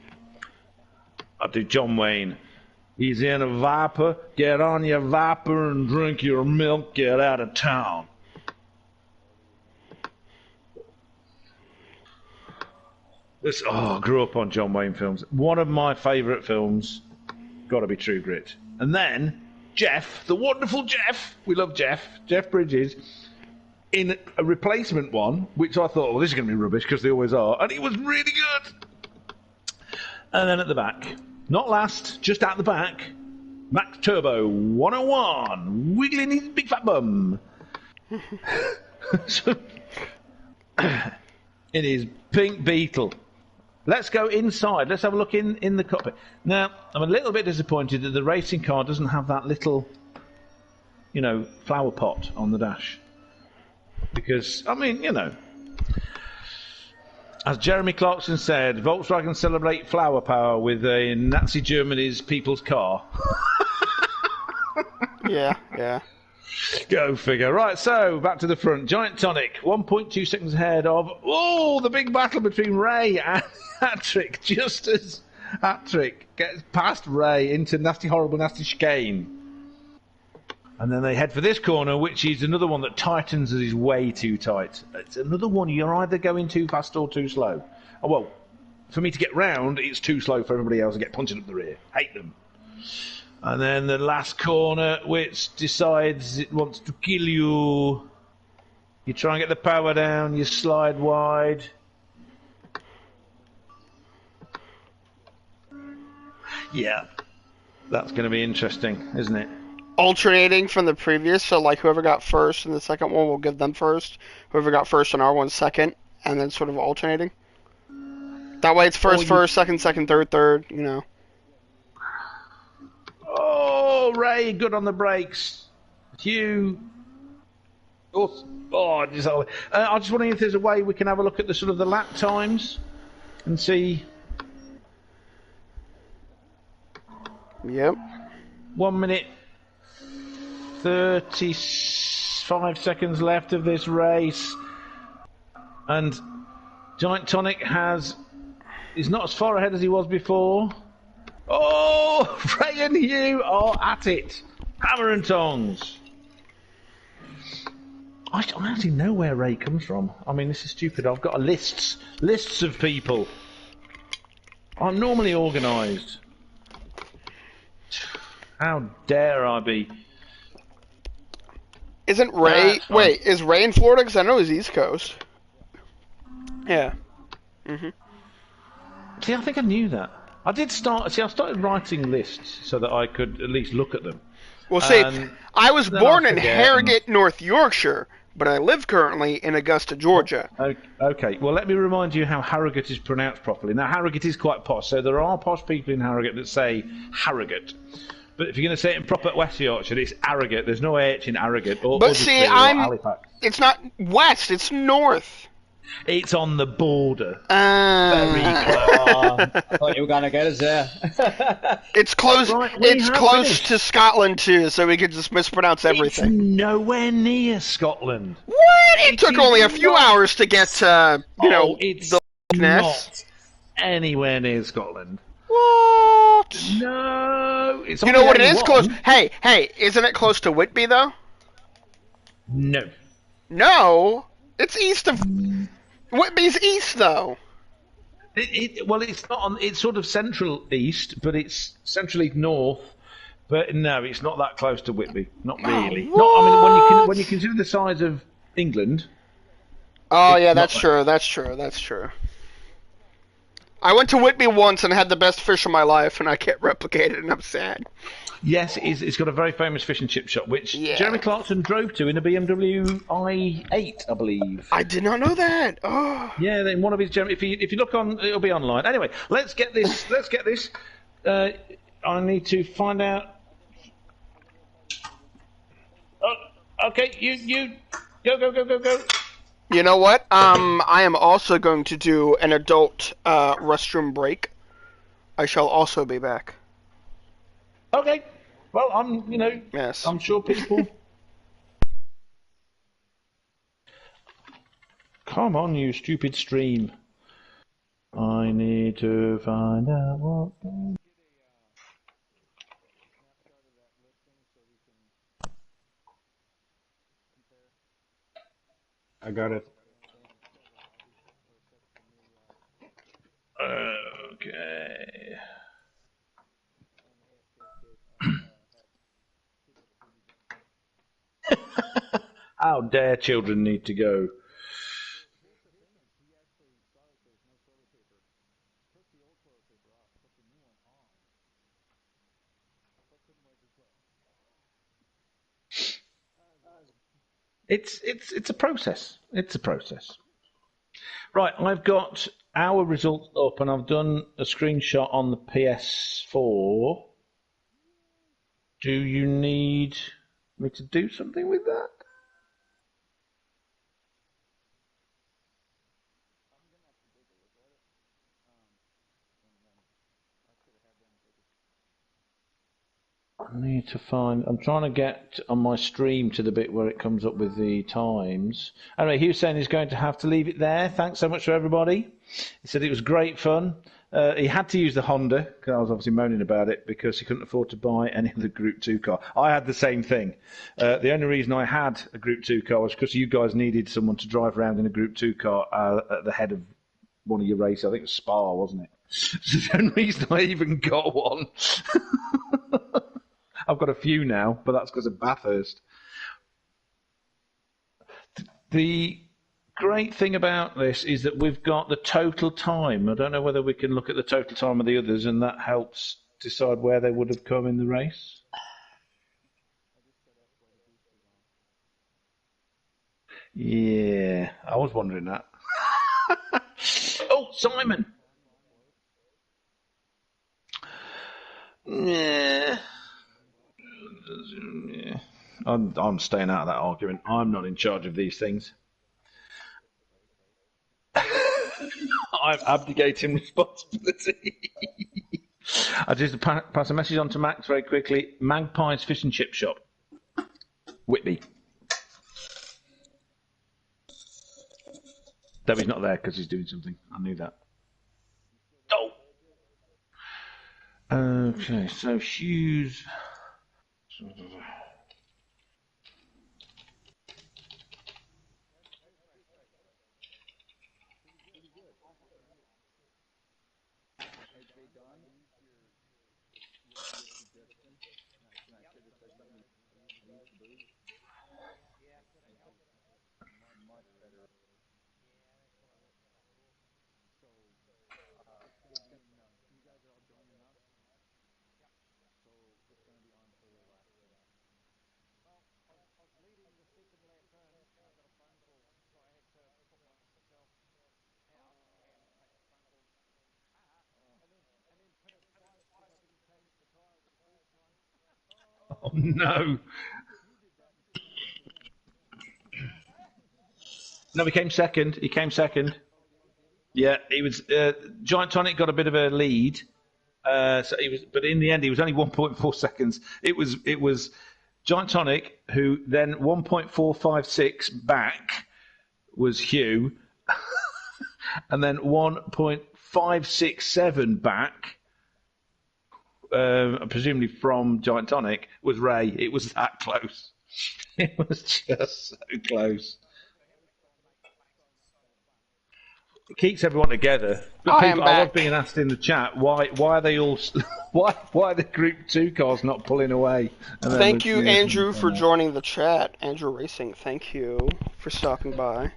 I'll do John Wayne. He's in a Viper. Get on your Viper and drink your milk. Get out of town. I grew up on John Wayne films. One of my favourite films, got to be True Grit. And then Jeff, the wonderful Jeff, we love Jeff Bridges, in a replacement one, which I thought, this is going to be rubbish because they always are, and it was really good. And then at the back, not last, just at the back, Max Turbo 101, wiggling his big fat bum. So, it is Pink Beetle. Let's go inside. Let's have a look in the cockpit. Now, I'm a little bit disappointed that the racing car doesn't have that little, flower pot on the dash. Because, as Jeremy Clarkson said, Volkswagen celebrate flower power with Nazi Germany's people's car. Yeah. Go figure. Right, so back to the front. Giant Tonic, 1.2 seconds ahead of the big battle between Ray and Hat-Trick. Just as Hat-Trick gets past Ray into nasty, horrible, nasty chicane. And then they head for this corner, which is another one that tightens and is way too tight. It's another one you're either going too fast or too slow. Oh, well, for me to get round, it's too slow for everybody else to get punching up the rear. Hate them. And then the last corner, which decides it wants to kill you. You try and get the power down, you slide wide. Yeah, that's going to be interesting, isn't it? Alternating from the previous, so like whoever got first in the second one will give them first. Whoever got first in our one second, and then sort of alternating. That way it's first, second, third, Oh, Ray, good on the brakes. Hugh. I just wondering if there's a way we can have a look at the sort of the lap times and see. Yep. 1 minute 35 seconds left of this race, and Giant Tonic is not as far ahead as he was before. Oh, Ray and Hugh are at it. Hammer and tongs. I actually know where Ray comes from. I mean, this is stupid. I've got lists of people. I'm normally organised. How dare I be? Isn't Ray... Wait, is Ray in Florida? Because I know he's East Coast. Yeah. See, I think I knew that. I started writing lists so that I could at least look at them. Well, see, I was born in Harrogate, North Yorkshire, but I live currently in Augusta, Georgia. Okay, well, let me remind you how Harrogate is pronounced properly. Now, Harrogate is quite posh, so there are posh people in Harrogate that say Harrogate. But if you're going to say it in proper West Yorkshire, it's Harrogate. There's no H in Harrogate. But see, it's not west, it's north. It's on the border. Very close. Thought you were going to get us there. It's close. Right, it's close to Scotland too, so we could just mispronounce everything. It's nowhere near Scotland. What? It took only a few hours to get to, it's the not anywhere near Scotland. What? No. It's you know what it is? Close. Hey, isn't it close to Whitby though? No. No. It's east of. Whitby's east, though. Well, it's not on. It's sort of central east, but it's centrally north. But no, it's not that close to Whitby. Not really. When you consider the size of England. Oh yeah, that's true. That's true. I went to Whitby once and had the best fish of my life, and I can't replicate it, and I'm sad. Yes, it's got a very famous fish and chip shop, which Jeremy Clarkson drove to in a BMW i8, I believe. I did not know that. Oh. Yeah, then one of his if you look on, it'll be online. Anyway, let's get this. I need to find out. Oh, okay, you go. You know what? I am also going to do an adult restroom break. I shall also be back. Okay. Well, yes. I'm sure people. Come on, you stupid stream. I need to find out what. I got it. Okay. How dare children need to go? It's a process. It's a process. Right, I've got our results up, and I've done a screenshot on the PS4. Do you need me to do something with that? I need to find. I'm trying to get on my stream to the bit where it comes up with the times. Anyway, he was saying he's going to have to leave it there. Thanks so much for everybody. He said it was great fun. He had to use the Honda, because I was obviously moaning about it, because he couldn't afford to buy any of the Group 2 car. I had the same thing. The only reason I had a Group 2 car was because you guys needed someone to drive around in a Group 2 car at the head of one of your races. I think it was Spa, wasn't it? So the only reason I even got one. I've got a few now, but that's because of Bathurst. The great thing about this is that we've got the total time. I don't know whether we can look at the total time of the others, and that helps decide where they would have come in the race. Yeah, I was wondering that. Oh, Simon! Yeah. I'm staying out of that argument. I'm not in charge of these things. I'm abdicating responsibility. I just pass a message on to Max very quickly. Magpie's Fish and Chip Shop, Whitby. Debbie's not there because he's doing something. I knew that. Oh. Okay, so shoes. Oh no! No, he came second. He came second. Yeah, he was. Giant Tonic got a bit of a lead, so he was. But in the end, he was only 1.4 seconds. It was Giant Tonic who then 1.456 back was Hugh, and then 1.567 back, presumably from Giant Tonic, was Ray. It was that close. It was just so close. It keeps everyone together. But people, I was being asked in the chat why are they all why are the Group 2 cars not pulling away? Thank you, Andrew, for joining the chat. Andrew Racing, thank you for stopping by.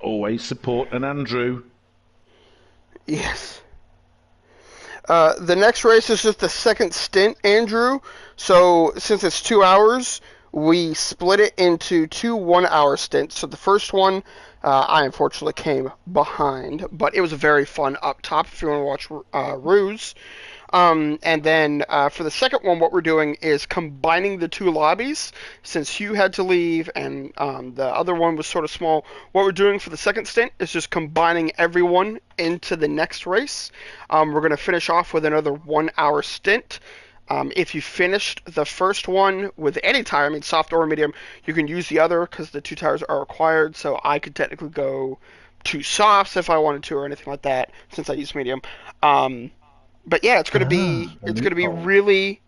Always support an Andrew. Yes. The next race is just the second stint, Andrew. So since it's 2 hours, we split it into two 1 hour stints. So the first one, I unfortunately came behind, but it was very fun up top if you want to watch Ruse. And then for the second one, what we're doing is combining the two lobbies. Since Hugh had to leave and the other one was sort of small, what we're doing for the second stint is just combining everyone into the next race. We're going to finish off with another 1 hour stint. If you finished the first one with any tire, I mean soft or medium, you can use the other because the two tires are required. So I could technically go two softs if I wanted to or anything like that since I use medium. But yeah, it's gonna be really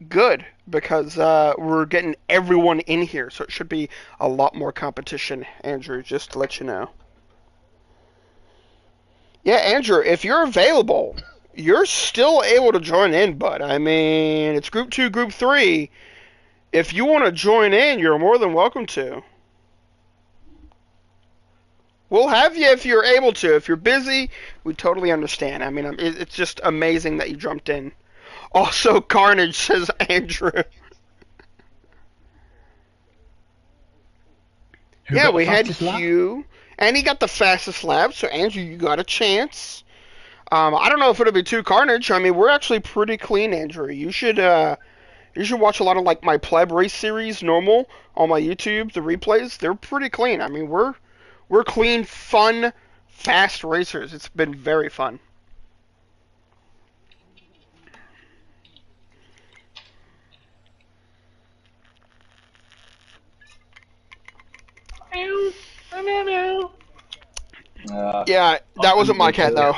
good because we're getting everyone in here, so it should be a lot more competition. Andrew, just to let you know. Yeah, Andrew, if you're available, you're still able to join in, bud. I mean, it's Group 2, Group 3. If you want to join in, you're more than welcome to. We'll have you if you're able to. If you're busy, we totally understand. I mean, it's just amazing that you jumped in. Also, Carnage, says Andrew. Who Yeah, got the we had fastest lap? Hugh, and he got the fastest lap, so Andrew, you got a chance. I don't know if it'll be too Carnage. I mean, we're actually pretty clean, Andrew. You should watch a lot of like my Pleb race series, normal, on my YouTube. The replays, they're pretty clean. I mean, we're clean, fun, fast racers. It's been very fun. Yeah, that I'm wasn't my going cat to. though.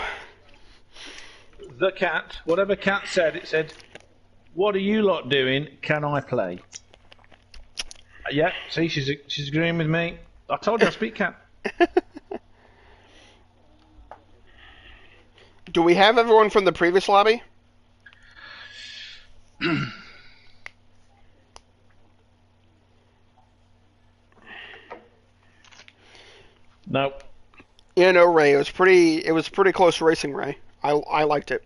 The cat, whatever cat said, it said, "What are you lot doing? Can I play?" Yeah, see, she's agreeing with me. I told you I speak cat. Do we have everyone from the previous lobby? No. Yeah, no, Ray. It was pretty close racing, Ray. I liked it.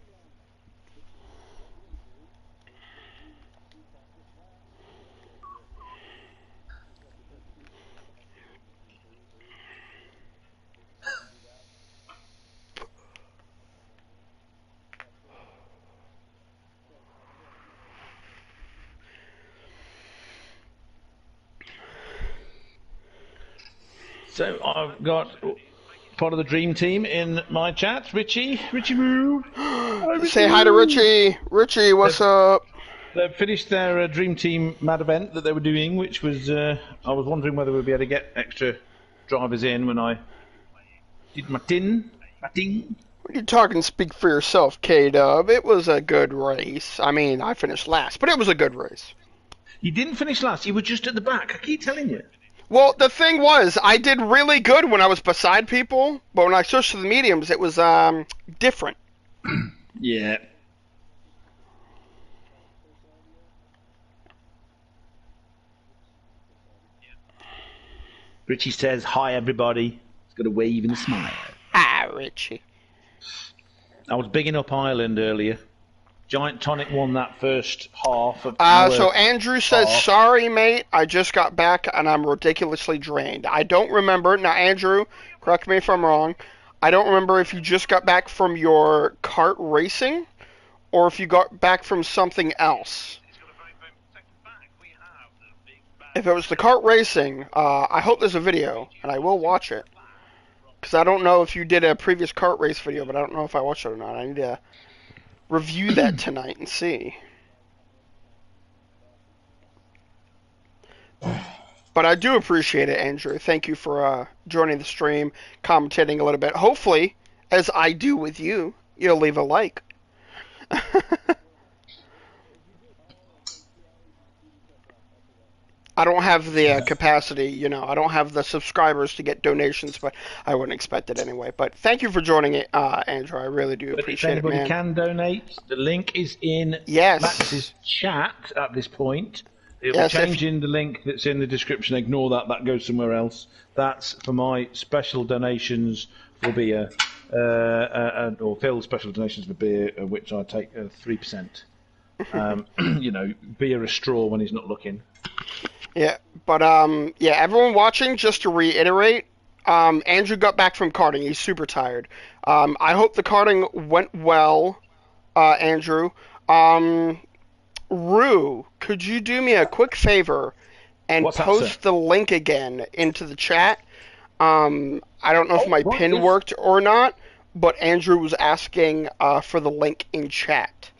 So I've got part of the dream team in my chat. Richie Moo. Hello, Richie Say hi to Moo. Richie. Richie, what's up? They've finished their dream team mad event that they were doing, which was I was wondering whether we'd be able to get extra drivers in when I did my tin. When you talking, speak for yourself, K-Dub. It was a good race. I mean, I finished last, but it was a good race. You didn't finish last. You were just at the back. I keep telling you. Well, the thing was, I did really good when I was beside people, but when I switched to the mediums, it was different. Yeah. Richie says, "Hi, everybody." He's got a wave and a smile. Ah, Richie. I was bigging up Ireland earlier. Giant Tonic won that first half of So Andrew says, sorry, mate, I just got back and I'm ridiculously drained. I don't remember. Now, Andrew, correct me if I'm wrong. I don't remember if you just got back from your kart racing or if you got back from something else. If it was the kart racing, I hope there's a video, and I will watch it. Because I don't know if you did a previous kart race video, but I don't know if I watched it or not. I need to review that tonight and see. But I do appreciate it, Andrew. Thank you for joining the stream, commentating a little bit. Hopefully, as I do with you, you'll leave a like. I don't have the capacity, I don't have the subscribers to get donations, but I wouldn't expect it anyway. But thank you for joining it, Andrew. I really do appreciate it, man. If anybody can donate, the link is in Max's chat at this point. It'll be changing the link that's in the description. Ignore that. That goes somewhere else. That's for my special donations for beer, or Phil's special donations for beer, which I take 3%. Beer a straw when he's not looking. Yeah, but everyone watching, just to reiterate, Andrew got back from karting. He's super tired. I hope the karting went well, Andrew. Rue, could you do me a quick favor and post the link again into the chat? I don't know if my pin worked or not, but Andrew was asking for the link in chat.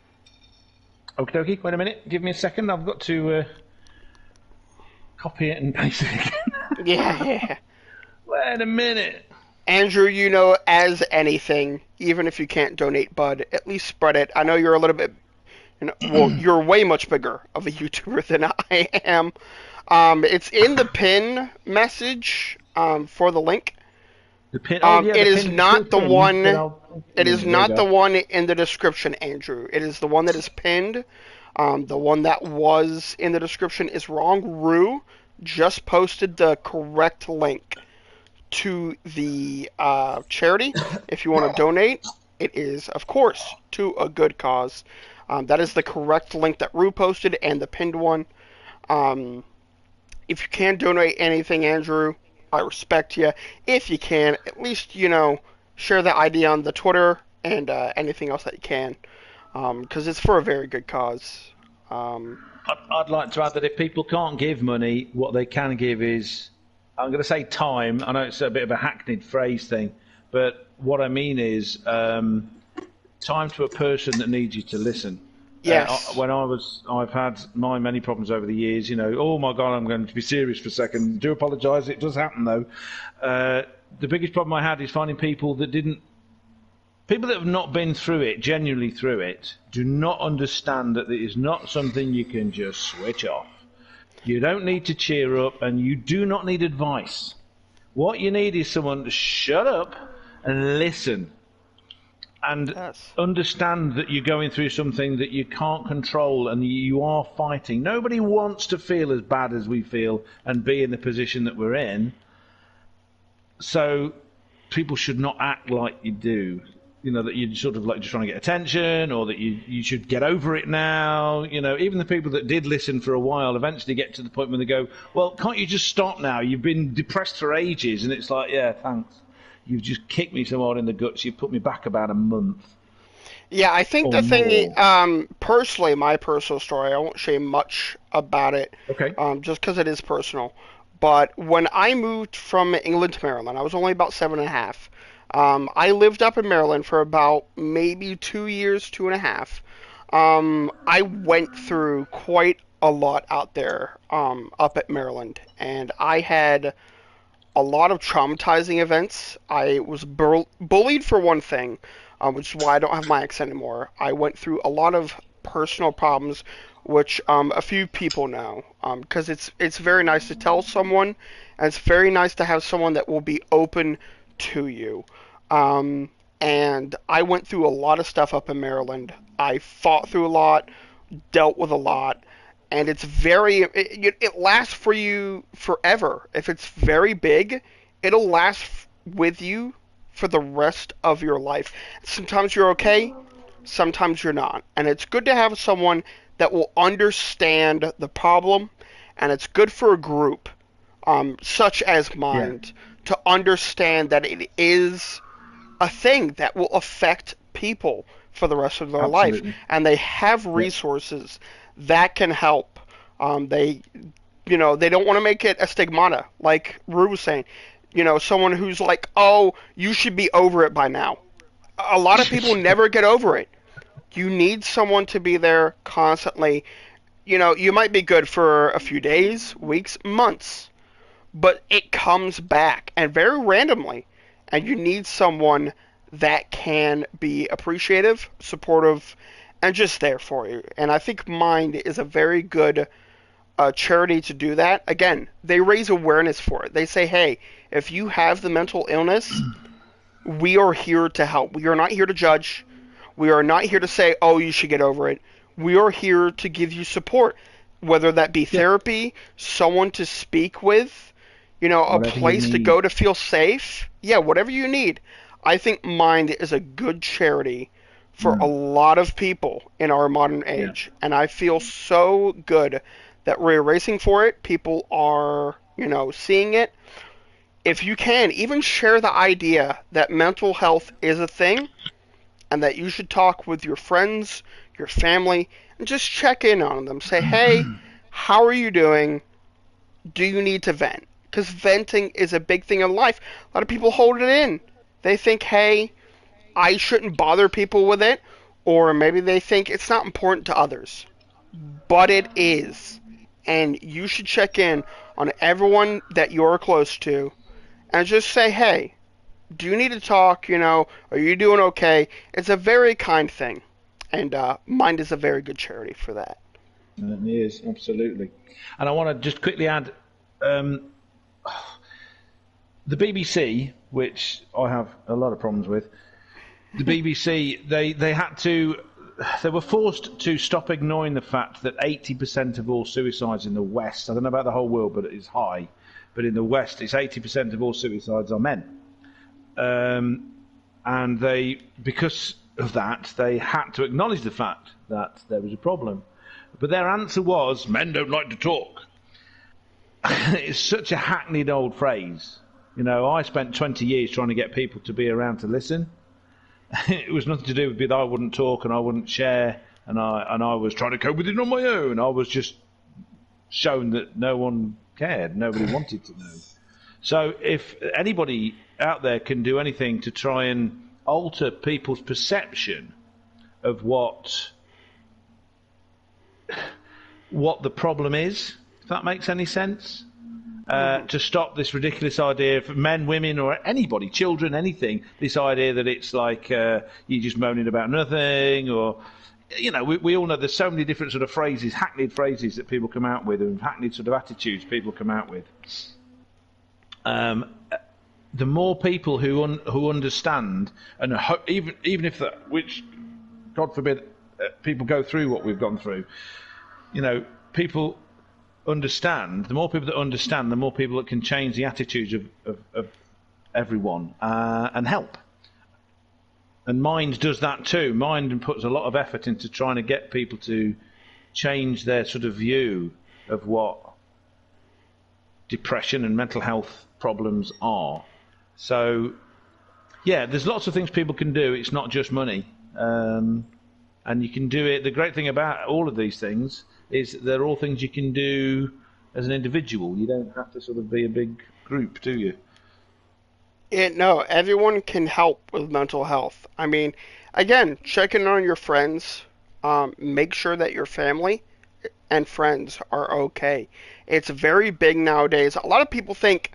Okie dokie, wait a minute. Give me a second. I've got to copy it and paste it again. Yeah. Wait a minute. Andrew, as anything, even if you can't donate, bud, at least spread it. I know you're a little bit, you're way much bigger of a YouTuber than I am. It's in the pin message for the link. The pin. It is not the one. It is not the one in the description, Andrew. It is the one that is pinned. The one that was in the description is wrong. Rue just posted the correct link to the charity. If you want to donate, it is, of course, to a good cause. That is the correct link that Rue posted and the pinned one. Um, if you can't donate anything, Andrew, I respect you. If you can, at least, share the idea on the Twitter and anything else that you can, because it's for a very good cause. I'd like to add that if people can't give money, what they can give is, I'm going to say time. I know it's a bit of a hackneyed phrase thing, but what I mean is time to a person that needs you to listen. Yes. I've had my many problems over the years. Oh my God, I'm going to be serious for a second. Do apologise. It does happen though. The biggest problem I had is finding people that have not been through it, genuinely through it, do not understand that it is not something you can just switch off. You don't need to cheer up, and you do not need advice. What you need is someone to shut up and listen. And understand that you're going through something that you can't control and you are fighting. Nobody wants to feel as bad as we feel and be in the position that we're in. So people should not act like you do. That you're sort of like just trying to get attention, or that you should get over it now. Even the people that did listen for a while eventually get to the point where they go, well, can't you just stop now? You've been depressed for ages. And it's like, yeah, thanks. You've just kicked me so hard in the guts. You've put me back about a month. Yeah, I think the thing, personally, my personal story, I won't say much about it, Okay. just because it is personal. But when I moved from England to Maryland, I was only about 7.5. I lived up in Maryland for about maybe 2 years, 2.5. I went through quite a lot out there up at Maryland, and I had a lot of traumatizing events. I was bullied for one thing, which is why I don't have my ex anymore. I went through a lot of personal problems, which a few people know, because it's very nice to tell someone, and it's very nice to have someone that will be open to you. And I went through a lot of stuff up in Maryland. I fought through a lot, dealt with a lot, and it lasts for you forever. If it's very big, it'll last with you for the rest of your life. Sometimes you're okay, sometimes you're not, and it's good to have someone that will understand the problem, and it's good for a group, such as mine, to understand that it is a thing that will affect people for the rest of their life, and they have resources that can help. They don't want to make it a stigmata, like Rue was saying. Someone who's like, oh, you should be over it by now. A lot of people never get over it. You need someone to be there constantly. You might be good for a few days, weeks, months, but it comes back, and very randomly. And you need someone that can be appreciative, supportive, and just there for you. And I think Mind is a very good charity to do that. Again, they raise awareness for it. They say, hey, if you have the mental illness, we are here to help. We are not here to judge. We are not here to say, oh, you should get over it. We are here to give you support, whether that be therapy, someone to speak with, a place to go to feel safe. Yeah, whatever you need. I think Mind is a good charity for a lot of people in our modern age. And I feel so good that we're racing for it. People are, seeing it. If you can, even share the idea that mental health is a thing and that you should talk with your friends, your family, and just check in on them. Say, hey, how are you doing? Do you need to vent? Because venting is a big thing in life. A lot of people hold it in. They think, hey, I shouldn't bother people with it, or maybe they think it's not important to others. But it is. And you should check in on everyone that you're close to and just say, hey, do you need to talk? Are you doing okay? It's a very kind thing. And Mind is a very good charity for that. It is, absolutely. And I want to just quickly add, the BBC, which I have a lot of problems with, the BBC, they were forced to stop ignoring the fact that 80% of all suicides in the West, I don't know about the whole world, but it is high, but in the West, it's 80% of all suicides are men. And because of that, they had to acknowledge the fact that there was a problem. But their answer was, men don't like to talk. It's such a hackneyed old phrase. I spent 20 years trying to get people to be around to listen. It was nothing to do with that I wouldn't talk and I wouldn't share, and I was trying to cope with it on my own. I was just shown that no one cared, nobody wanted to know. So if anybody out there can do anything to try and alter people's perception of what the problem is, if that makes any sense, to stop this ridiculous idea for men, women, or anybody, children, anything, this idea that it's like you're just moaning about nothing, or we all know there's so many different sort of phrases, hackneyed phrases that people come out with, and hackneyed sort of attitudes people come out with. The more people who understand, and even if that, which God forbid, people go through what we've gone through, people understand. The more people that understand, the more people that can change the attitudes of everyone and help. And Mind does that too. Mind puts a lot of effort into trying to get people to change their sort of view of what depression and mental health problems are. So, yeah, there's lots of things people can do. It's not just money. And you can do it. The great thing about all of these things is that they're all things you can do as an individual. You don't have to sort of be a big group, do you? No, everyone can help with mental health. I mean, again, checking on your friends, make sure that your family and friends are okay. It's very big nowadays. A lot of people think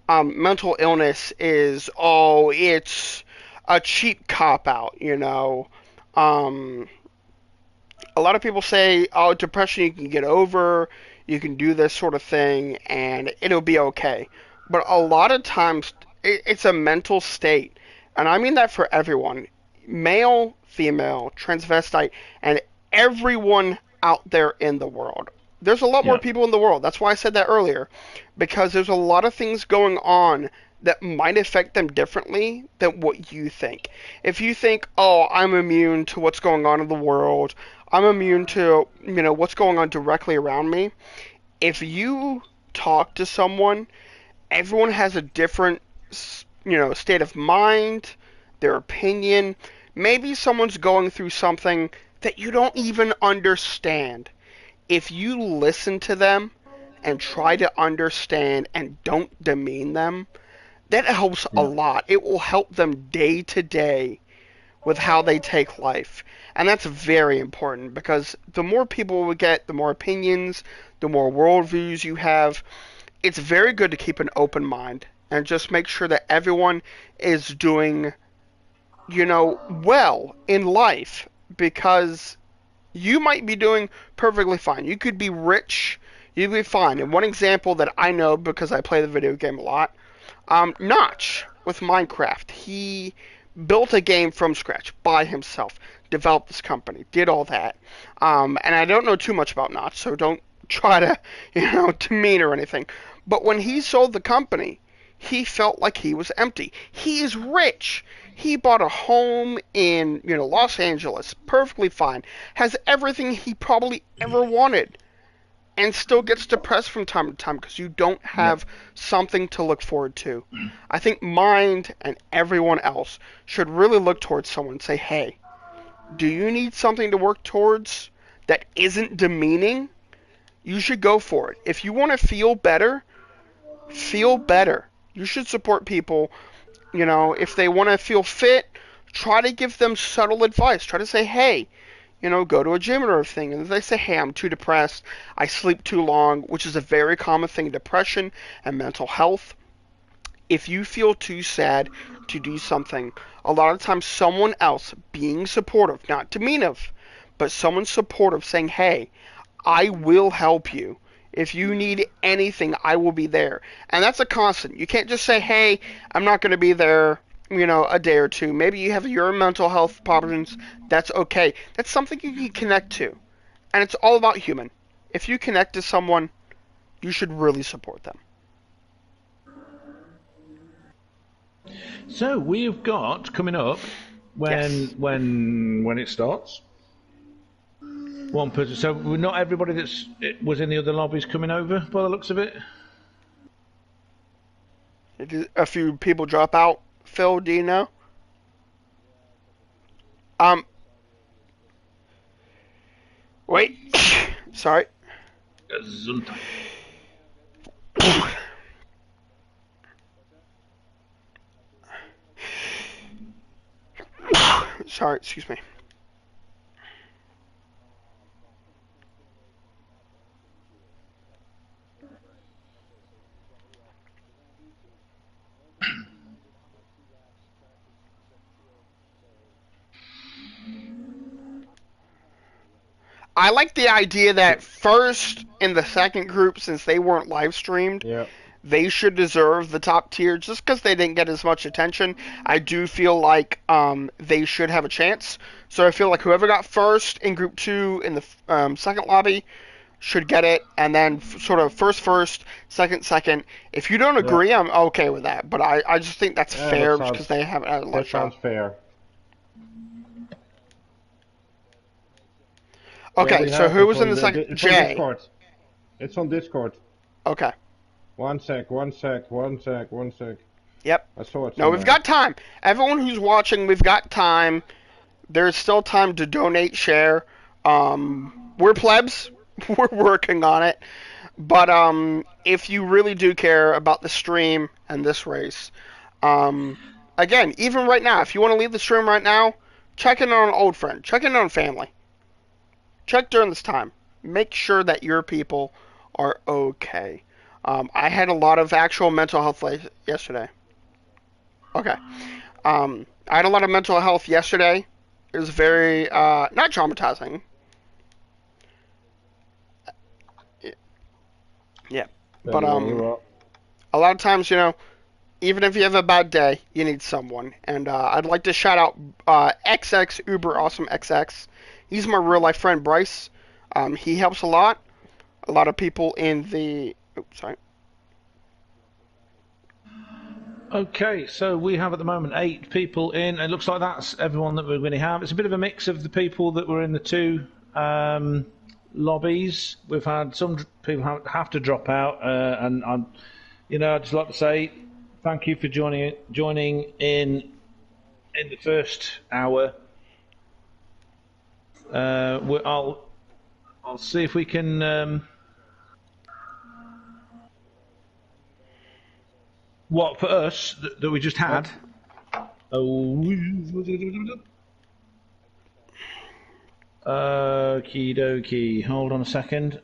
mental illness is, it's a cheap cop-out, A lot of people say, depression you can get over, you can do this sort of thing, and it'll be okay. But a lot of times, it's a mental state. And I mean that for everyone. Male, female, transvestite, and everyone out there in the world. There's a lot more people in the world. That's why I said that earlier. Because there's a lot of things going on that might affect them differently than what you think. If you think, I'm immune to what's going on in the world, I'm immune to, what's going on directly around me. If you talk to someone, everyone has a different, state of mind, their opinion. Maybe someone's going through something that you don't even understand. If you listen to them and try to understand and don't demean them, that helps a lot. It will help them day to day with how they take life. And that's very important, because the more people we get, the more opinions, the more worldviews you have. It's very good to keep an open mind and just make sure that everyone is doing, well in life, because you might be doing perfectly fine. You could be rich, you'd be fine. And one example that I know, because I play the video game a lot, Notch with Minecraft. He built a game from scratch by himself, developed this company, did all that. And I don't know too much about Notch, so don't try to, demean or anything. But when he sold the company, he felt like he was empty. He is rich. He bought a home in, Los Angeles, perfectly fine, has everything he probably ever wanted, and still gets depressed from time to time because you don't have something to look forward to. I think Mind and everyone else should really look towards someone and say, hey, do you need something to work towards that isn't demeaning? You should go for it. If you want to feel better, feel better. You should support people. If they want to feel fit, try to give them subtle advice. Try to say, hey, go to a gym or everything. And if they say, hey, I'm too depressed, I sleep too long, which is a very common thing in depression and mental health. If you feel too sad to do something, a lot of times someone else being supportive, not demeanative, but someone supportive saying, hey, I will help you. If you need anything, I will be there. And that's a constant. You can't just say, hey, I'm not going to be there, a day or two. Maybe you have your mental health problems. That's okay. That's something you can connect to. And it's all about human. If you connect to someone, you should really support them. So we've got, coming up, Yes. when it starts. One person. So not everybody was in the other lobbies coming over by the looks of it. A few people drop out. Phil, do you know? Um, wait. Sorry. Gesundheit. Sorry, excuse me. I like the idea that first and the second group, since they weren't live streamed, Yeah. they should deserve the top tier just because they didn't get as much attention. I do feel like they should have a chance. So I feel like whoever got first in group 2 in the second lobby should get it, and then sort of first, second. If you don't Yeah. agree, I'm okay with that. But I just think that's Yeah, fair that sounds- because they haven't had a lot That of show. sounds fair. Okay, we so have who it was in on the second? It's on Jay. Discord. It's on Discord. Okay. One sec. Yep. I saw it. No, we've somewhere. got time. Everyone who's watching, we've got time. There's still time to donate, share. We're plebs. We're working on it. But if you really do care about the stream and this race, again, even right now, if you want to leave the stream right now, check in on an old friend. Check in on family. Check during this time. Make sure that your people are okay. I had a lot of actual mental health yesterday. Okay. I had a lot of mental health yesterday. It was very, not traumatizing. Yeah. But, a lot of times, even if you have a bad day, you need someone. And I'd like to shout out XX Uber Awesome XX. He's my real life friend Bryce. He helps a lot. A lot of people in the. Oops, sorry. Okay, so we have at the moment 8 people in. It looks like that's everyone that we're going to have. It's a bit of a mix of the people that were in the 2 lobbies. We've had some people have to drop out, and I'd just like to say thank you for joining in the first hour. I'll see if we can. What for us that we just had? Okie dokie. Hold on a second.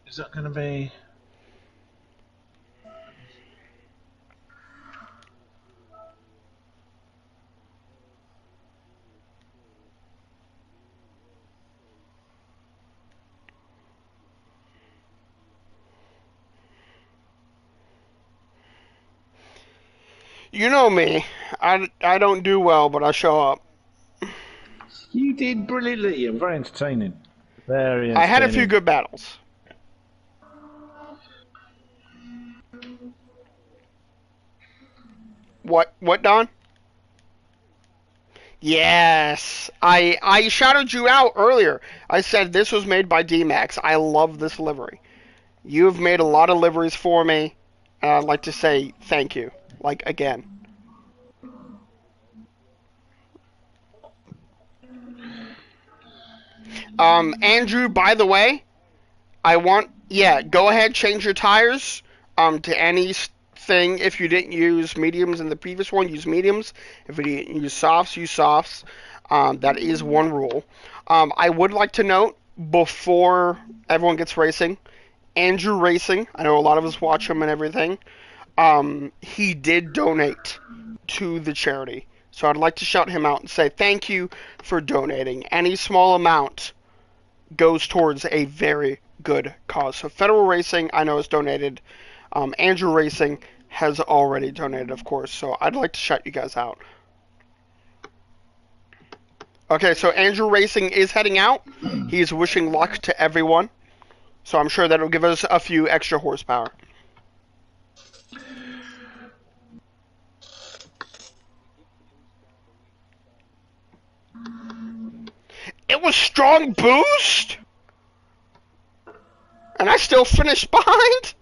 Is that going to be? You know me. I don't do well, but I show up. You did brilliantly. And very entertaining. Very entertaining. I had a few good battles. What, Don? Yes. I shouted you out earlier. I said this was made by D-Max. I love this livery. You've made a lot of liveries for me, and I'd like to say thank you. Like, again. Andrew, by the way, go ahead, change your tires, to anything. If you didn't use mediums in the previous one, use mediums. If you didn't use softs, use softs. That is one rule. I would like to note, before everyone gets racing, Andrew Racing, I know a lot of us watch him and everything, he did donate to the charity. So I'd like to shout him out and say thank you for donating. Any small amount goes towards a very good cause. So Federal Racing, I know, has donated. Andrew Racing has already donated, of course. So I'd like to shout you guys out. Okay, so Andrew Racing is heading out. He's wishing luck to everyone. So I'm sure that'll give us a few extra horsepower. That was strong boost? And I still finished behind?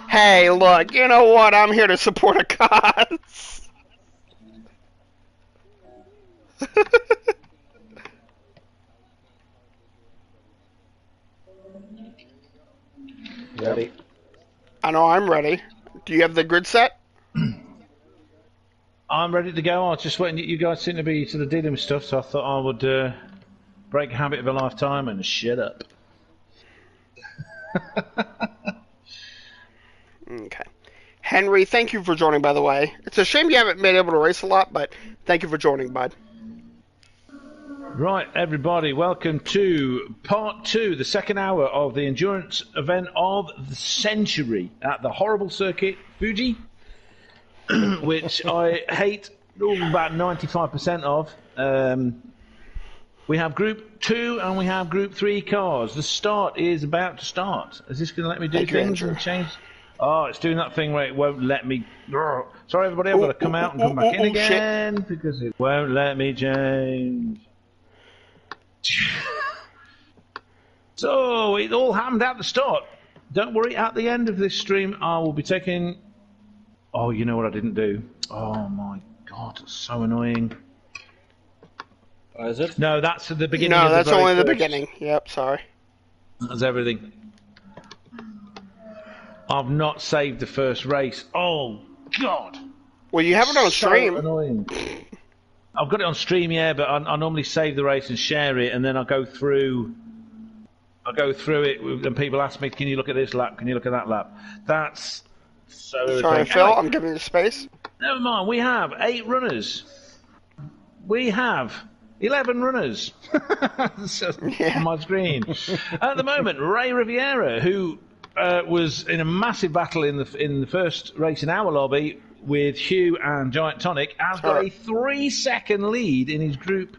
Hey, look, you know what? I'm here to support a cause. Ready. I know I'm ready. Do you have the grid set? I'm ready to go. I was just waiting. You guys seem to be sort of dealing with stuff, so I thought I would break a habit of a lifetime and shut up. Okay. Henry, thank you for joining, by the way. It's a shame you haven't been able to race a lot, but thank you for joining, bud. Right, everybody, welcome to part 2, the second hour of the endurance event of the century at the horrible circuit Fuji, which I hate about 95% of. We have Group 2 and we have Group 3 cars. The start is about to start. Is this going to let me do things and change? Oh, it's doing that thing where it won't let me... Sorry, everybody, I've got to come out and come back in again because it won't let me change. So, it all happened at the start. Don't worry, at the end of this stream, I will be taking... Oh, you know what I didn't do? Oh, my God, it's so annoying. Oh, is it? No, that's at the beginning No, of the that's very only the first. beginning. Yep, sorry. That's everything. I've not saved the first race. Oh, God. Well, you have it on stream. So annoying. I've got it on stream, yeah, but I normally save the race and share it, and then I go through it, and people ask me, can you look at this lap? Can you look at that lap? That's so Sorry, irritating. Phil, Anyway, I'm giving you space. never mind, we have 8 runners. We have 11 runners on my screen. At the moment, Ray Riviera, who was in a massive battle in the first race in our lobby with Hugh and Giant Tonic, has got a 3-second lead in his Group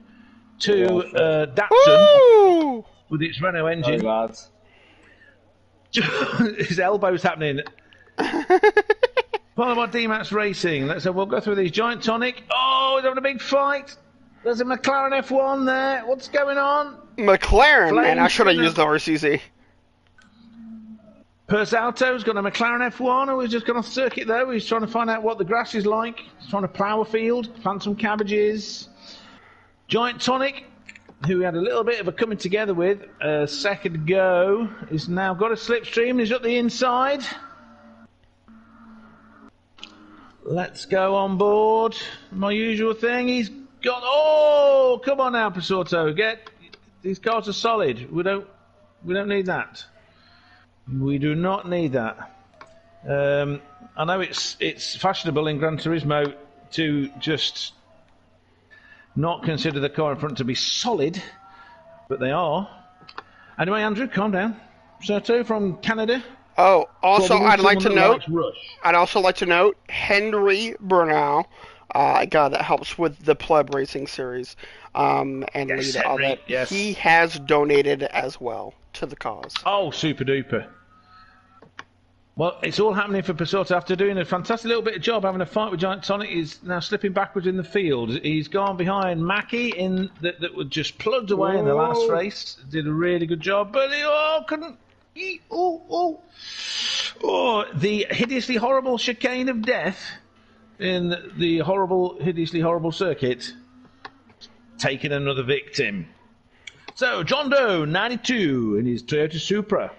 2 Datsun Woo! with its Renault engine. Sorry, lads. His elbow's happening. Follow by D-Max Racing. So we'll go through these. Giant Tonic. Oh, he's having a big fight. There's a McLaren F1 there. What's going on? McLaren, man, I Flames should have in used the RCZ. Persalto's got a McLaren F1 who has just gone off circuit though. He's trying to find out what the grass is like. He's trying to plough a field, plant some cabbages. Giant Tonic, who we had a little bit of a coming together with a second ago, has now got a slipstream. He's at the inside. Let's go on board. My usual thing. He's got... Oh, come on now, Pasorto. These cars are solid. We don't need that. We do not need that. I know it's fashionable in Gran Turismo to just not consider the car in front to be solid, but they are. Anyway, Andrew, calm down. Serto from Canada. Oh, also, I'd also like to note Henry Burnau, a guy that helps with the Pleb Racing series, and Yes, lead all Henry, that. yes. He has donated as well to the cause. Oh, super duper. Well, it's all happening for Pasorto after doing a fantastic little bit of job, having a fight with Giant Tonic. He's now slipping backwards in the field. He's gone behind Mackie that was just plugged away in the last race. Did a really good job, but he couldn't. The hideously horrible chicane of death in the hideously horrible circuit. Taking another victim. So, John Doe, 92, in his Toyota Supra.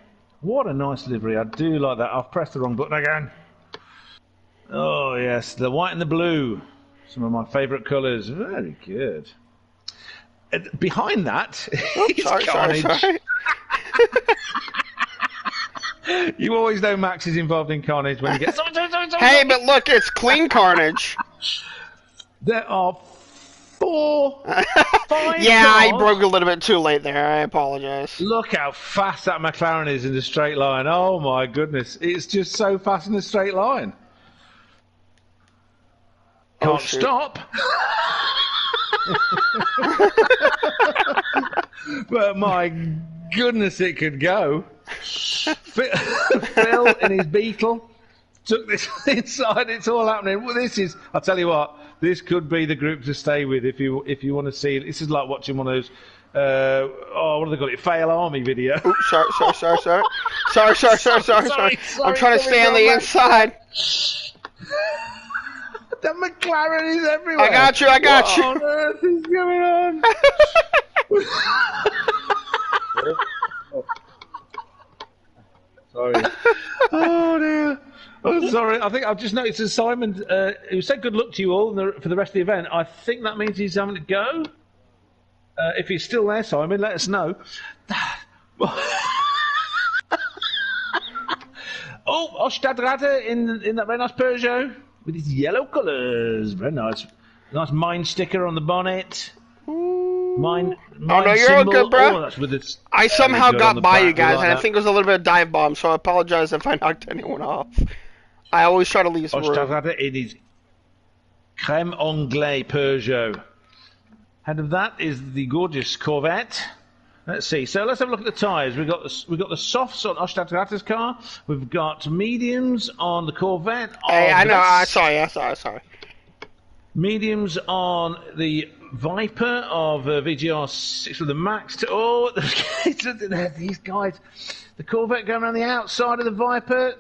What a nice livery. I do like that. I've pressed the wrong button again. Oh, yes. The white and the blue. Some of my favourite colours. Very good. Behind that is Carnage. Sorry. You always know Max is involved in Carnage when you get... Hey, but look, it's clean Carnage. There are 5 Yeah, I cars. broke a little bit too late there. I apologize. Look how fast that McLaren is in a straight line. Oh my goodness. It's just so fast in a straight line. Can't shoot. stop. But my goodness, it could go. Phil in his Beetle took this inside. It's all happening. Well, I'll tell you what, This could be the group to stay with if you want to see. This is like watching one of those. What do they call it? Fail Army video. Ooh, sorry. I'm trying to stay on the inside. The McLaren is everywhere. I got you. What on earth is going on? Sorry. Oh dear. Oh, sorry. I think I've just noticed that Simon, who said good luck to you all for the rest of the event. I think that means he's having to go. If he's still there, Simon, let us know. Stadtrate in that very nice Peugeot with his yellow colours. Very nice. Nice mine sticker on the bonnet. Mine Oh no, you're all symbol. good, bro. Oh, that's with its I somehow good on got the by back. you guys, Like and I that. think it was a little bit of dive bomb. So I apologize if I knocked anyone off. I always try to leave some room. Stadtrate in his crème anglais Peugeot. Ahead of that is the gorgeous Corvette. Let's see. So let's have a look at the tyres. We've got the softs on Stadtrate's car. We've got mediums on the Corvette. Hey, I know. Sorry. Mediums on the Viper of VGR 6 with the Max. These guys. The Corvette going around the outside of the Viper.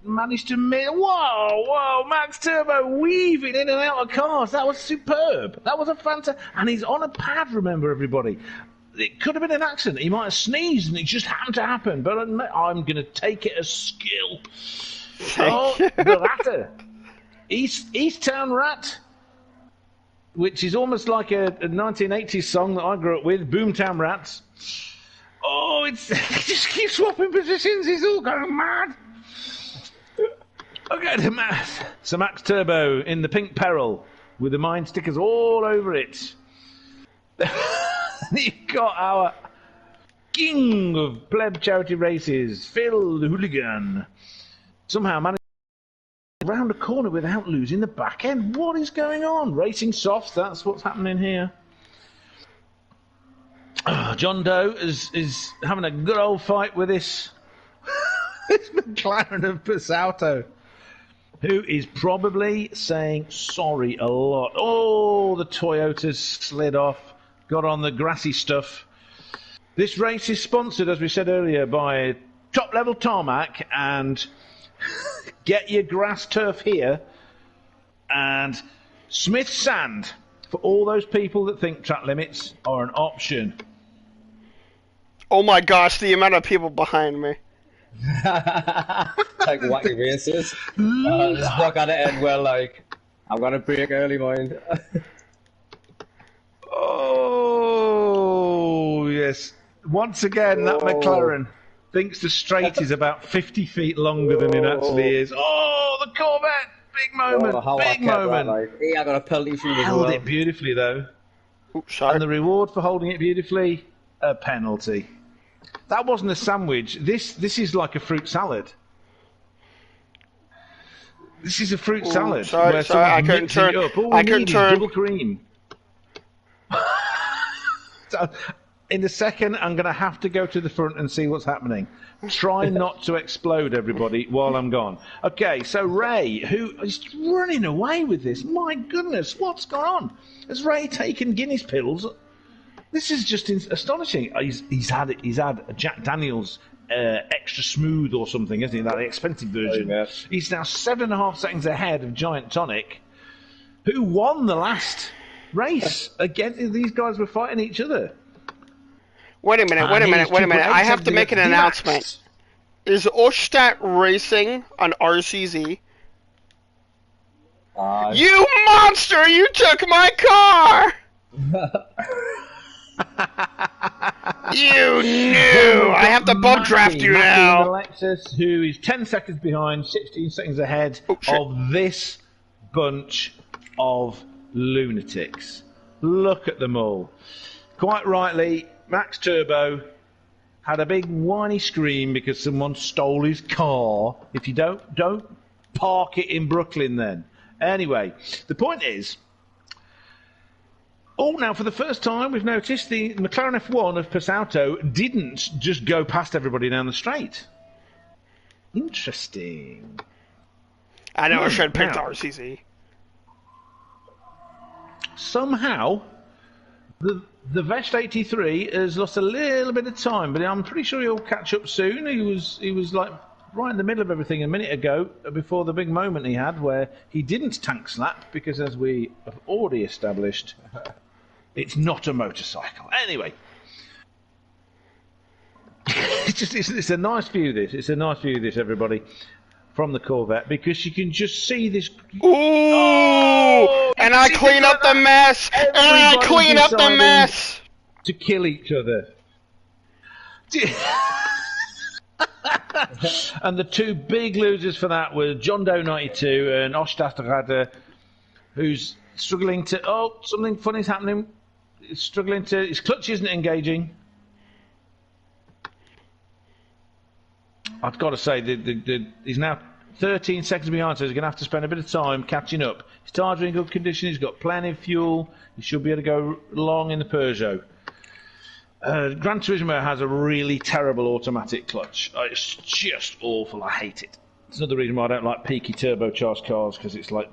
Managed to whoa, Max Turbo weaving in and out of cars. That was superb. That was a fantastic. And he's on a pad, remember, everybody. It could have been an accident. He might have sneezed and it just happened to happen. But I'm going to take it as skill. Oh, the Ratter. East Town Rat, which is almost like a 1980s song that I grew up with, Boomtown Rats. Oh, he just keeps swapping positions. He's all going mad. Okay, so Max Turbo in the pink Peril with the mine stickers all over it. You've got our king of Pleb charity races, Phil the Hooligan. Somehow managed around the corner without losing the back end. What is going on? Racing softs, that's what's happening here. John Doe is having a good old fight with this McLaren of Pasauto, who is probably saying sorry a lot. Oh, the Toyota's slid off, got on the grassy stuff. This race is sponsored, as we said earlier, by Top Level Tarmac and Get Your Grass Turf Here and Smith Sand for all those people that think track limits are an option. Oh my gosh, the amount of people behind me. Like wacky races. Just walk at it and well, like, I'm gonna break early, mind. Oh, yes. Once again, that McLaren thinks the straight is about 50 feet longer than it actually is. Oh, the Corvette! Big moment, big moment. That, like, hey, I got a penalty for you. Held it beautifully, though. Oops, sorry. And the reward for holding it beautifully, a penalty. That wasn't a sandwich. This is like a fruit salad. This is a fruit salad. Sorry, where I couldn't mixing turn. it up. All I we couldn't need is turn. double cream. So, in a second, I'm going to have to go to the front and see what's happening. Try not to explode, everybody, while I'm gone. Okay, so Ray, who is running away with this. My goodness, what's gone on? Has Ray taken Guinness pills? This is just astonishing. He's had a Jack Daniels extra smooth or something, isn't he? That expensive version. Oh, yeah. He's now 7.5 seconds ahead of Giant Tonic, who won the last race. Again, these guys were fighting each other. Wait a minute. I have to make an announcement. Is Oshtat Racing on RCZ? You monster! You took my car! You knew! I have to bump draft you now! Alexis, who is 10 seconds behind, 16 seconds ahead of this bunch of lunatics. Look at them all. Quite rightly, Max Turbo had a big whiny scream because someone stole his car. If you don't park it in Brooklyn then. Anyway, the point is, now for the first time we've noticed the McLaren F1 of Pasauto didn't just go past everybody down the straight. Interesting. I know I should have picked RCZ. somehow the Vest 83 has lost a little bit of time, but I'm pretty sure he'll catch up soon. He was like right in the middle of everything a minute ago, before the big moment he had where he didn't tank slap, because as we have already established, it's not a motorcycle. Anyway, it's a nice view. It's a nice view. This everybody from the Corvette, because you can just see this. Ooh! And I clean up the mess. And I clean up the mess. To kill each other. And the two big losers for that were John Doe 92 and Ostadrada, who's struggling to. Oh, something funny's happening. He's struggling to. His clutch isn't engaging. I've got to say, he's now 13 seconds behind, so he's going to have to spend a bit of time catching up. His tyres are in good condition. He's got plenty of fuel. He should be able to go long in the Peugeot. Gran Turismo has a really terrible automatic clutch. It's just awful. I hate it. It's another reason why I don't like peaky turbocharged cars, because it's like.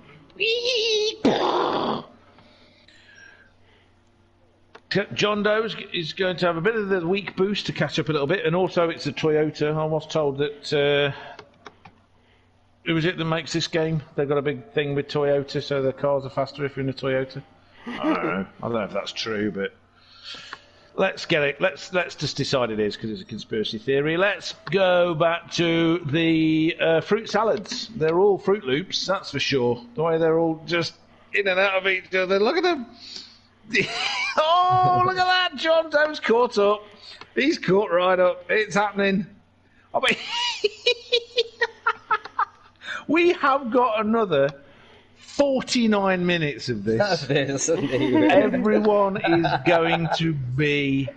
John Doe is going to have a bit of the weak boost to catch up a little bit, and also it's a Toyota. I was told that. Who is it that makes this game? They've got a big thing with Toyota, so their cars are faster if you're in a Toyota. I don't know if that's true, but. Let's get it. Let's just decide it is, because it's a conspiracy theory. Let's go back to the fruit salads. They're all Fruit Loops, that's for sure. The way they're all just in and out of each other. Look at them. Oh, look at that. John Doe's caught up. He's caught right up. It's happening. I mean, we have got another 49 minutes of this. Everyone is going to be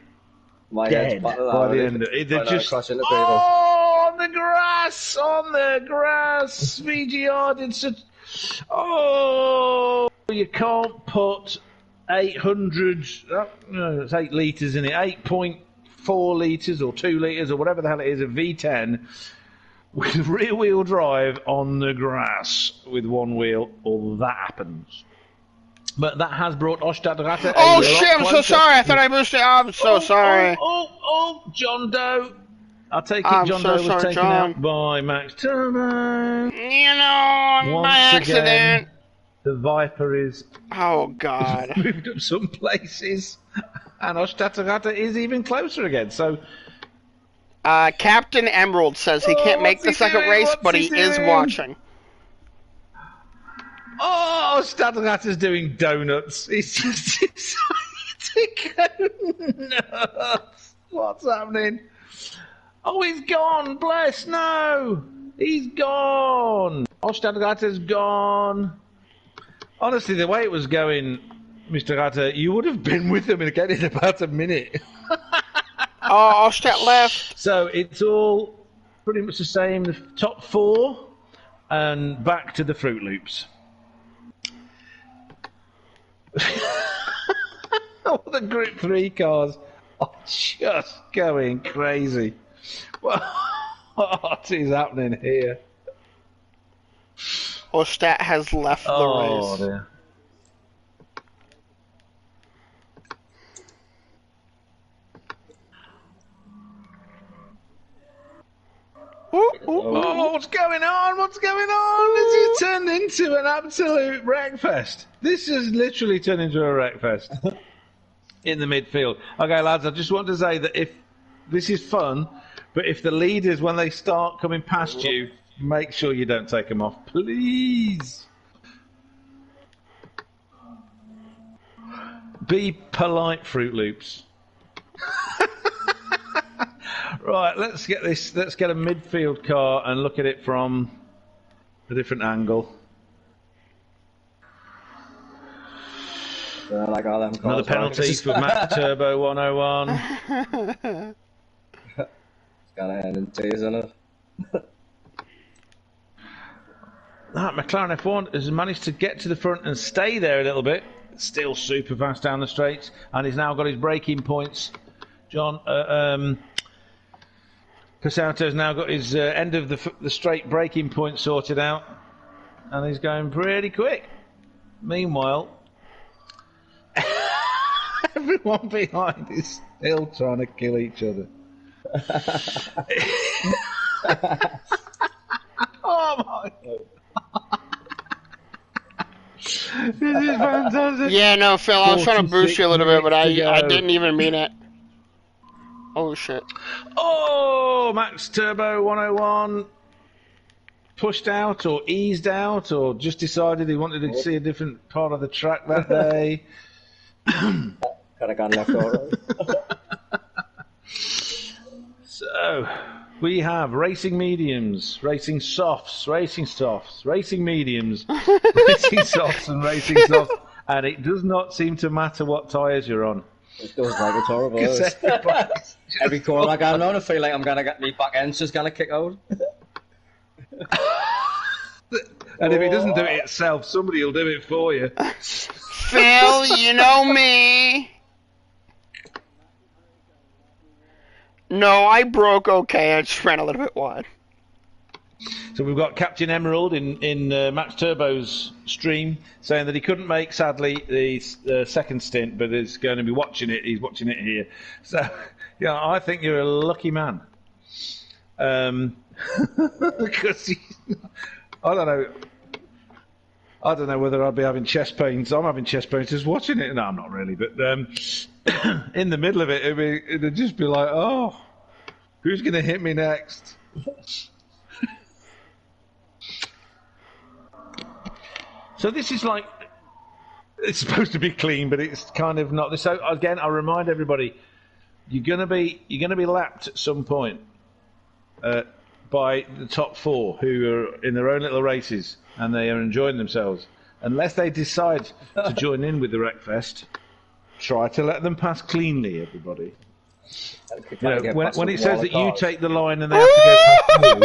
dead by the end of it. They're just on the grass, on the grass. VGR did such. Oh, you can't put 800. No, it's 8 litres in it. 8.4 litres or 2 litres or whatever the hell it is of V10. With rear-wheel drive on the grass with one wheel, all that happens. But that has brought Ostadrada. Oh shit! I'm so sorry. I thought I boosted. I'm so sorry. Oh, John Doe. I take it John Doe was taken out by Max Turbo. You know, by accident. Again, the Viper is. Oh god. Moved up some places, and Ostadrada is even closer again. So. Captain Emerald says he can't make the second race, but he is watching. Oh, Stadrata's doing donuts. He's just excited to go nuts. What's happening? Oh, he's gone. Bless, no. He's gone. Oh, Stadrata's gone. Honestly, the way it was going, Mr. Rata, you would have been with him again in about a minute. Oh, Ostat left. So it's all pretty much the same. The top 4 and back to the Fruit Loops. All the Gr.3 cars are just going crazy. What is happening here? Ostat has left the race. Dear. Oh, what's going on? What's going on? This has turned into an absolute wreckfest. This has literally turned into a wreckfest in the midfield. Okay, lads, I just want to say that if this is fun, but if the leaders, when they start coming past you, make sure you don't take them off, please. Be polite, Fruit Loops. Right, let's get this. Let's get a midfield car and look at it from a different angle. Like all them Another penalty for Max Turbo 101. It's got a hand in tears in it. That McLaren F1 has managed to get to the front and stay there a little bit. Still super fast down the straights, and he's now got his braking points. John Pasauto's now got his end of the straight braking point sorted out, and he's going pretty quick. Meanwhile, Everyone behind is still trying to kill each other. Oh my God. This is fantastic. Yeah, no, Phil, I was trying to boost you a little bit, but 46 I to go. didn't even mean it. Oh, shit. Oh, Max Turbo 101 pushed out or eased out or just decided he wanted to see a different part of the track that day. Could have gone left or right. So, we have racing mediums, racing softs, racing softs, racing mediums, racing softs and racing softs. And it does not seem to matter what tyres you're on. It does like it's horrible. 'Cause everybody's Every corner I go on, I feel like I'm gonna get me back end's just gonna kick out. And if it doesn't do it itself, somebody will do it for you. Phil, you know me. No, I broke okay. I just ran a little bit wide. So we've got Captain Emerald in Max Turbo's stream saying that he couldn't make, sadly, the second stint, but is going to be watching it. He's watching it here. So, yeah, I think you're a lucky man. Because I don't know whether I'd be having chest pains. I'm having chest pains just watching it. No, I'm not really. But in the middle of it, it'd just be like, oh, who's going to hit me next? So this is like, it's supposed to be clean, but it's kind of not. So again, I remind everybody, you're gonna be lapped at some point by the top four who are in their own little races and they are enjoying themselves. Unless they decide to join in with the Wreckfest, try to let them pass cleanly, everybody. You know, when it says that you take the line and they have to go past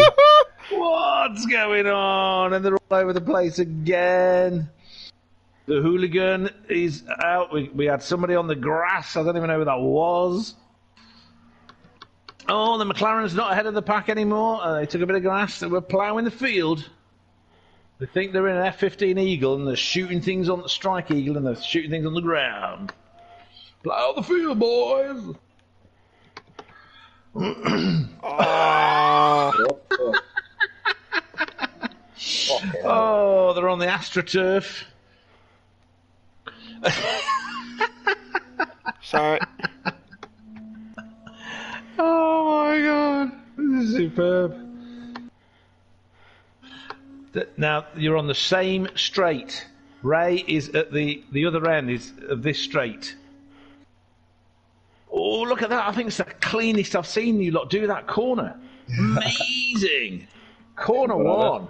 you, what's going on? And they're all over the place again. The hooligan is out. We had somebody on the grass. I don't even know who that was. Oh, the McLaren's not ahead of the pack anymore. They took a bit of grass. They were ploughing the field. They think they're in an F-15 Eagle and they're shooting things on the Strike Eagle and they're shooting things on the ground. Plough the field, boys. Oh, they're on the AstroTurf. Sorry. Oh my God, this is superb. Now you're on the same straight. Ray is at the other end of this straight. Oh, look at that! I think it's the cleanest I've seen you lot do that corner. Amazing, corner one.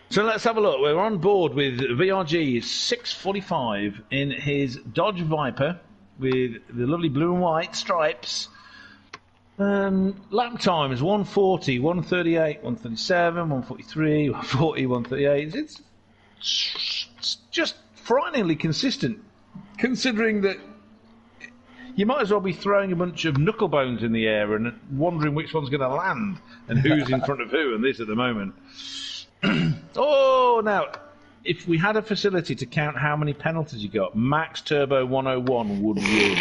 So let's have a look. We're on board with VRG 645 in his Dodge Viper with the lovely blue and white stripes. Lap time is 140, 138, 137, 143, 140, 138. It's just frighteningly consistent, considering that you might as well be throwing a bunch of knuckle bones in the air and wondering which one's going to land and who's in front of who, and this at the moment. Oh, now, if we had a facility to count how many penalties you got, Max Turbo 101 would win.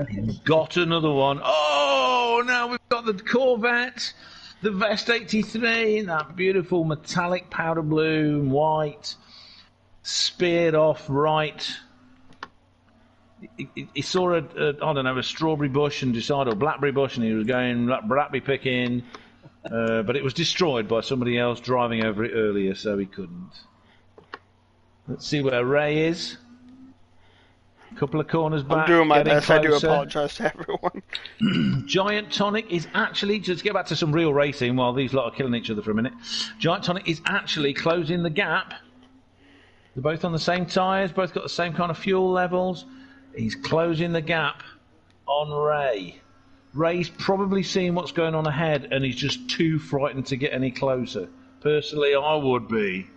He's got another one. Oh, now we've got the Corvette, the Vest 83, that beautiful metallic powder blue and white, speared off right. He saw a strawberry bush and decided, or blackberry bush, and he was going blackberry picking. But it was destroyed by somebody else driving over it earlier, so he couldn't. Let's see where Ray is. A couple of corners back. I'm doing my best. Closer. I do apologise to everyone. Giant Tonic is actually, just get back to some real racing while these lot are killing each other for a minute. Giant Tonic is actually closing the gap. They're both on the same tyres, both got the same kind of fuel levels. He's closing the gap on Ray. Ray's probably seeing what's going on ahead and he's just too frightened to get any closer. Personally, I would be.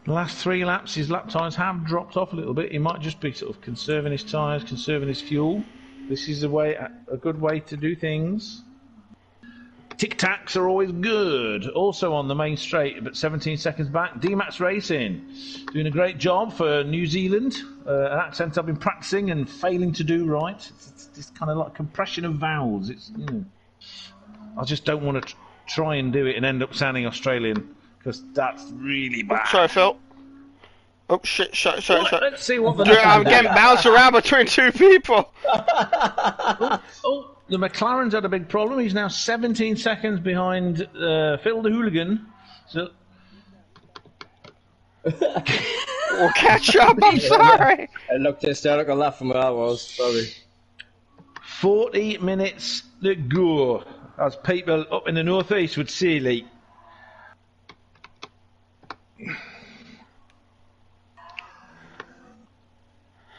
The last 3 laps, his lap times have dropped off a little bit. He might just be sort of conserving his tyres, conserving his fuel. This is a good way to do things. Tic-tacs are always good. Also on the main straight, but 17 seconds back, D-Max Racing. Doing a great job for New Zealand. An accent I've been practicing and failing to do right. It's just kind of like compression of vowels. It's, you know, I just don't want to try and do it and end up sounding Australian, because that's really bad. Sorry, Phil. Oh, shit, sorry. Let's see what the I'm getting bounced around between two people. Oh, the McLaren's had a big problem. He's now 17 seconds behind Phil the Hooligan. So We'll catch up, I'm sorry. It looked hysterical, that from where I was, sorry. 40 minutes to go, as people up in the northeast would say, like.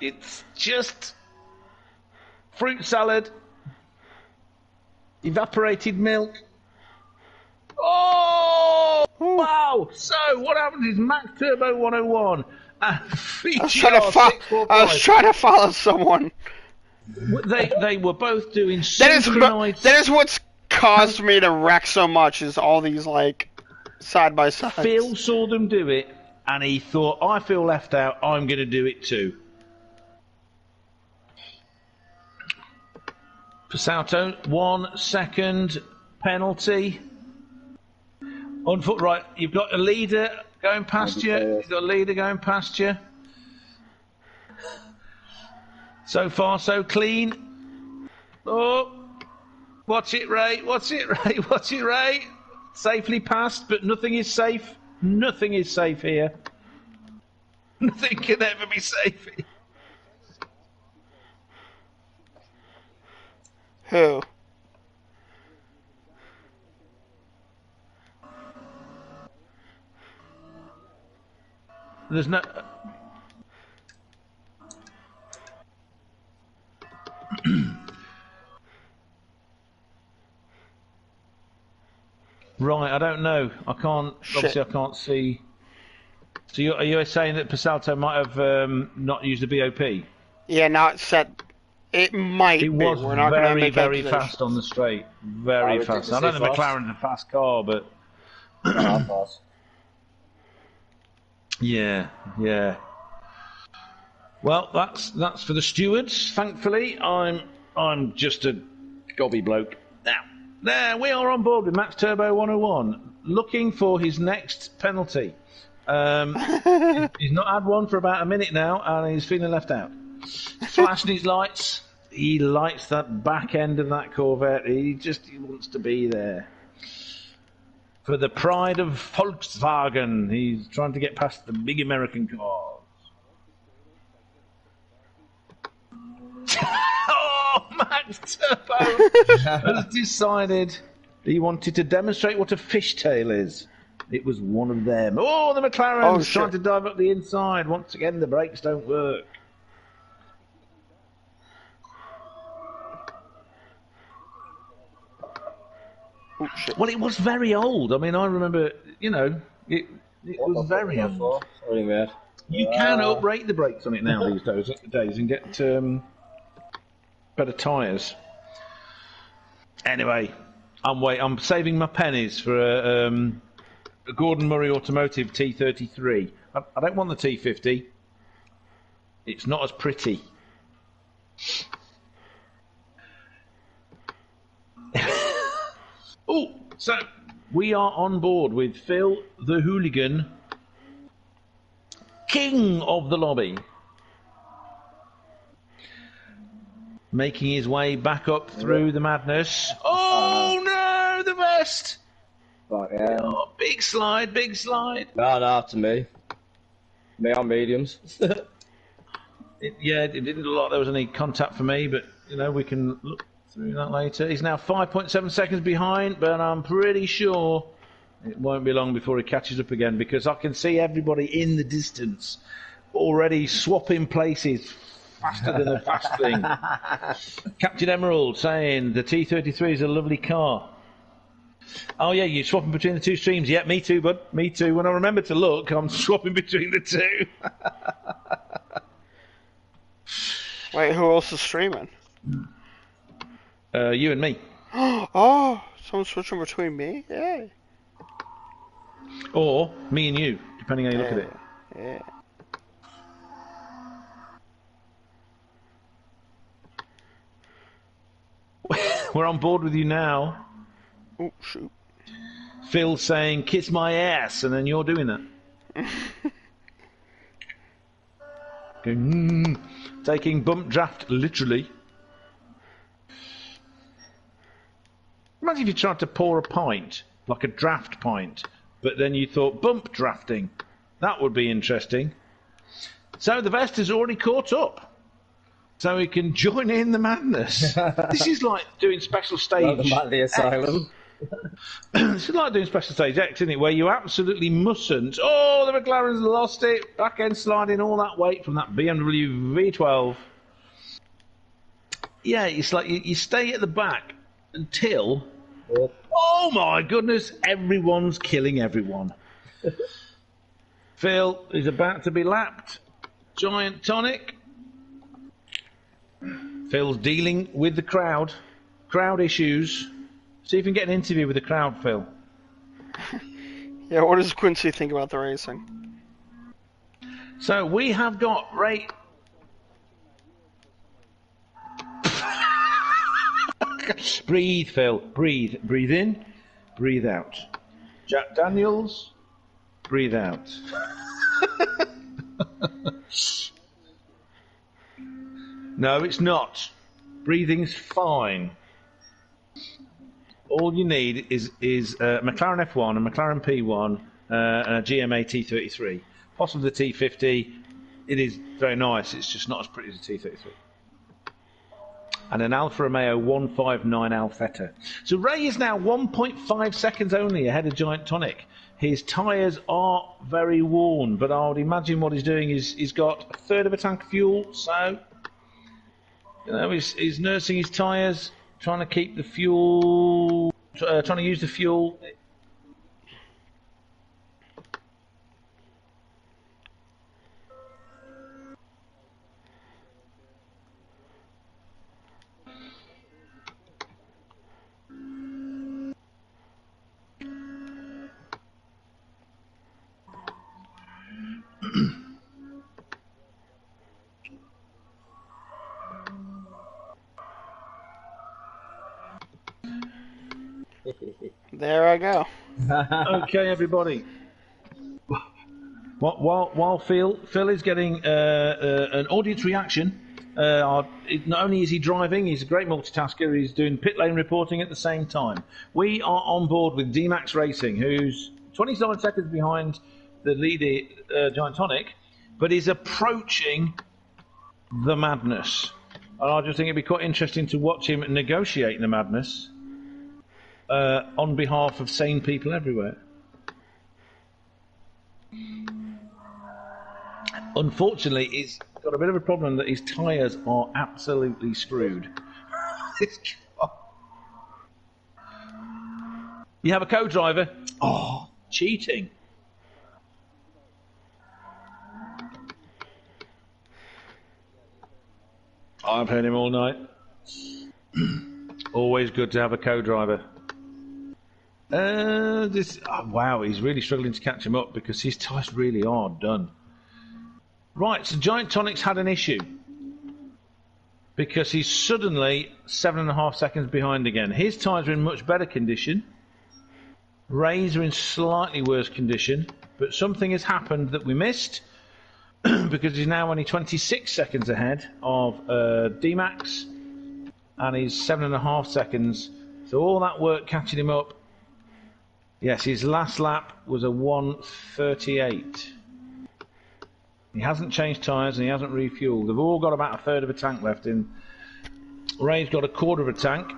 It's just fruit salad, evaporated milk. Oh, wow! So, what happens is Max Turbo 101 and Fuji I was trying to follow someone. They were both doing That is what's caused me to wreck so much, is all these, like, side by sides. Phil saw them do it, and he thought, I feel left out, I'm going to do it too. Passato, 1 second penalty. On foot, right, you've got a leader going past you. You've got a leader going past you. So far, so clean. Oh, watch it, Ray. Watch it, Ray. Watch it, Ray. Safely passed, but nothing is safe. Nothing is safe here. Nothing can ever be safe here. Who? There's no... Right, I don't know. I can't... Obviously, I can't see... So are you saying that Passato might have not used the BOP? Yeah, now it's set... It might He be. was We're not gonna make very fast on the straight. Very fast. I know the McLaren's a fast car, but... Yeah. Well, that's for the stewards. Thankfully, I'm just a gobby bloke. Now, there we are on board with Max Turbo 101, looking for his next penalty. He's not had one for about a minute now, and he's feeling left out. Flashing his lights. He likes that back end of that Corvette. He wants to be there. For the pride of Volkswagen, he's trying to get past the big American cars. Oh, Max Turbo has decided he wanted to demonstrate what a fishtail is. It was one of them. Oh, the McLaren's trying to dive up the inside. Once again, the brakes don't work. Oh, shit. Well, it was very old. I mean, I remember, you know, it was very old. Sorry, mate. You can uprate the brakes on it now these days and get better tyres. Anyway, I'm saving my pennies for a Gordon Murray Automotive T33. I don't want the T50. It's not as pretty. Oh, so we are on board with Phil the Hooligan, king of the lobby, making his way back up through the madness. Oh no, the vest! Right, yeah. Oh, big slide, big slide. No, to me. Me on mediums. It didn't look like there was any contact for me, but you know, we can look through that later. He's now 5.7 seconds behind, but I'm pretty sure it won't be long before he catches up again, because I can see everybody in the distance already swapping places faster than a fast thing. Captain Emerald saying the T33 is a lovely car. Oh yeah, you're swapping between the two streams. Yeah, me too, bud. Me too. When I remember to look, I'm swapping between the two. Wait, who else is streaming? You and me. Oh, Someone switching between me? Yeah. Or me and you, depending how you look at it. Yeah. We're on board with you now. Oh, shoot. Phil's saying, kiss my ass, and then you're doing that. Going, taking bump draft literally. Imagine if you tried to pour a pint, like a draft pint, but then you thought bump drafting. That would be interesting. So the vest has already caught up. So we can join in the madness. This is like doing special stage. Welcome back to the asylum. This is like doing special stage X, isn't it? Where you absolutely mustn't. Oh, the McLaren's lost it. Back end sliding all that weight from that BMW V12. Yeah, it's like you stay at the back until. Yep. Oh my goodness, everyone's killing everyone. Phil is about to be lapped. Giant tonic. Phil's dealing with the crowd issues. See if you can get an interview with the crowd, Phil. Yeah, what does Quincy think about the racing? So we have got Ray. Breathe, Phil. Breathe. Breathe in. Breathe out. Jack Daniels. Breathe out. No, it's not. Breathing's fine. All you need is a McLaren F1, a McLaren P1, and a GMA T33. Possibly the T50. It is very nice. It's just not as pretty as the T33. And an Alfa Romeo 159 Alfetta. So Ray is now 1.5 seconds only ahead of Giant Tonic. His tyres are very worn, but I would imagine what he's doing is he's got a third of a tank of fuel, so he's nursing his tyres, trying to keep the fuel, trying to use the fuel. There I go. Okay, everybody. While Phil is getting an audience reaction, not only is he driving, he's a great multitasker, he's doing pit lane reporting at the same time. We are on board with D-Max Racing, who's 27 seconds behind the leader, Giant Tonic, but is approaching the madness. And I just think it'd be quite interesting to watch him negotiate the madness on behalf of sane people everywhere. Unfortunately, he's got a bit of a problem that his tyres are absolutely screwed. You have a co-driver? Oh, cheating. I've heard him all night. Always good to have a co-driver. Wow, he's really struggling to catch him up because his tyres really are done. Right, so Giant Tonic's had an issue because he's suddenly 7.5 seconds behind again. His tyres are in much better condition. Ray's are in slightly worse condition, but something has happened that we missed because he's now only 26 seconds ahead of D-Max and he's 7.5 seconds. So all that work catching him up. Yes, his last lap was a 1:38. He hasn't changed tyres and he hasn't refueled. They've all got about a third of a tank left in. Ray's got a quarter of a tank.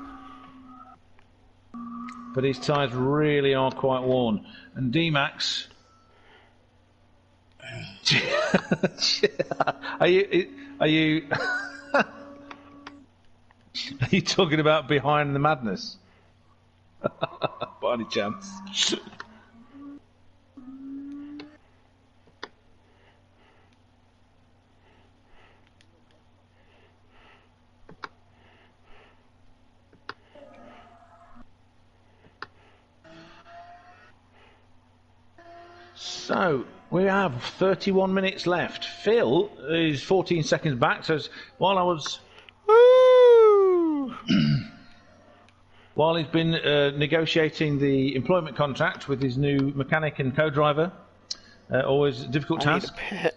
But his tyres really are quite worn. And D-Max... Are you talking about behind the madness? By any chance? So we have 31 minutes left. Phil is 14 seconds back. So while I was, Woo! while he's been negotiating the employment contract with his new mechanic and co-driver, always a difficult I need task. a pit.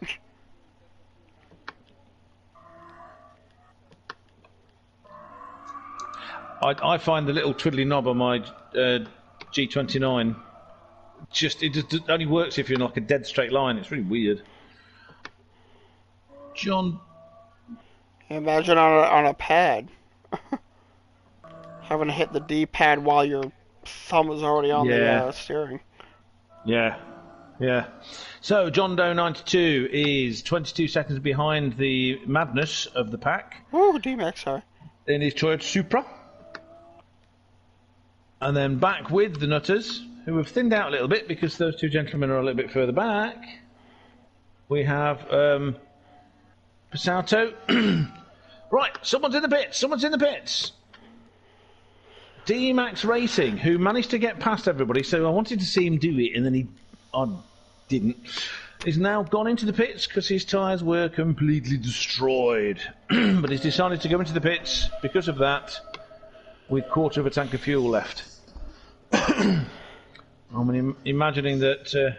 I find the little twiddly knob on my G29 it only works if you're in like a dead straight line. It's really weird. John, Imagine on a pad. Having to hit the D-pad while your thumb is already on Yeah. the steering. yeah. So John Doe 92 is 22 seconds behind the madness of the pack Ooh, D-Max, sorry. in his Toyota Supra. And then back with the Nutters, who have thinned out a little bit because those two gentlemen are a little bit further back. We have Passato. Right, someone's in the pits. D-Max Racing, who managed to get past everybody, so I wanted to see him do it, and then I didn't. He's now gone into the pits because his tyres were completely destroyed. But he's decided to go into the pits because of that, with quarter of a tank of fuel left. I'm imagining that.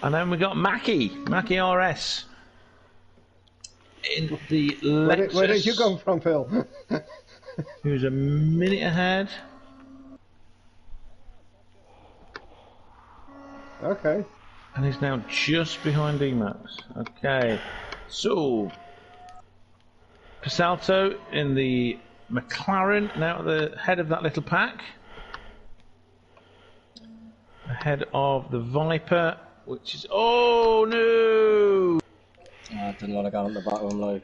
And then we got Mackie RS in the Lexus. Where did you come from, Phil? Who's a minute ahead. Okay. And he's now just behind D-Max. Okay. So, Passato in the McLaren, now at the head of that little pack. Ahead of the Viper, which is... Oh, no! I didn't want to go on the back of him, like.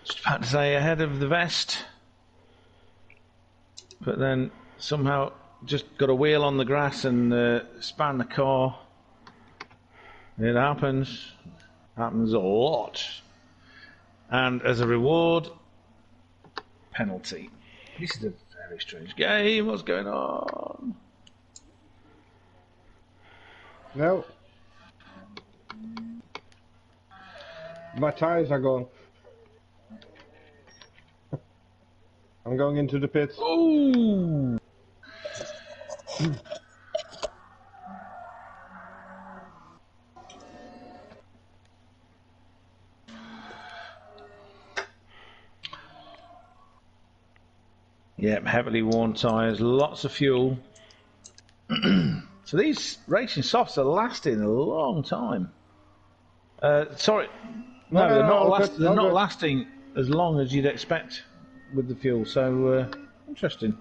Just about to say ahead of the Vest. But then somehow just got a wheel on the grass and span the car. It happens. Happens a lot. And as a reward, penalty. This is a very strange game. What's going on? No. My tires are gone. I'm going into the pits. Ooh! Yep, heavily worn tyres, lots of fuel. So these racing softs are lasting a long time. Sorry, no, they're not lasting as long as you'd expect with the fuel. So interesting.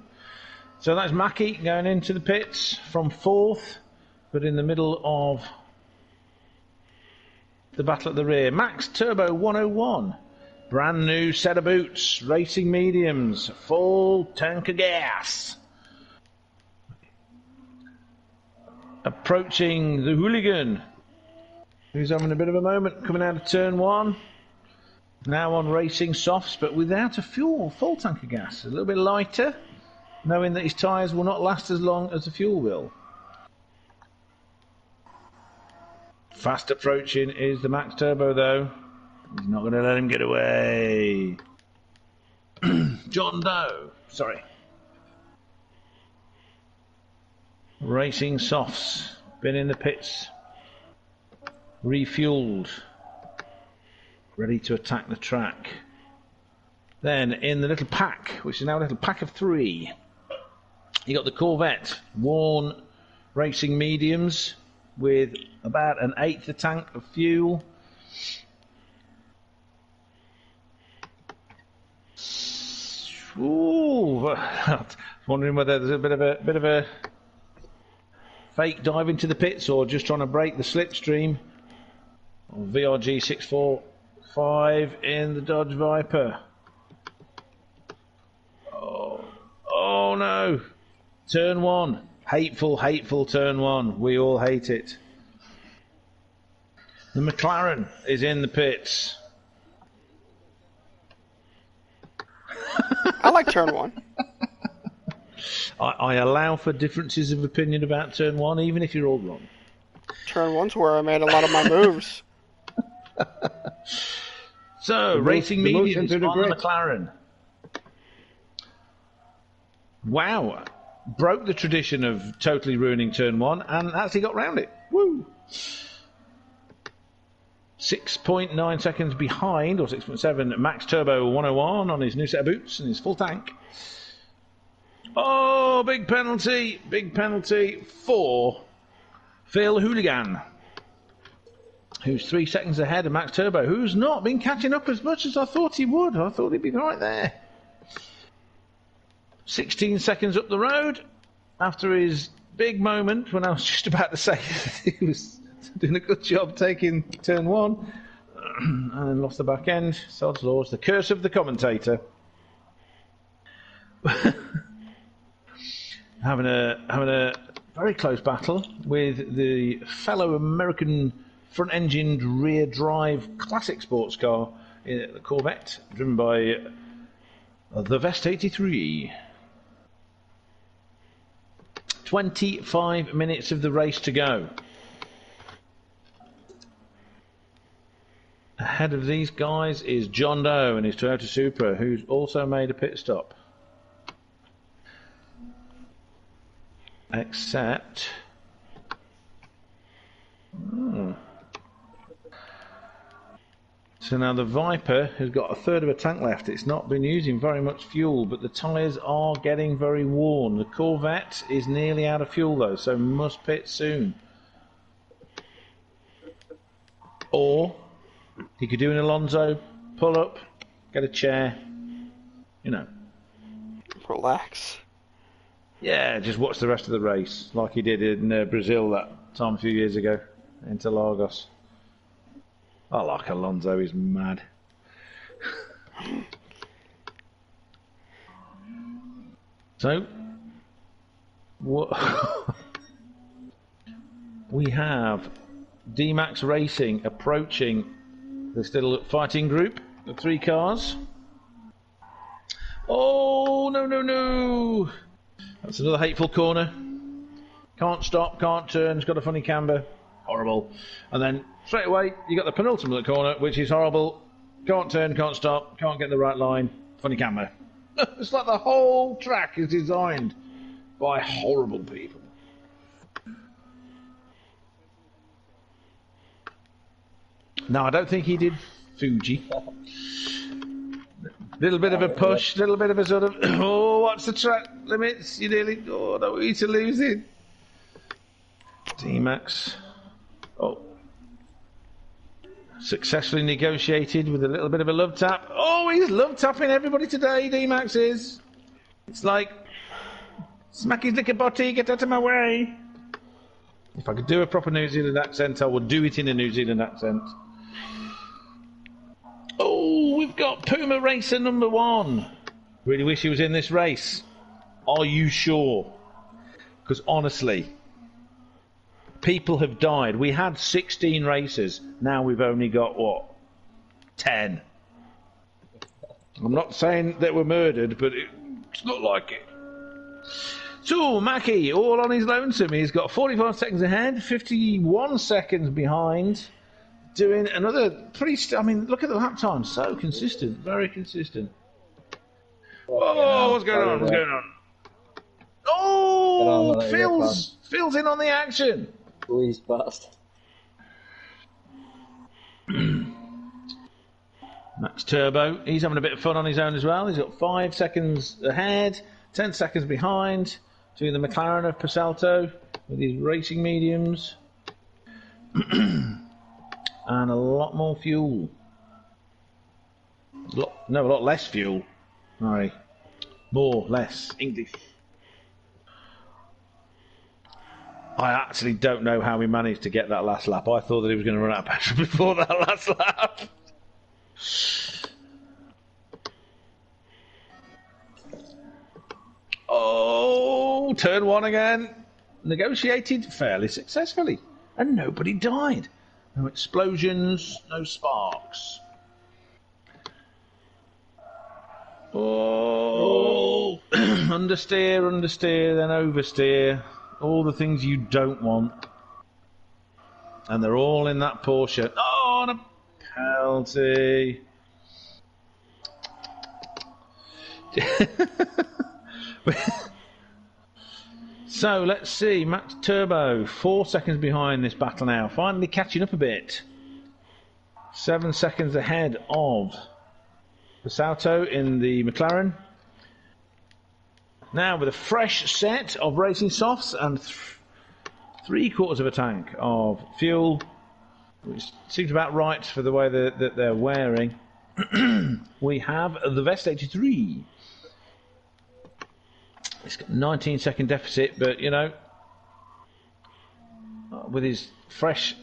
So that's Mackie going into the pits from fourth, but in the middle of the battle at the rear. Max Turbo 101. Brand new set of boots, racing mediums, full tank of gas. Approaching the hooligan, who's having a bit of a moment coming out of turn one. Now on racing softs, but without a full tank of gas. A little bit lighter, knowing that his tyres will not last as long as the fuel will. Fast approaching is the Max Turbo, though. He's not going to let him get away. John Doe. Sorry. Racing softs. Been in the pits. Refueled. Ready to attack the track. Then in the little pack, which is now a little pack of three, you got the Corvette. Worn racing mediums with about an eighth a tank of fuel. Ooh, I was wondering whether there's a bit of a fake dive into the pits or just trying to break the slipstream. VRG 645 in the Dodge Viper. Oh no! Turn one. Hateful turn one. We all hate it. The McLaren is in the pits. I like turn one. I allow for differences of opinion about turn one, even if you're all wrong. Turn one's where I made a lot of my moves. So, racing the most mediums into the on the grid. McLaren. Wow. Broke the tradition of totally ruining turn one and actually got round it. Woo! 6.9 seconds behind, or 6.7, Max Turbo 101 on his new set of boots and his full tank. Oh, big penalty for Phil Hooligan, who's 3 seconds ahead of Max Turbo, who's not been catching up as much as I thought he would. I thought he'd be right there. 16 seconds up the road after his big moment when I was just about to say he was doing a good job taking turn one and lost the back end. Sod's laws, the curse of the commentator. having a very close battle with the fellow American front-engined rear-drive classic sports car, the Corvette, driven by the Vest 83. 25 minutes of the race to go. Ahead of these guys is John Doe and his Toyota Supra, who's also made a pit stop. Except... So now the Viper has got a third of a tank left. It's not been using very much fuel, but the tyres are getting very worn. The Corvette is nearly out of fuel though, so must pit soon. Or he could do an Alonso, pull up, get a chair, you know. Relax. Yeah, just watch the rest of the race, like he did in Brazil that time a few years ago, into Lagos. I like Alonso, he's mad. So, we have D-Max Racing approaching this little fighting group of 3 cars. Oh, no. That's another hateful corner. Can't stop, can't turn, it's got a funny camber. Horrible. And then straight away you got the penultimate corner, which is horrible. Can't turn, can't stop, can't get the right line. Funny camber. It's like the whole track is designed by horrible people. No, I don't think he did Fuji. Little bit of a push, little bit of a sort of, oh, what's the track limits? You nearly, oh, don't want you to lose it. D-Max. Oh. Successfully negotiated with a little bit of a love tap. Oh, he's love tapping everybody today, D-Max is. It's like, smack his liquor botty, get out of my way. If I could do a proper New Zealand accent, I would do it in a New Zealand accent. Oh, we've got Puma Racer number 1. Really wish he was in this race. Are you sure? Because honestly, people have died. We had 16 races. Now we've only got, what, 10. I'm not saying that we're murdered, but it's not like it. So, Mackie, all on his lonesome. He's got 45 seconds ahead, 51 seconds behind. Doing another pretty... I mean, look at the lap time. So consistent. Very consistent. Oh, what's going on? What's going on? Oh, Phil's in on the action. Squeeze past. Max Turbo, he's having a bit of fun on his own as well. He's got 5 seconds ahead, 10 seconds behind to the McLaren of Pasalto with his racing mediums. And a lot more fuel. A lot less fuel. Sorry. More, less. English. I actually don't know how he managed to get that last lap. I thought that he was going to run out of petrol before that last lap. Oh, turn 1 again. Negotiated fairly successfully. And nobody died. No explosions, no sparks. Oh, Oh, understeer, understeer, then oversteer. All the things you don't want. And they're all in that Porsche. Oh, and a penalty. So, let's see. Max Turbo, 4 seconds behind this battle now. Finally catching up a bit. 7 seconds ahead of Pasauto in the McLaren. Now with a fresh set of racing softs and 3/4 of a tank of fuel, which seems about right for the way that they're wearing. We have the Vest 83. It's got a 19-second deficit, but you know, with his fresh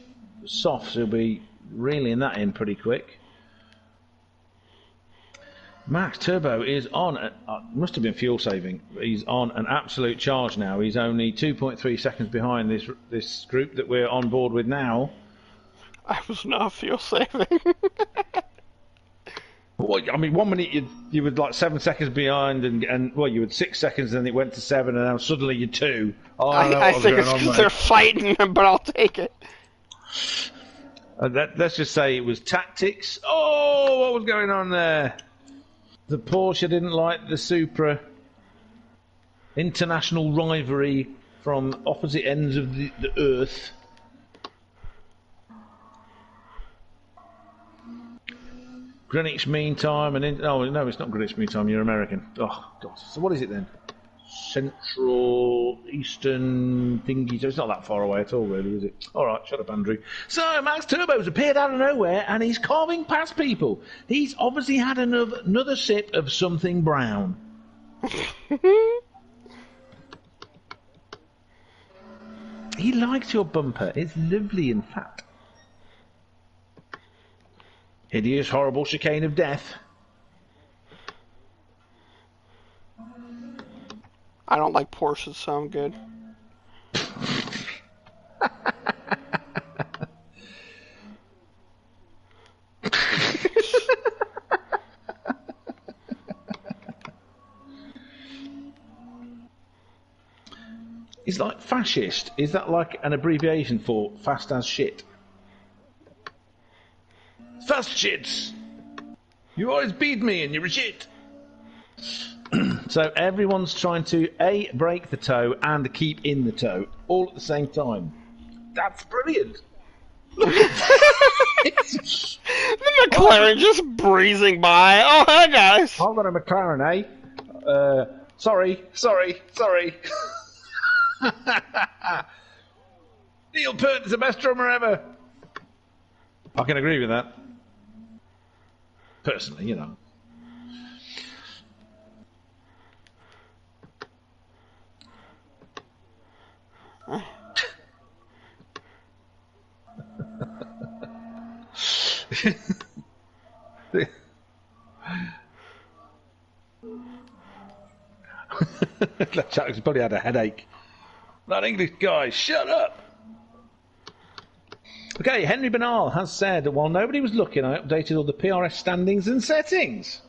softs, he'll be reeling that in pretty quick. Max Turbo is on, must have been fuel saving. He's on an absolute charge now. He's only 2.3 seconds behind this group that we're on board with now. I was not fuel saving. Well, I mean, 1 minute you were like 7 seconds behind, and well, you had 6 seconds, and then it went to 7, and now suddenly you're 2. Oh, I think it's because they're fighting, but I'll take it. Let's just say it was tactics. Oh, what was going on there? The Porsche didn't like the Supra. International rivalry from opposite ends of the earth. Greenwich Mean Time and oh no, it's not Greenwich Mean Time. You're American. Oh God. So what is it then? Central Eastern thingy. So it's not that far away at all, really, is it? All right, shut up, Andrew. So Max Turbo's appeared out of nowhere and he's carving past people. He's obviously had another sip of something brown. He likes your bumper. It's lovely and fat. Hideous, horrible chicane of death. I don't like Porsches, so I'm good. Is like fascist, is that like an abbreviation for fast as shit? Fast shits! You always beat me and you're a shit! So everyone's trying to A, break the toe and keep in the toe all at the same time. That's brilliant! The McLaren just breezing by. Oh, hi guys! I've got a McLaren, eh? Sorry. Neil Peart is the best drummer ever. I can agree with that. Personally, you know. That chap's probably had a headache. That English guy, shut up! Okay, Henry Bernal has said that while nobody was looking, I updated all the PRS standings and settings.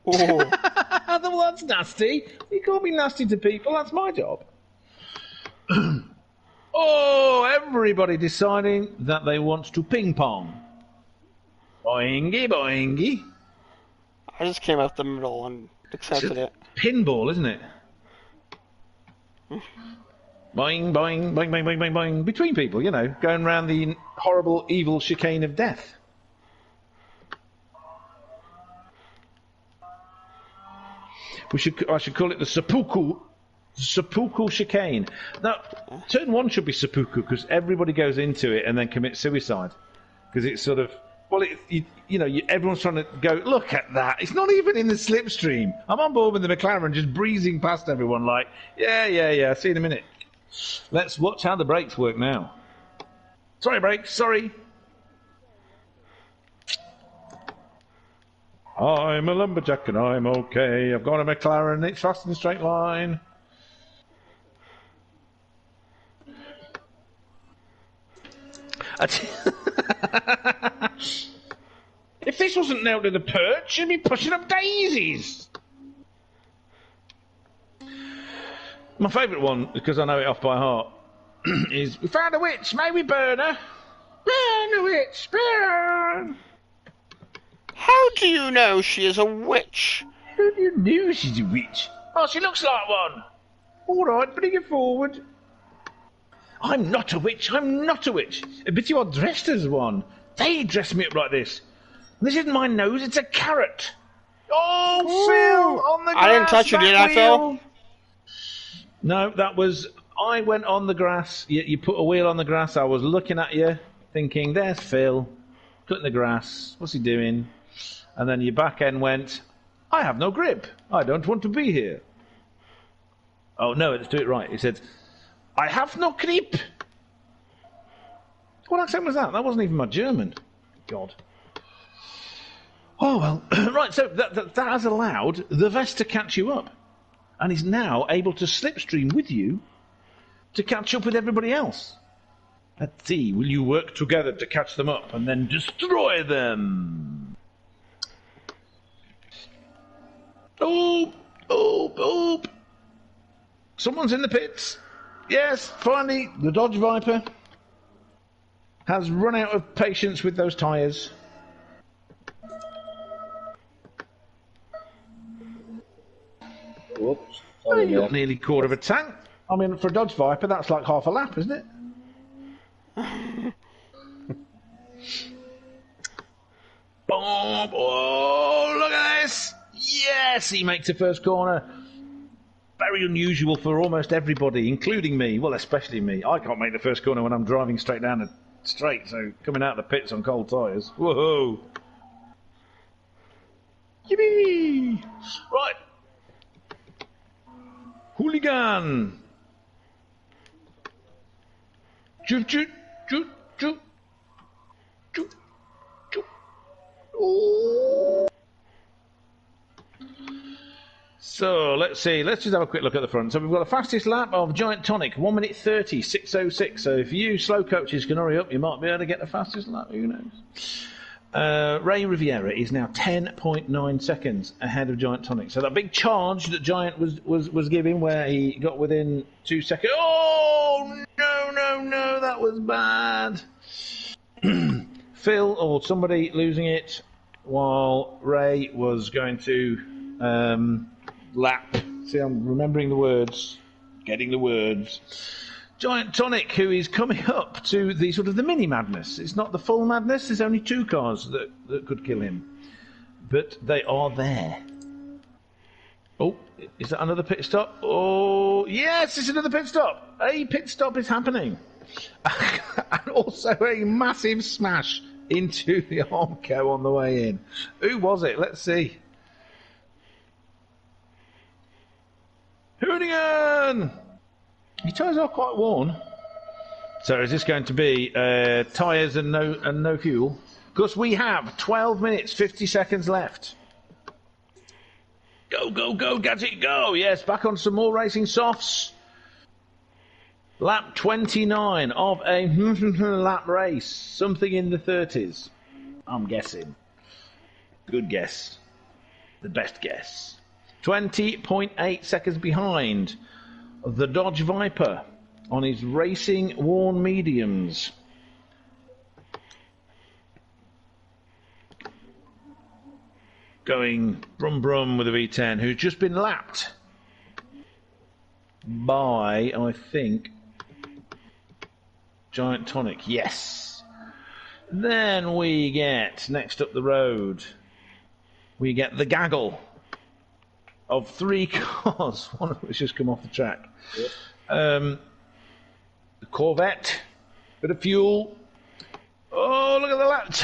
Oh. Well, that's nasty. You can't be nasty to people, that's my job. Oh, everybody deciding that they want to ping pong. Boingy, boingy. I just came out the middle and accepted it. Pinball, isn't it? Boing, boing, boing, boing, boing, boing, boing. Between people, you know, going round the horrible, evil chicane of death. I should call it the seppuku chicane. Now, turn 1 should be seppuku because everybody goes into it and then commits suicide. Because it's sort of, well, everyone's trying to go, look at that. It's not even in the slipstream. I'm on board with the McLaren just breezing past everyone like, yeah, see you in a minute. Let's watch how the brakes work now. Sorry, brakes, sorry. I'm a lumberjack and I'm okay. I've got a McLaren, it's fast in a straight line. If this wasn't nailed to the perch, you'd be pushing up daisies. My favourite one, because I know it off by heart, is "We found a witch, may we burn her? Burn a witch, burn!" How do you know she is a witch? How do you know she's a witch? Oh, she looks like one. All right, bring her forward. I'm not a witch, I'm not a witch. But you are dressed as one. They dress me up like this. This isn't my nose, it's a carrot. Oh, Phil, on the grass. I didn't touch you, did I, Phil? No, that was... I went on the grass. You put a wheel on the grass. I was looking at you, thinking, there's Phil. Put in the grass. What's he doing? And then your back end went, I have no grip. I don't want to be here. Oh, no, let's do it right. He said, I have no grip. What accent was that? That wasn't even my German. God. Oh, well. Right, so that has allowed the vest to catch you up. And is now able to slipstream with you to catch up with everybody else. Let's see, will you work together to catch them up and then destroy them? Oh, oh, oh. Someone's in the pits. Yes, finally, the Dodge Viper has run out of patience with those tyres. Whoops. Well, Sorry, you got mate. nearly a quarter of a tank. I mean, for a Dodge Viper, that's like half a lap, isn't it? Boom! Oh, look at this! Yes, he makes the first corner. Very unusual for almost everybody, including me. Well, especially me. I can't make the first corner when I'm driving straight down the straight, so coming out of the pits on cold tyres. Whoa! Yippee! Right. Hooligan! Choo choo choo choo choo choo. Oh. So let's see. Let's just have a quick look at the front. So we've got the fastest lap of Giant Tonic, 1 minute 30, 6:06. So if you slow coaches can hurry up, you might be able to get the fastest lap. Who knows? Ray Riviera is now 10.9 seconds ahead of Giant Tonic. So that big charge that Giant was giving, where he got within 2 seconds. Oh no! That was bad. Phil or somebody losing it, while Ray was going to lap. See, I'm remembering the words, getting the words. Giant Tonic, who is coming up to the sort of the mini madness. It's not the full madness. There's only 2 cars that could kill him, but they are there. Oh, is that another pit stop? Oh, yes, it's another pit stop. A pit stop is happening, and also a massive smash into the Armco on the way in. Who was it? Let's see. Hoonigan! Your tyres are quite worn. So is this going to be tyres and no fuel? Because we have 12 minutes, 50 seconds left. Go, Gadget, go! Yes, back on some more racing softs. Lap 29 of a lap race. Something in the 30s. I'm guessing. Good guess. The best guess. 20.8 seconds behind the Dodge Viper on his racing worn mediums. Going brum brum with a V10, who's just been lapped by, I think, Giant Tonic. Yes. Then we get, next up the road, we get the gaggle of 3 cars, one of which has come off the track. Yep. The Corvette, bit of fuel. Oh, look at the lap!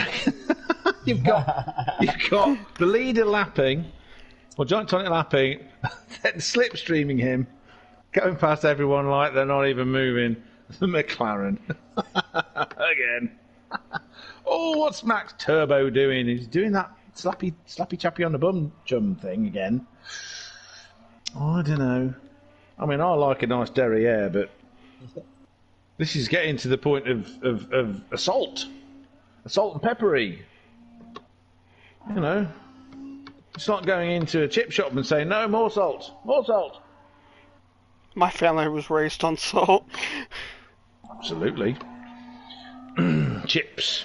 you've got the leader lapping, or Giant Tonic lapping, then slipstreaming him, going past everyone like they're not even moving. The McLaren again. Oh, what's Max Turbo doing? He's doing that slappy chappy on the bum chum thing again. Oh, I don't know. I mean, I like a nice derriere, but this is getting to the point of assault and peppery. You know, it's like going into a chip shop and saying, no, more salt. My family was raised on salt. Absolutely. Chips.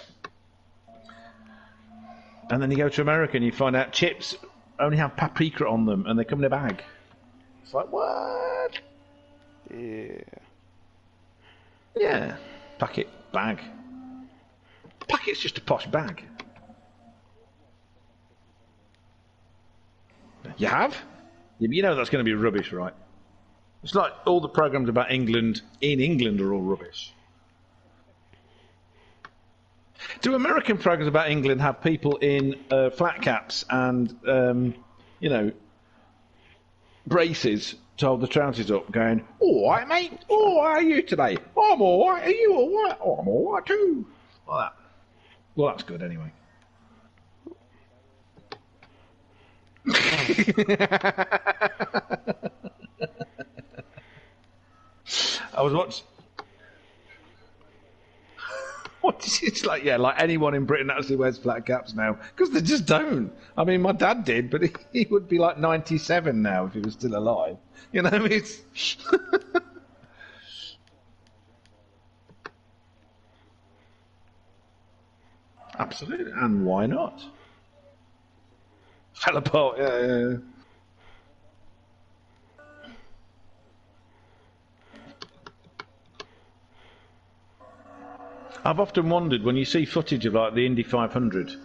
And then you go to America and you find out chips only have paprika on them and they come in a bag. It's like, what? Yeah. Yeah. Packet, bag. Packet's just a posh bag. You have? You know that's going to be rubbish, right? It's like all the programmes about England in England are all rubbish. Do American programmes about England have people in flat caps and, braces to hold the trousers up going, all right, mate, oh, how are you today? I'm all right, are you all right? Oh, I'm all right too. Like that. Well, that's good anyway. I was watching. It's like, yeah, like anyone in Britain actually wears flat caps now because they just don't. I mean, my dad did, but he would be like 97 now if he was still alive. You know, it's absolutely, and why not? Fell apart, yeah. I've often wondered when you see footage of like the Indy 500,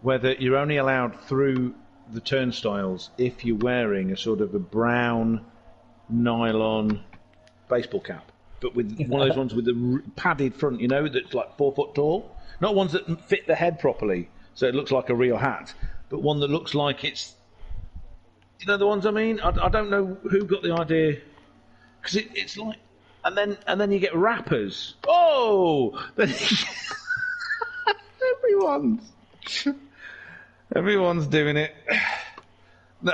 whether you're only allowed through the turnstiles if you're wearing a sort of a brown nylon baseball cap, but with one of those ones with the padded front, you know, that's like 4 foot tall. Not ones that fit the head properly, so it looks like a real hat, but one that looks like it's, you know, the ones I mean. I don't know who got the idea, because it's like. And then you get rappers. Oh! Everyone's doing it. No.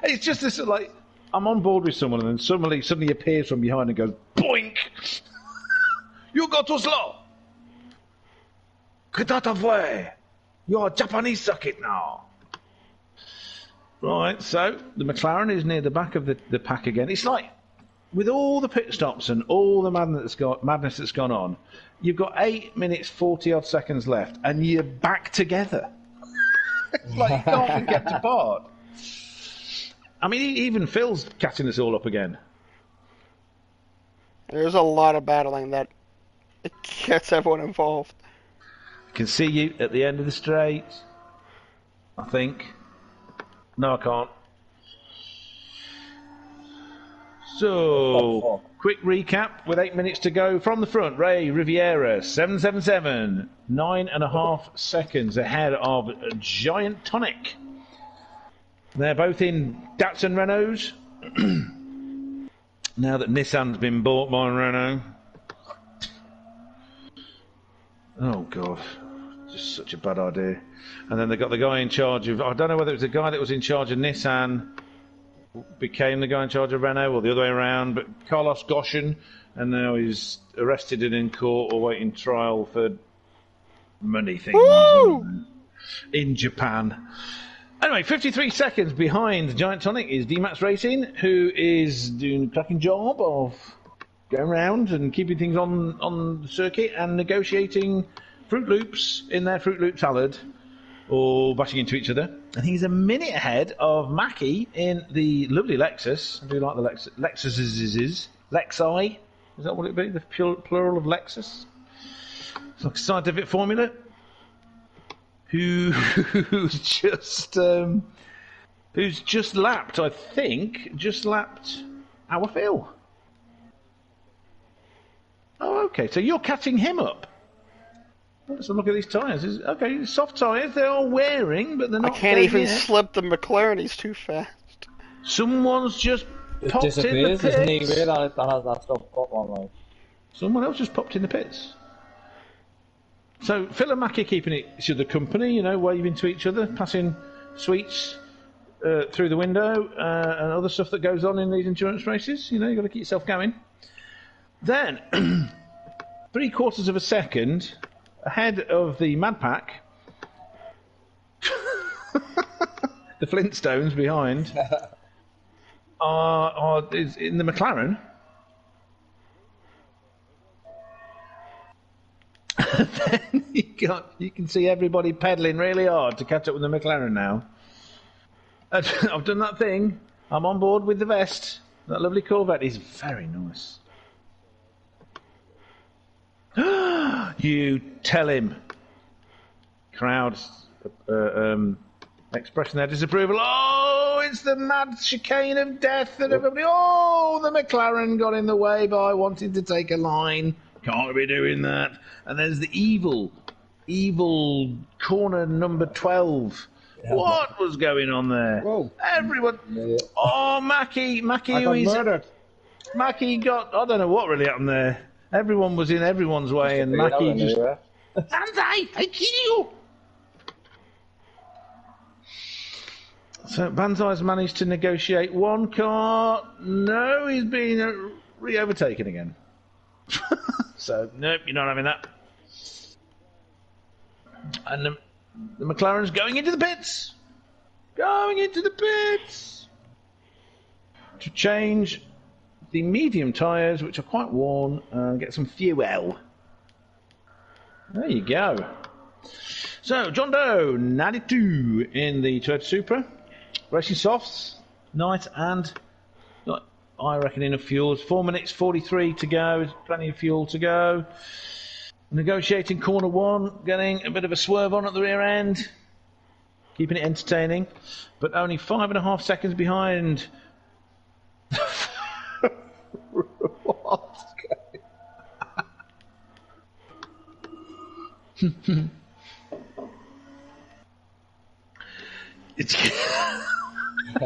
It's just this, like, I'm on board with someone and then suddenly appears from behind and goes, boink! You go too slow! Get out of the way! You're a Japanese circuit now! Right, so the McLaren is near the back of the pack again. It's like, with all the pit stops and all the madness that's gone on, you've got 8 minutes 40 odd seconds left, and you're back together. It's like you can't be kept apart. I mean, even Phil's catching us all up again. There's a lot of battling that gets everyone involved. I can see you at the end of the straight, I think. No, I can't. So, quick recap with 8 minutes to go from the front. Ray Riviera, 777, 9.5 seconds ahead of Giant Tonic. They're both in Datsun Renaults. Now that Nissan's been bought by Renault. Oh, God. Just such a bad idea. And then they've got the guy in charge of... I don't know whether it was the guy that was in charge of Nissan became the guy in charge of Renault or the other way around, but Carlos Ghosn, and now he's arrested and in court or waiting trial for money things in Japan. Anyway, 53 seconds behind Giant Tonic is D-Max Racing, who is doing a cracking job of going around and keeping things on the circuit and negotiating Fruit Loops in their Fruit Loop salad, all bashing into each other. And he's a minute ahead of Mackie in the lovely Lexus. I do like the Lexuses. Lexi. Is that what it be? The plural of Lexus? It's like a scientific formula. Who's just lapped, I think, our Phil. Oh, okay. So you're catching him up. Let's look at these tyres. Okay, soft tyres, they are wearing, but they're not. I can't even slip the McLaren, he's too fast. Someone's just popped in the disappears, pits. isn't he? Really? That's not got one, like. Someone else just popped in the pits. So Phil and Mackie keeping each other company, you know, waving to each other, passing sweets through the window, and other stuff that goes on in these endurance races. You know, you've got to keep yourself going. Then, 3/4 of a second ahead of the Mad Pack, the Flintstones behind, is in the McLaren. Then you can see everybody pedalling really hard to catch up with the McLaren now. I've done that thing. I'm on board with the vest. That lovely Corvette is very nice. You tell him. Crowds expressing their disapproval. Oh, it's the mad chicane of death and everybody. Oh, the McLaren got in the way by wanting to take a line. Can't be doing that. And there's the evil corner number 12. Yeah. What was going on there? Whoa. Everyone. Yeah. Oh, Mackie, I got murdered. Mackie got. I don't know what really happened there. Everyone was in everyone's way, and Mackie just. Banzai, I kill you. So Banzai's managed to negotiate one car. No, he's being re-overtaken again. So, nope, you're not having that. And the McLaren's going into the pits. Going into the pits. To change the medium tyres, which are quite worn, and get some fuel. There you go. So, John Doe, 92 in the Toyota Supra. Racing softs, nice and, I reckon, enough fuel. It's 4 minutes 43 to go. There's plenty of fuel to go. Negotiating corner 1, getting a bit of a swerve on at the rear end. Keeping it entertaining. But only 5.5 seconds behind. What's going It's I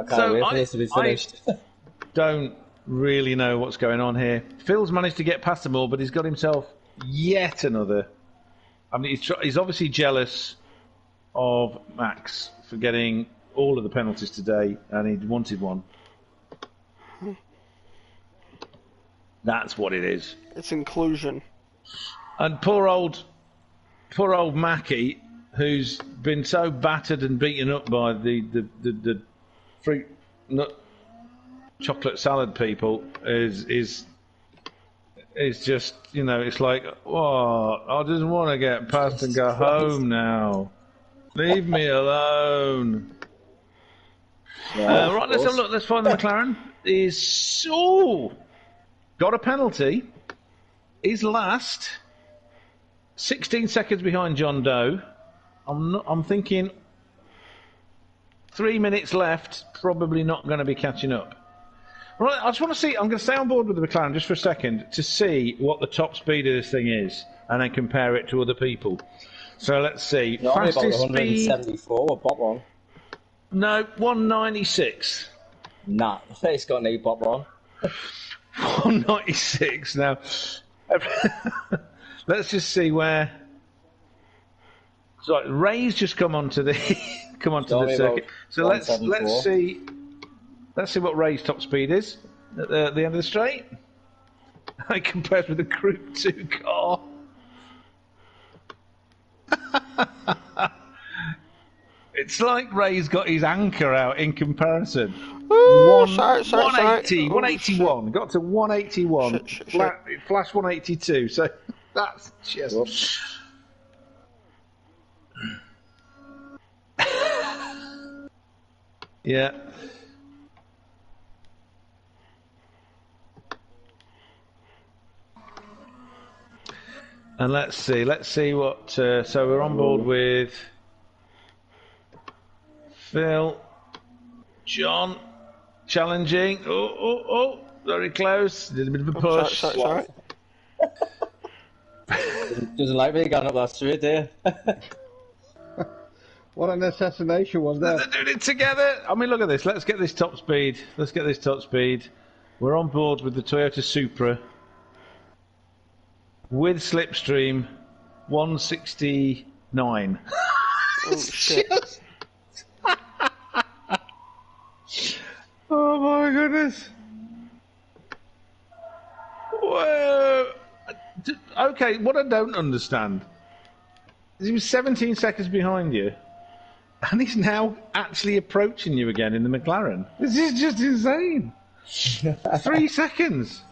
can't wait for this to be finished. I don't really know what's going on here. Phil's managed to get past them all, but he's got himself yet another. I mean, he's obviously jealous of Max for getting all of the penalties today, and he wanted one. That's what it is. It's inclusion. And poor old Mackie, who's been so battered and beaten up by the fruit nut chocolate salad people, is just, you know, it's like, oh, I just want to get past and go home now. Leave me alone. Yeah, right, let's have a look. Let's find the McLaren. Got a penalty. He's last. 16 seconds behind John Doe. I'm thinking 3 minutes left. Probably not going to be catching up. Right, I just want to see. I'm going to stay on board with the McLaren just for a second to see what the top speed of this thing is, and then compare it to other people. So let's see. No, fastest about 174 or pop on. No, 196. Nah, it's got an pop on. 196 now. Let's just see where. So Ray's just come onto the circuit. So let's see. Let's see what Ray's top speed is at the end of the straight. It compares with the Gr.2 car. It's like Ray's got his anchor out in comparison. Ooh, 180, 181. Got to 181. Flash 182. So that's just. Yeah. And let's see what. So we're on board with Phil, John, challenging. Oh, very close. Did a bit of a push. Sorry. Doesn't like me going up that street there. What an assassination was that? They're doing it together. I mean, look at this. Let's get this top speed. We're on board with the Toyota Supra with slipstream 169. Oh, shit. Oh my goodness. Whoa. Okay, what I don't understand is he was 17 seconds behind you, And he's now actually approaching you again in the McLaren. This is just insane. 3 seconds.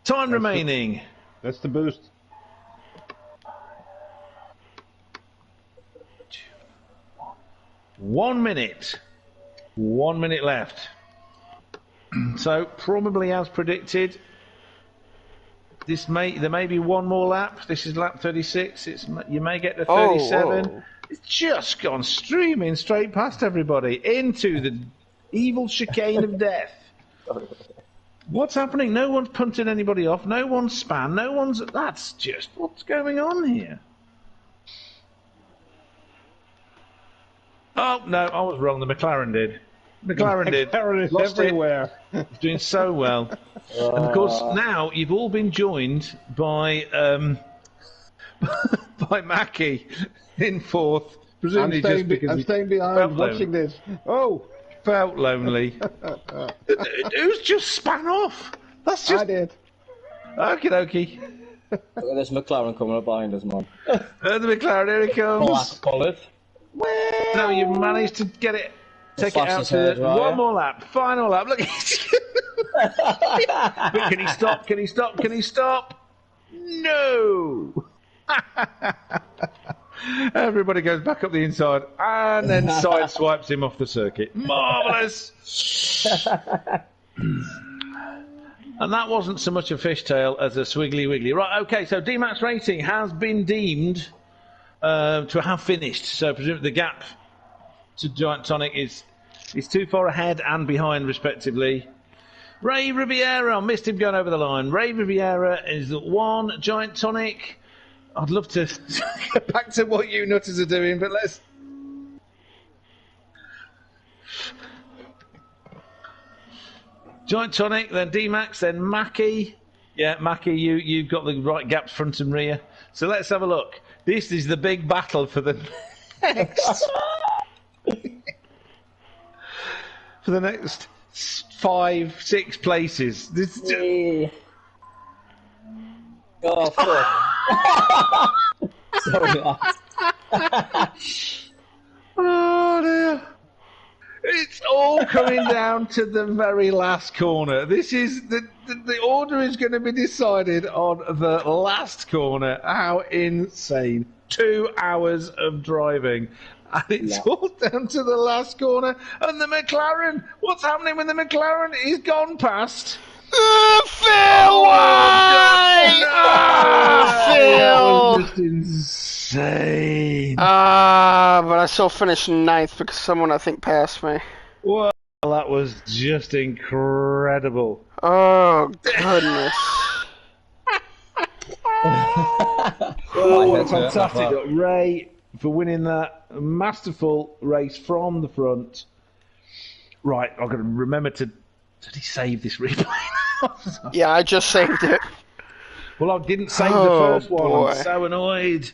Time remaining. That's the boost. One minute. 1 minute left. So, probably as predicted, there may be one more lap. This is lap 36. You may get to 37. whoa. It's just gone streaming straight past everybody into the evil chicane of death. What's happening? No one's punting anybody off. No one's span. No one's... That's just... What's going on here? Oh, no, I was wrong. The McLaren did. McLaren is Lost it. everywhere. He's doing so well. And of course, now you've all been joined by by Mackie in fourth. Presumably just because I'm he staying behind felt watching this. Oh, felt lonely. Who's just span off? That's just... I did. Okie dokie. Look at this McLaren coming up behind us, man. The McLaren, here it comes. Black coloured. No, you've managed to get it. Take it out fastest to hairs, right? one more lap. Final lap. Look. Can he stop? Can he stop? Can he stop? No. Everybody goes back up the inside and then side swipes him off the circuit. Marvellous. And that wasn't so much a fishtail as a swiggly wiggly. Right, okay, so D-Max Racing has been deemed to have finished. So presumably the gap to Giant Tonic is too far ahead and behind, respectively. Ray Riviera, I missed him going over the line. Ray Riviera is at 1. Giant Tonic, I'd love to get back to what you nutters are doing, but let's... Giant Tonic, then D-Max, then Mackie. Yeah, Mackie, you've got the right gaps front and rear. So let's have a look. This is the big battle for the next... for the next 5, 6 places. This Oh, fuck. Sorry, oh dear. It's all coming down to the very last corner. This is the order is going to be decided on the last corner. How insane. 2 hours of driving. And it's all down to the last corner. And the McLaren, what's happening with the McLaren? He's gone past. Phil, why? That Phil! was just insane. But I still finished 9th because someone, I think, passed me. Well, that was just incredible. Oh, goodness. Oh, fantastic. Ray for winning that masterful race from the front. Right, I've got to remember to... Did he save this replay? Yeah, I just saved it. Well, I didn't save the Oh, first one. boy. I'm so annoyed.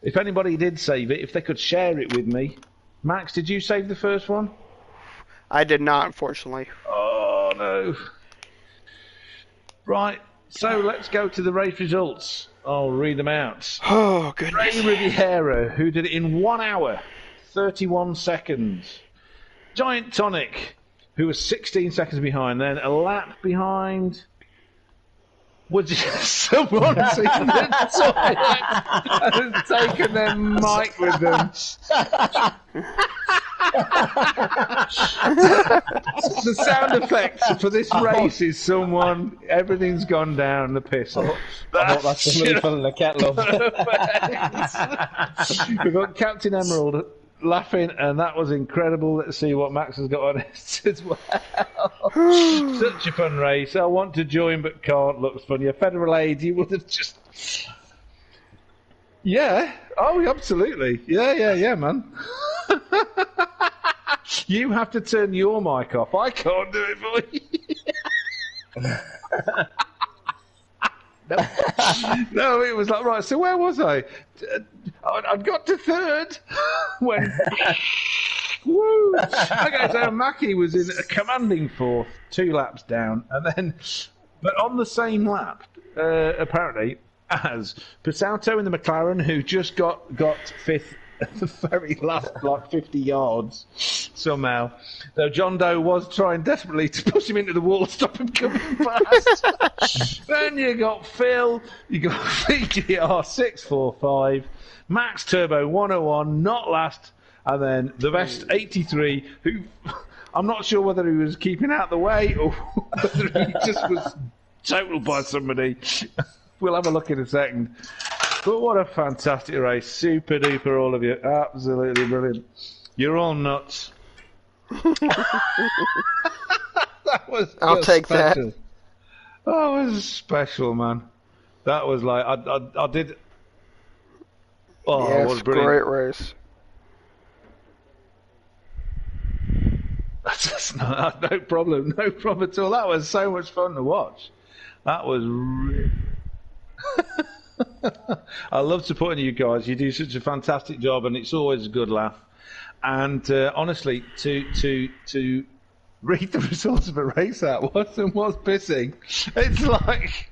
If anybody did save it, if they could share it with me. Max, did you save the first one? I did not, unfortunately. Oh, no. Right, so let's go to the race results. I'll read them out. Oh, goodness. Ray Riviera, who did it in 1 hour, 31 seconds. Giant Tonic, who was 16 seconds behind, then a lap behind. Was someone in the toilet and has taken their mic with them? The sound effects for this race is someone. Everything's gone down the piss. I thought that's somebody filling the kettle up. We've got Captain Emerald laughing, and that was incredible. Let's see what Max has got on it as well. Such a fun race. I want to join but can't. Looks funny. A Federal Aid, you would have just... Yeah. Oh, absolutely. Yeah, man. You have to turn your mic off. I can't do it for you. No, it was like, right, so where was I? I'd got to third when... Woo! Okay, so Mackie was in a commanding 4th, 2 laps down, and then... But on the same lap, apparently, as Pasauto in the McLaren, who just got 5th at the very last, like 50 yards, somehow. Though John Doe was trying desperately to push him into the wall, stop him coming past. Then you got Phil, you got VGR 645, Max Turbo 101, not last, and then the best 83, who I'm not sure whether he was keeping out the way or whether he just was totaled by somebody. We'll have a look in a second. But what a fantastic race. Super duper, all of you. Absolutely brilliant. You're all nuts. That was I'll take special. that. That was special, man. That was like, I did. Oh, Yes, what a brilliant. great race. That's no problem at all. That was so much fun to watch. That was I love supporting you guys. You do such a fantastic job, and it's always a good laugh. And honestly, to read the results of a race out was pissing. It's like,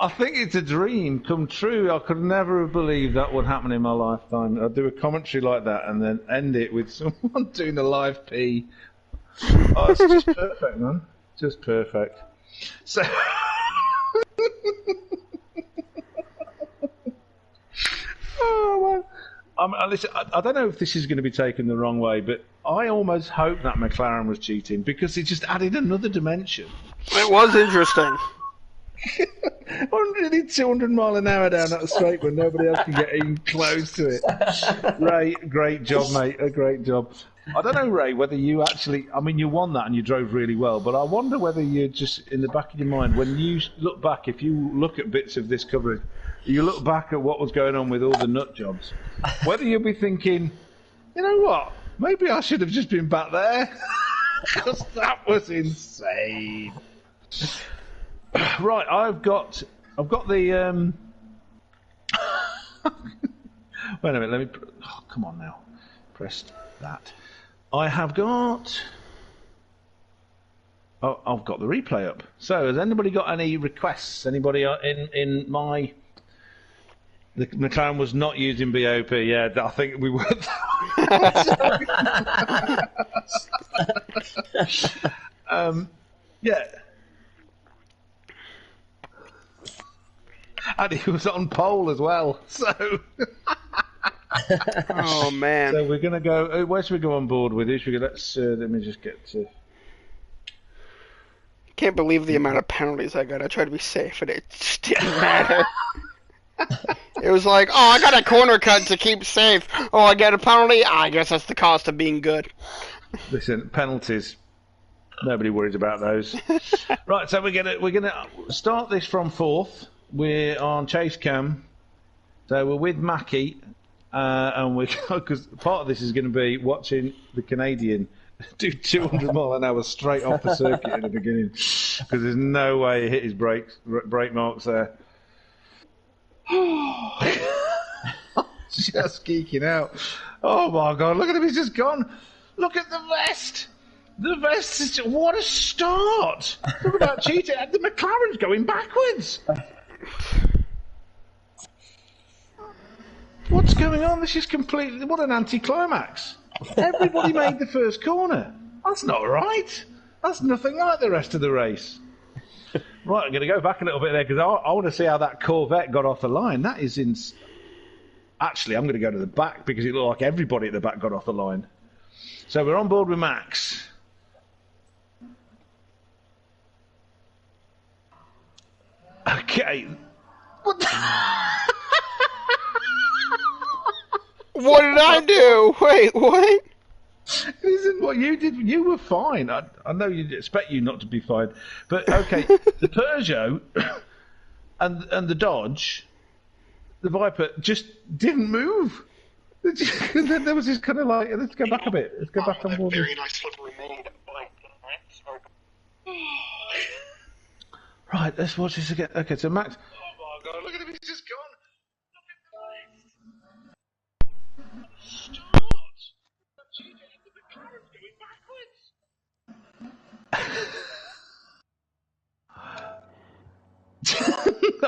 I think it's a dream come true. I could never have believed that would happen in my lifetime. I'd do a commentary like that and then end it with someone doing a live pee. Oh, it's just perfect, man. Just perfect. So. Oh, man. Listen, I don't know if this is going to be taken the wrong way, but I almost hope that McLaren was cheating because it just added another dimension. It was interesting. 200 mile an hour down that straight when nobody else can get even close to it. Ray, great job, mate. A great job. I don't know, Ray, whether you actually... I mean, you won that and you drove really well, but I wonder whether you just, in the back of your mind, when you look back, if you look at bits of this coverage, you look back at what was going on with all the nut jobs, whether you'll be thinking, you know what, maybe I should have just been back there, because that was insane. Right, I've got the wait a minute, let me come on now, press that. I have got I've got the replay up. So has anybody got any requests? Anybody in my... The McLaren was not using BOP. Yeah, I think we were. Yeah. And he was on pole as well. So. Oh man. So we're gonna go. Where should we go on board with? Should we go? Let me just get to. Can't believe the amount of penalties I got. I tried to be safe, and it just didn't matter. It was like, oh, I got a corner cut to keep safe. Oh, I get a penalty. I guess that's the cost of being good. Listen, penalties. Nobody worries about those. Right, so we're gonna start this from fourth. We're on chase cam, so we're with Mackie, and because part of this is going to be watching the Canadian do 200 mile an hour straight off the circuit at the beginning, because there's no way he hit his brake marks there. Just geeking out. Oh my god, look at him, he's just gone. Look at the vest. The vest is what a start. Talk about cheating. The McLaren's going backwards. What's going on? This is completely... What an anticlimax. Everybody made the first corner. That's not right. That's nothing like the rest of the race. Right, I'm going to go back a little bit there because I want to see how that Corvette got off the line. That is Actually, I'm going to go to the back because it looked like everybody at the back got off the line. So we're on board with Max. Okay. What? What did I do? Wait, what? This isn't what you did. You were fine. I know you'd expect you not to be fine. But, okay, the Peugeot and the Dodge, the Viper, just didn't move. Then there was this kind of like, let's go back a bit. Let's go back on board. Very nice slippery made. Right, let's watch this again. Okay, so Max... Oh, my God, look at him. He's just gone.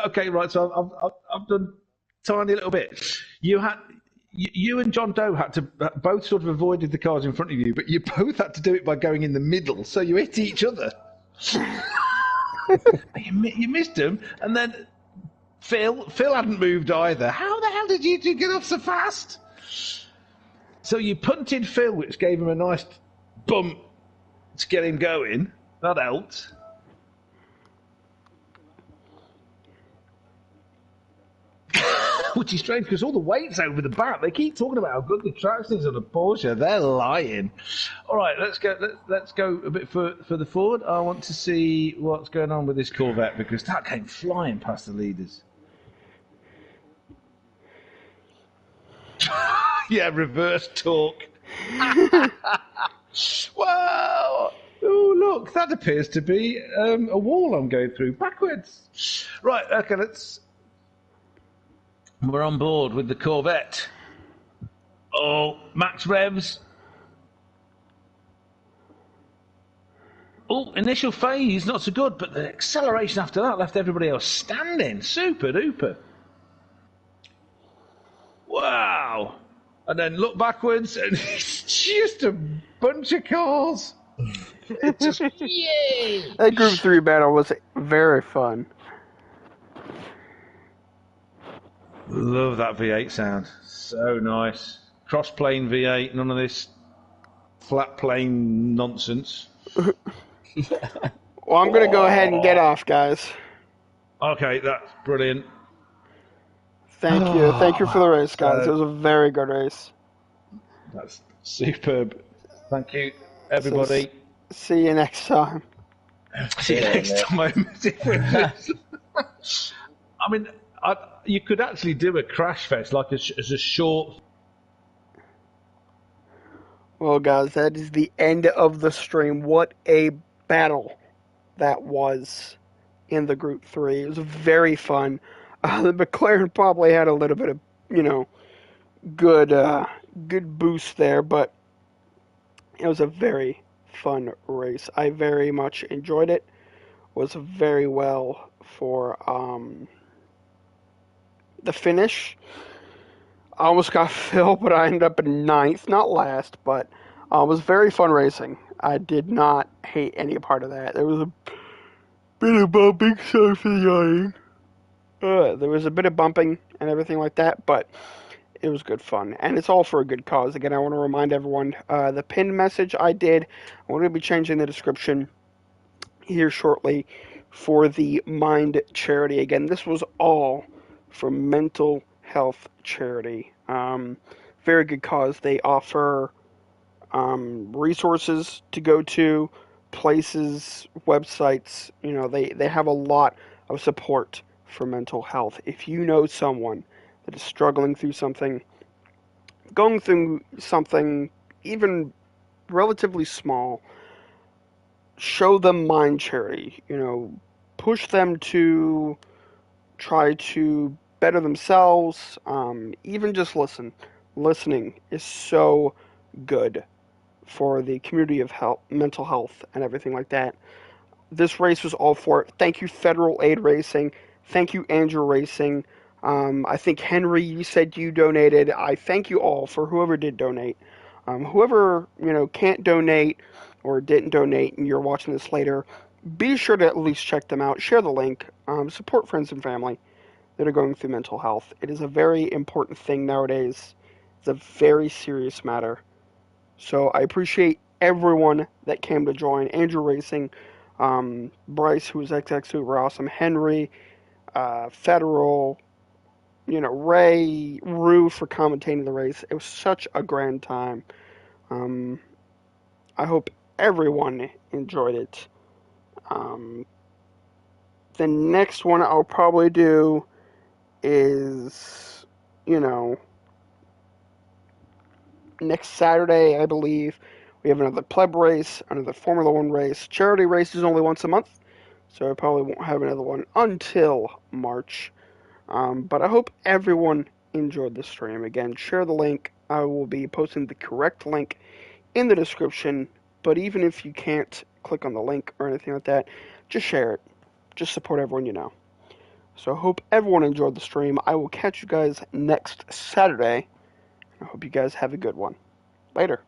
Okay, right. So I've done a tiny little bit. You had you and John Doe had to both sort of avoided the cars in front of you, but you both had to do it by going in the middle, so you hit each other. You missed him, and then Phil hadn't moved either. How the hell did you two get off so fast? So you punted Phil, which gave him a nice bump to get him going. That helped. Which is strange because all the weight's over the back. They keep talking about how good the traction is on a Porsche. They're lying. All right, let's go a bit further forward. I want to see what's going on with this Corvette because that came flying past the leaders. Yeah, reverse torque. Wow! Oh, look, that appears to be a wall I'm going through backwards. Right, okay, we're on board with the Corvette. Oh, max revs. Oh, initial phase, not so good, but the acceleration after that left everybody else standing. Super duper. Wow. And then look backwards, and it's just a bunch of cars. It's just, yay! That Group 3 battle was very fun. Love that V8 sound. So nice. Cross-plane V8, none of this flat-plane nonsense. Well, I'm going to go ahead and get off, guys. Okay, that's brilliant. Thank you. Thank you for the race, guys. It was a very good race. That's superb. Thank you, everybody. See you next time. See you next time. I mean, you could actually do a crash fest like as a short. Well, guys, that is the end of the stream. What a battle that was in the Group 3. It was very fun. The McLaren probably had a little bit of, good boost there, but it was a very fun race. I very much enjoyed it. Was very well for the finish. I almost got Phil, but I ended up in 9th, not last, but it was very fun racing. I did not hate any part of that. There was a bit of bumping, sorry for the yawning. There was a bit of bumping and everything like that, but it was good fun. And it's all for a good cause. Again, I want to remind everyone, the pinned message I did, I'm going to be changing the description here shortly for the Mind charity. Again, this was all for mental health charity. Very good cause. They offer resources to go to, places, websites. They have a lot of support for mental health. If you know someone that is struggling through something, going through something even relatively small, show them Mind charity. Push them to try to better themselves. Even just listen. Listening is so good for the community of mental health and everything like that. This race was all for it. Thank you, Federal Aid Racing. Thank you, Andrew Racing. I think, Henry, you said you donated. I thank you all for whoever did donate. Whoever, can't donate or didn't donate and you're watching this later, be sure to at least check them out. Share the link. Support friends and family that are going through mental health. It is a very important thing nowadays. It's a very serious matter. So I appreciate everyone that came to join. Andrew Racing, Bryce, who was XX super awesome, Henry, Federal, Ray, Rue for commentating the race. It was such a grand time. I hope everyone enjoyed it. The next one I'll probably do is, next Saturday, I believe. We have another Pleb race, another Formula 1 race. Charity race is only once a month, so I probably won't have another one until March. But I hope everyone enjoyed the stream. Again, share the link. I will be posting the correct link in the description, but even if you can't click on the link or anything like that, just share it. Just support everyone you know. So I hope everyone enjoyed the stream. I will catch you guys next Saturday, I hope you guys have a good one. Later.